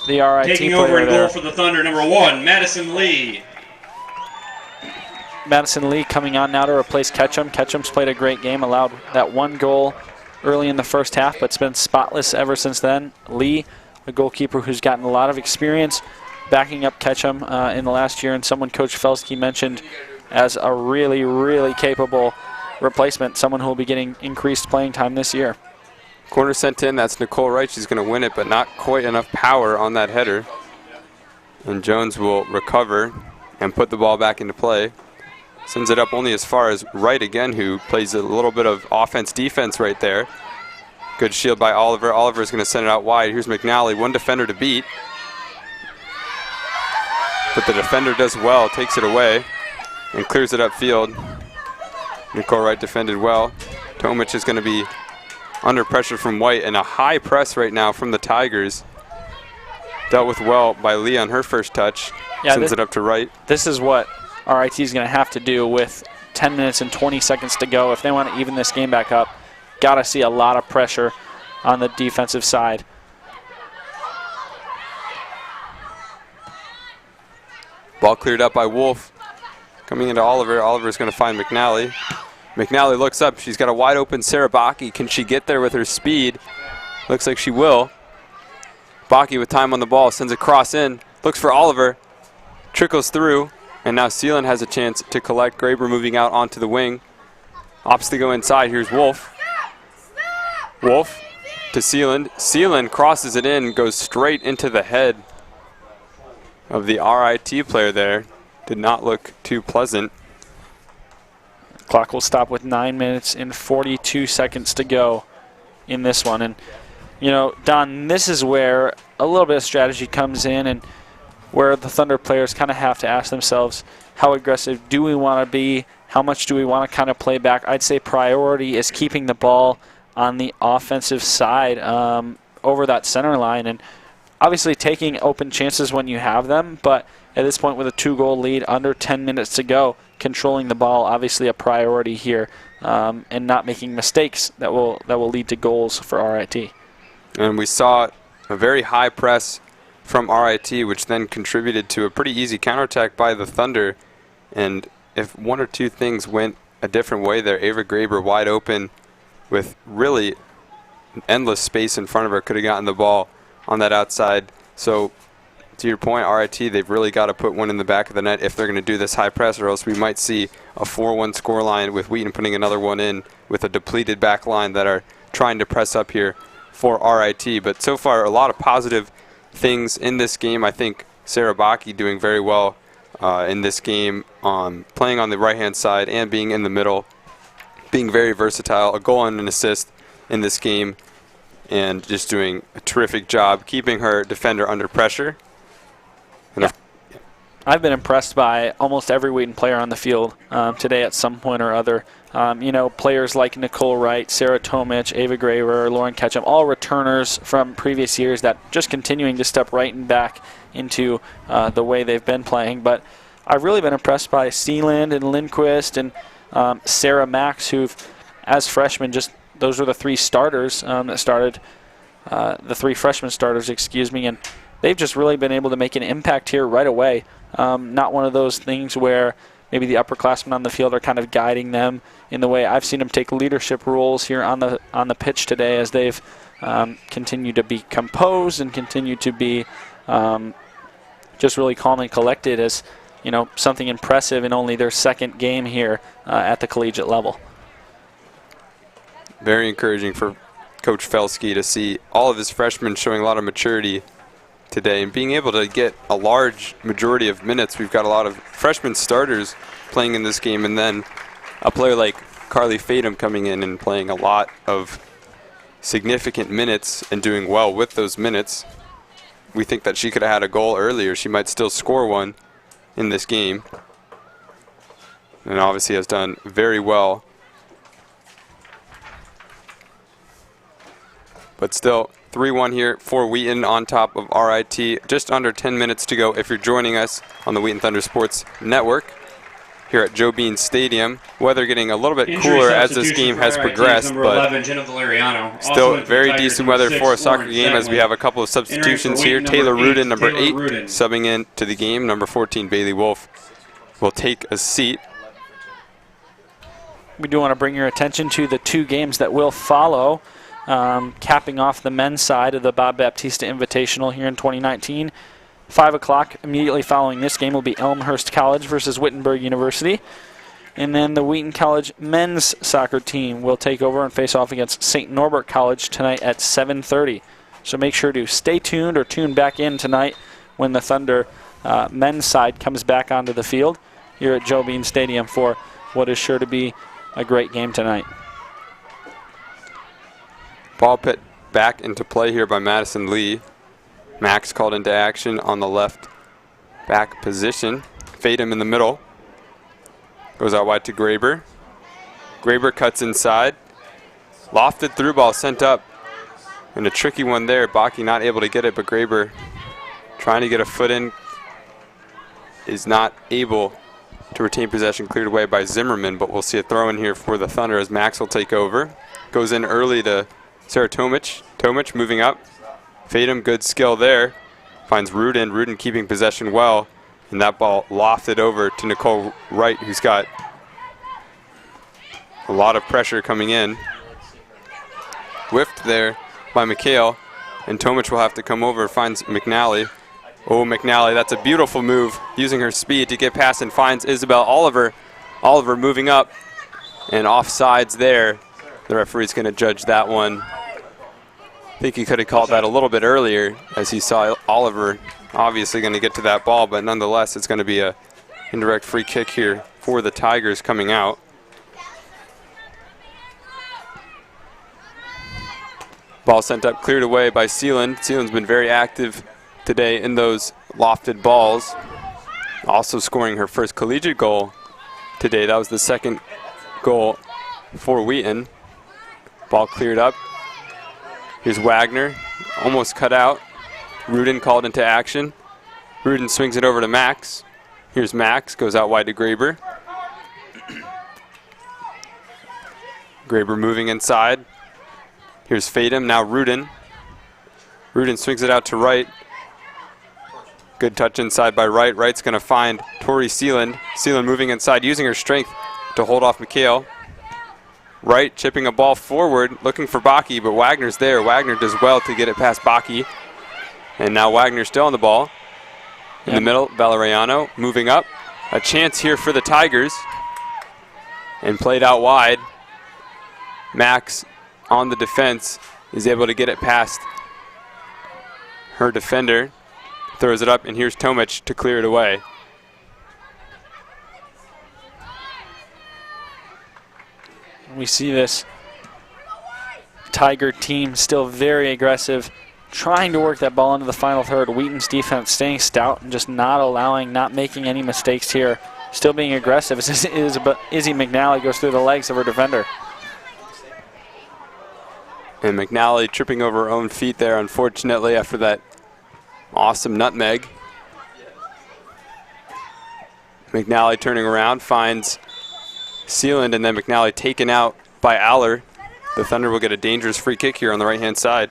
the RIT Taking player over in there. goal for the Thunder, number 1, Madison Lee. Madison Lee coming on now to replace Ketchum. Ketchum's played a great game, allowed that 1 goal early in the first half, but it's been spotless ever since then. Lee, a goalkeeper who's gotten a lot of experience backing up Ketchum in the last year, and someone Coach Felsky mentioned as a really, really capable replacement, someone who will be getting increased playing time this year. Corner sent in, that's Nicole Wright. She's going to win it, but not quite enough power on that header. And Jones will recover and put the ball back into play. Sends it up only as far as Wright again, who plays a little bit of offense-defense right there. Good shield by Oliver. Oliver's going to send it out wide. Here's McNally, 1 defender to beat. But the defender does well, takes it away, and clears it upfield. Nicole Wright defended well. Tomic is going to be under pressure from White, and a high press right now from the Tigers. Dealt with well by Lee on her first touch. Yeah, sends it up to Wright. This is what RIT is going to have to do with 10 minutes and 20 seconds to go if they want to even this game back up. Got to see a lot of pressure on the defensive side. Ball cleared up by Wolf. Coming into Oliver. Oliver's going to find McNally. McNally looks up. She's got a wide open Sarah Bakke. Can she get there with her speed? Looks like she will. Bakke with time on the ball. Sends a cross in. Looks for Oliver. Trickles through. And now Seeland has a chance to collect. Graber moving out onto the wing. Opts to go inside. Here's Wolf. Wolf to Seeland. Seeland crosses it in. Goes straight into the head of the RIT player there. Did not look too pleasant. Clock will stop with 9 minutes and 42 seconds to go in this one. And, you know, Don, this is where a little bit of strategy comes in and where the Thunder players kind of have to ask themselves, how aggressive do we want to be? How much do we want to kind of play back? I'd say priority is keeping the ball on the offensive side over that center line. And obviously taking open chances when you have them, but at this point with a 2-goal lead, under 10 minutes to go, controlling the ball, obviously a priority here, and not making mistakes that will lead to goals for RIT. And we saw a very high press from RIT, which then contributed to a pretty easy counterattack by the Thunder. And if 1 or 2 things went a different way there, Ava Graber wide open with really endless space in front of her, could have gotten the ball on that outside. So to your point, RIT, they've really got to put one in the back of the net if they're going to do this high press, or else we might see a 4-1 scoreline with Wheaton putting another one in with a depleted back line that are trying to press up here for RIT. But so far, a lot of positive things in this game. I think Sarah Bakke doing very well in this game, playing on the right-hand side and being in the middle, being very versatile, a goal and an assist in this game, and just doing a terrific job keeping her defender under pressure. And I've been impressed by almost every Wheaton player on the field today at some point or other. You know, players like Nicole Wright, Sarah Tomic, Ava Graver, Lauren Ketchum, all returners from previous years that just continuing to step right and back into the way they've been playing. But I've really been impressed by Sealand and Lindquist and Sarah Max, who've, as freshmen, just those were the 3 starters that started, the 3 freshman starters, excuse me, and they've just really been able to make an impact here right away. Not one of those things where maybe the upperclassmen on the field are kind of guiding them in the way. I've seen them take leadership roles here on the pitch today as they've continued to be composed and continue to be just really calm and collected as, you know, something impressive in only their 2nd game here at the collegiate level. very encouraging for Coach Felsky to see all of his freshmen showing a lot of maturity today and being able to get a large majority of minutes. We've got a lot of freshman starters playing in this game, and then a player like Carly Fadum coming in and playing a lot of significant minutes and doing well with those minutes. We think that she could have had a goal earlier. She might still score one in this game, and obviously has done very well. But still, 3-1 here for Wheaton on top of RIT. Just under 10 minutes to go if you're joining us on the Wheaton Thunder Sports Network. here at Joe Bean Stadium. Weather getting a little bit Injury cooler as this substitution game for has RITs, progressed, number but 11, Jenna Valeriano. Also still in for very Tigers, decent number weather 6, for a soccer Lauren game as we Zegwin. have a couple of substitutions here. Wheaton, Taylor number 8, Rudin, number Taylor 8, Rudin. subbing in to the game. Number 14, Bailey Wolf, will take a seat. We do want to bring your attention to the 2 games that will follow, capping off the men's side of the Bob Baptista Invitational here in 2019. 5 o'clock immediately following this game will be Elmhurst College versus Wittenberg University. And then the Wheaton College men's soccer team will take over and face off against St. Norbert College tonight at 7:30. So make sure to stay tuned or tune back in tonight when the Thunder men's side comes back onto the field here at Joe Bean Stadium for what is sure to be a great game tonight. Ball put back into play here by Madison Lee. Max called into action on the left back position. Fadem in the middle. Goes out wide to Graber. Graber cuts inside. Lofted through ball sent up. And a tricky one there. Baki not able to get it, but Graber trying to get a foot in. Is not able to retain possession, cleared away by Zimmerman, but we'll see a throw in here for the Thunder as Max will take over. Goes in early to Sarah Tomic. Tomic moving up. Fadem, good skill there. Finds Rudin. Rudin keeping possession well. And that ball lofted over to Nicole Wright, who's got a lot of pressure coming in. Whiffed there by McHale. And Tomic will have to come over. Finds McNally. Oh, McNally, that's a beautiful move. Using her speed to get past and finds Isabel Oliver. Oliver moving up. And offsides there. The referee's going to judge that one. I think he could have called that a little bit earlier as he saw Oliver obviously going to get to that ball, but nonetheless it's going to be a indirect free kick here for the Tigers coming out. Ball sent up, cleared away by Seeland. Seeland's been very active today in those lofted balls. Also scoring her first collegiate goal today. That was the second goal for Wheaton. Ball cleared up. Here's Wagner, almost cut out. Rudin called into action. Rudin swings it over to Max. Here's Max, goes out wide to Graber. Graber moving inside. Here's Fadem, now Rudin. Rudin swings it out to Wright. Good touch inside by Wright. Wright's going to find Tori Seeland. Seeland moving inside, using her strength to hold off McHale. Wright chipping a ball forward, looking for Baki, but Wagner's there. Wagner does well to get it past Baki. And now Wagner still on the ball. In the middle, Valeriano moving up. A chance here for the Tigers. And played out wide. Max on the defense is able to get it past her defender. Throws it up, and here's Tomic to clear it away. We see this Tiger team still very aggressive, trying to work that ball into the final third. Wheaton's defense staying stout and just not making any mistakes here. Still being aggressive. Izzy McNally goes through the legs of her defender. And McNally tripping over her own feet there, unfortunately, after that awesome nutmeg. McNally turning around, finds Seeland, and then McNally taken out by Aller. The Thunder will get a dangerous free kick here on the right-hand side.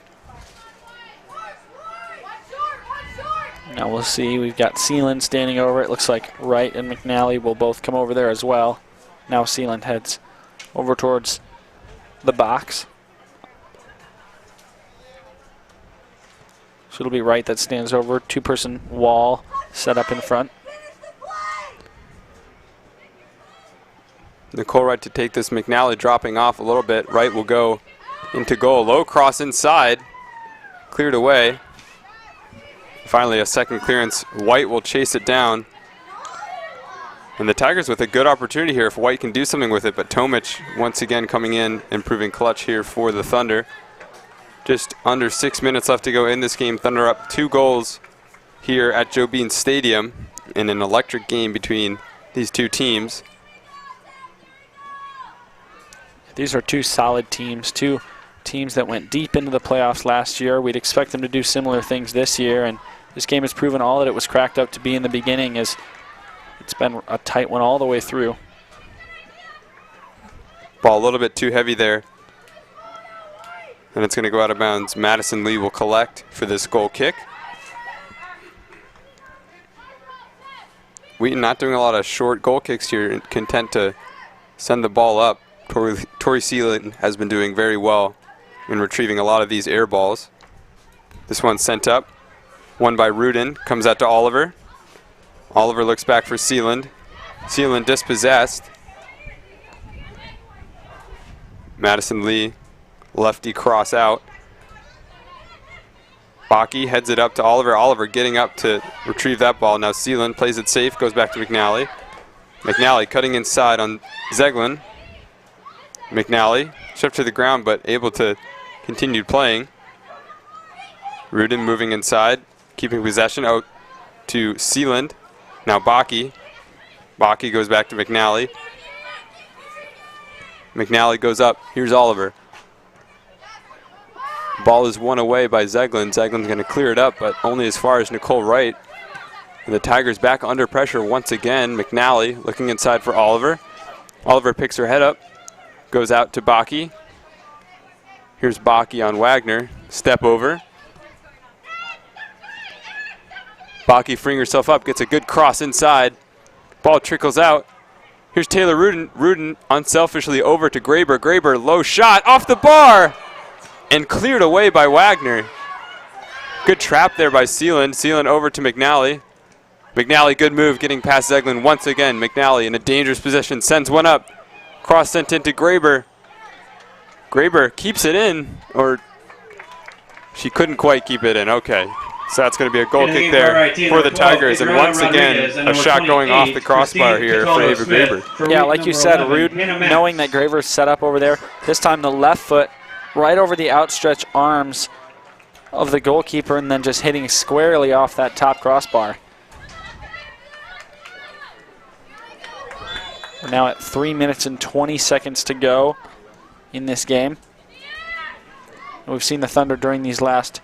Now we'll see. We've got Seeland standing over. It looks like Wright and McNally will both come over there as well. Now Seeland heads over towards the box. So it'll be Wright that stands over. Two-person wall set up in front. Nicole Wright to take this. McNally dropping off a little bit. Wright will go into goal. Low cross inside. Cleared away. Finally a second clearance. White will chase it down. And the Tigers with a good opportunity here if White can do something with it. But Tomic once again coming in and proving clutch here for the Thunder. Just under 6 minutes left to go in this game. Thunder up 2 goals here at Joe Bean Stadium in an electric game between these two teams. These are two solid teams, two teams that went deep into the playoffs last year. We'd expect them to do similar things this year, and this game has proven all that it was cracked up to be in the beginning. As It's been a tight one all the way through. Ball a little bit too heavy there. And it's going to go out of bounds. Madison Lee will collect for this goal kick. Wheaton not doing a lot of short goal kicks here, content to send the ball up. Tori Seelan has been doing very well in retrieving a lot of these air balls. This one's sent up. Won by Rudin. Comes out to Oliver. Oliver looks back for Seeland. Seeland dispossessed. Madison Lee, lefty cross out. Baki heads it up to Oliver. Oliver getting up to retrieve that ball. Now Seeland plays it safe, goes back to McNally. McNally cutting inside on Zeglin. McNally shoved to the ground, but able to continue playing. Rudin moving inside, keeping possession out to Seeland. Now Baki. Baki goes back to McNally. McNally goes up. Here's Oliver. Ball is won away by Zeglin. Zeglin's going to clear it up, but only as far as Nicole Wright. And the Tigers back under pressure once again. McNally looking inside for Oliver. Oliver picks her head up. Goes out to Baki. Here's Baki on Wagner. Step over. Baki freeing herself up. Gets a good cross inside. Ball trickles out. Here's Taylor Rudin. Rudin unselfishly over to Graber. Graber, low shot off the bar. And cleared away by Wagner. Good trap there by Seeland. Seeland over to McNally. McNally, good move, getting past Zeglin once again. McNally in a dangerous position, sends one up. Cross sent into Graber. Graber keeps it in, or she couldn't quite keep it in. Okay, so that's going to be a goal kick there for the Tigers. And once again, a shot going off the crossbar here for Ava Graber. Yeah, like you said, Rude, knowing that Graber's set up over there, this time the left foot right over the outstretched arms of the goalkeeper and then just hitting squarely off that top crossbar. We're now at 3 minutes and 20 seconds to go in this game. We've seen the Thunder during these last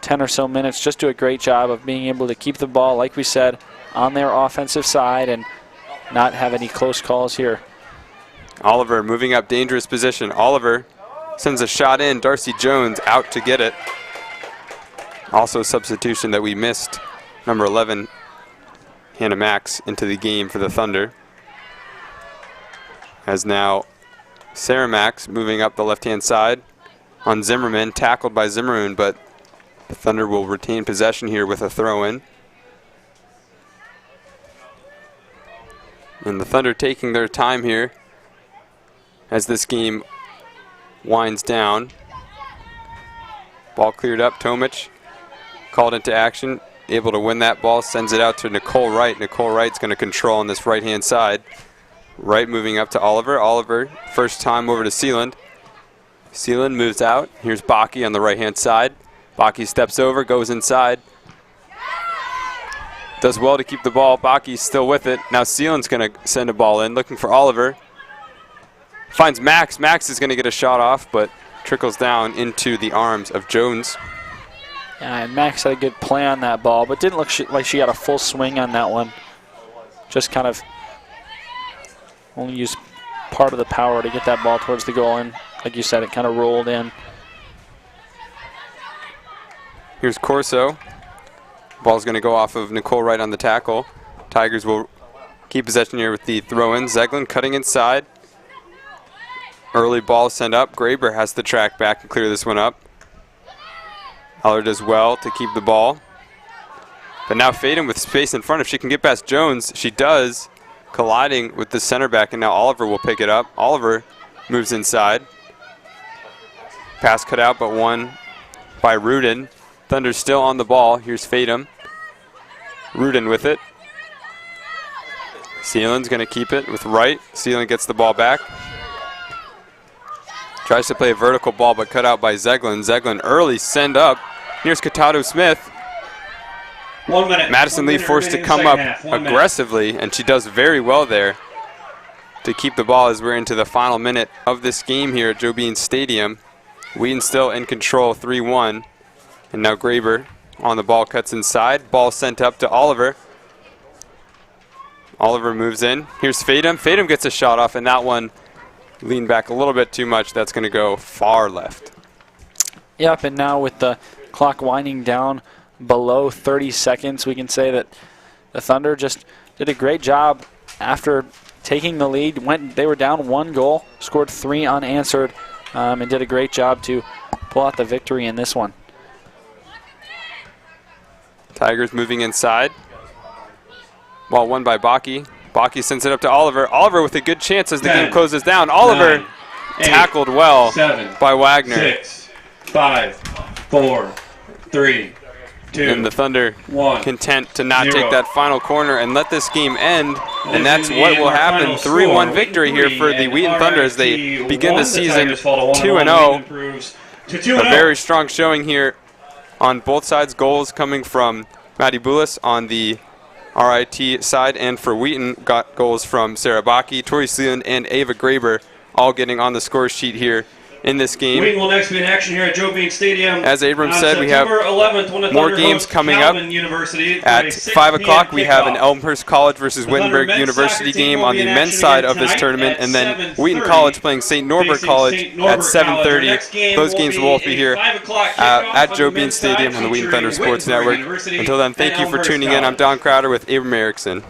10 or so minutes just do a great job of being able to keep the ball, like we said, on their offensive side and not have any close calls here. Oliver moving up, dangerous position. Oliver sends a shot in. Darcy Jones out to get it. Also a substitution that we missed. Number 11, Hannah Max, into the game for the Thunder. As now Sarah Max moving up the left-hand side on Zimmerman, tackled by Zimmerman, but the Thunder will retain possession here with a throw-in. And the Thunder taking their time here as this game winds down. Ball cleared up. Tomic called into action, able to win that ball, sends it out to Nicole Wright. Nicole Wright's going to control on this right-hand side. Wright moving up to Oliver. Oliver, first time over to Seeland. Seeland moves out. Here's Baki on the right-hand side. Baki steps over, goes inside. Does well to keep the ball. Baki's still with it. Now Seeland's going to send a ball in, looking for Oliver. Finds Max. Max is going to get a shot off, but trickles down into the arms of Jones. Yeah, and Max had a good play on that ball, but didn't look like she had a full swing on that one. Just kind of only used part of the power to get that ball towards the goal, and like you said, it kind of rolled in. Here's Corso. Ball's going to go off of Nicole Wright on the tackle. Tigers will keep possession here with the throw-in. Zeglin cutting inside. Early ball sent up. Graber has to track back and clear this one up. Heller does well to keep the ball. But now Faden with space in front. If she can get past Jones, she does. Colliding with the center back, and now Oliver will pick it up. Oliver moves inside. Pass cut out, but won by Rudin. Thunder's still on the ball. Here's Faden. Rudin with it. Seeland's going to keep it with Wright. Seeland gets the ball back. Tries to play a vertical ball, but cut out by Zeglin. Zeglin early send up. Here's Katato Smith. 1 minute. Madison Lee forced to come up aggressively, and she does very well there to keep the ball as we're into the final minute of this game here at Joe Bean Stadium. Wheaton still in control, 3-1. And now Graber on the ball, cuts inside. Ball sent up to Oliver. Oliver moves in. Here's Fadum. Fadum gets a shot off, and that one leaned back a little bit too much. That's going to go far left. Yep, and now with the clock winding down below 30 seconds, we can say that the Thunder just did a great job after taking the lead. They were down 1 goal, scored 3 unanswered, and did a great job to pull out the victory in this one. Tigers moving inside. Ball won by Bakke. Bakke sends it up to Oliver. Oliver with a good chance as the game closes down. Oliver 9, 8, tackled well 7, by Wagner. 6, 5, 4, 3, 2, And the Thunder 1, content to not 0. take that final corner and let this game end. This And that's is what the will happen. final 3-1 score, victory here for the and Wheaton Thunder as they RIT begin won. the season Tigers fall to 1-1. 2-0. Wheaton improves to 2-0. A very strong showing here on both sides. Goals coming from Matty Boulis on the RIT side, and for Wheaton got goals from Sarah Bakke, Tori Sleeland, and Ava Graber, all getting on the score sheet here in this game. Wheaton will next be in action here at Joe Bean Stadium. As Abrams on said, we have September 11th, when the more Thunder games host coming up. Calvin University for At a 6 5 o'clock, p.m. we have an kickoff. Elmhurst College versus The Thunder Wittenberg men's University soccer team game will on be the in men's action side again of this tonight tournament, at and then 7:30 Wheaton College playing St. Norbert facing College St. Norbert at 7:30. College. Our next game Those will games be will both be a here 5 o'clock at kickoff on Joe the Bean men's side Stadium on the Wheaton Thunder featuring Sports Wittenberg Network. University Until then, thank and you for Elmhurst tuning in. I'm College. Don Crowder with Abram Erickson.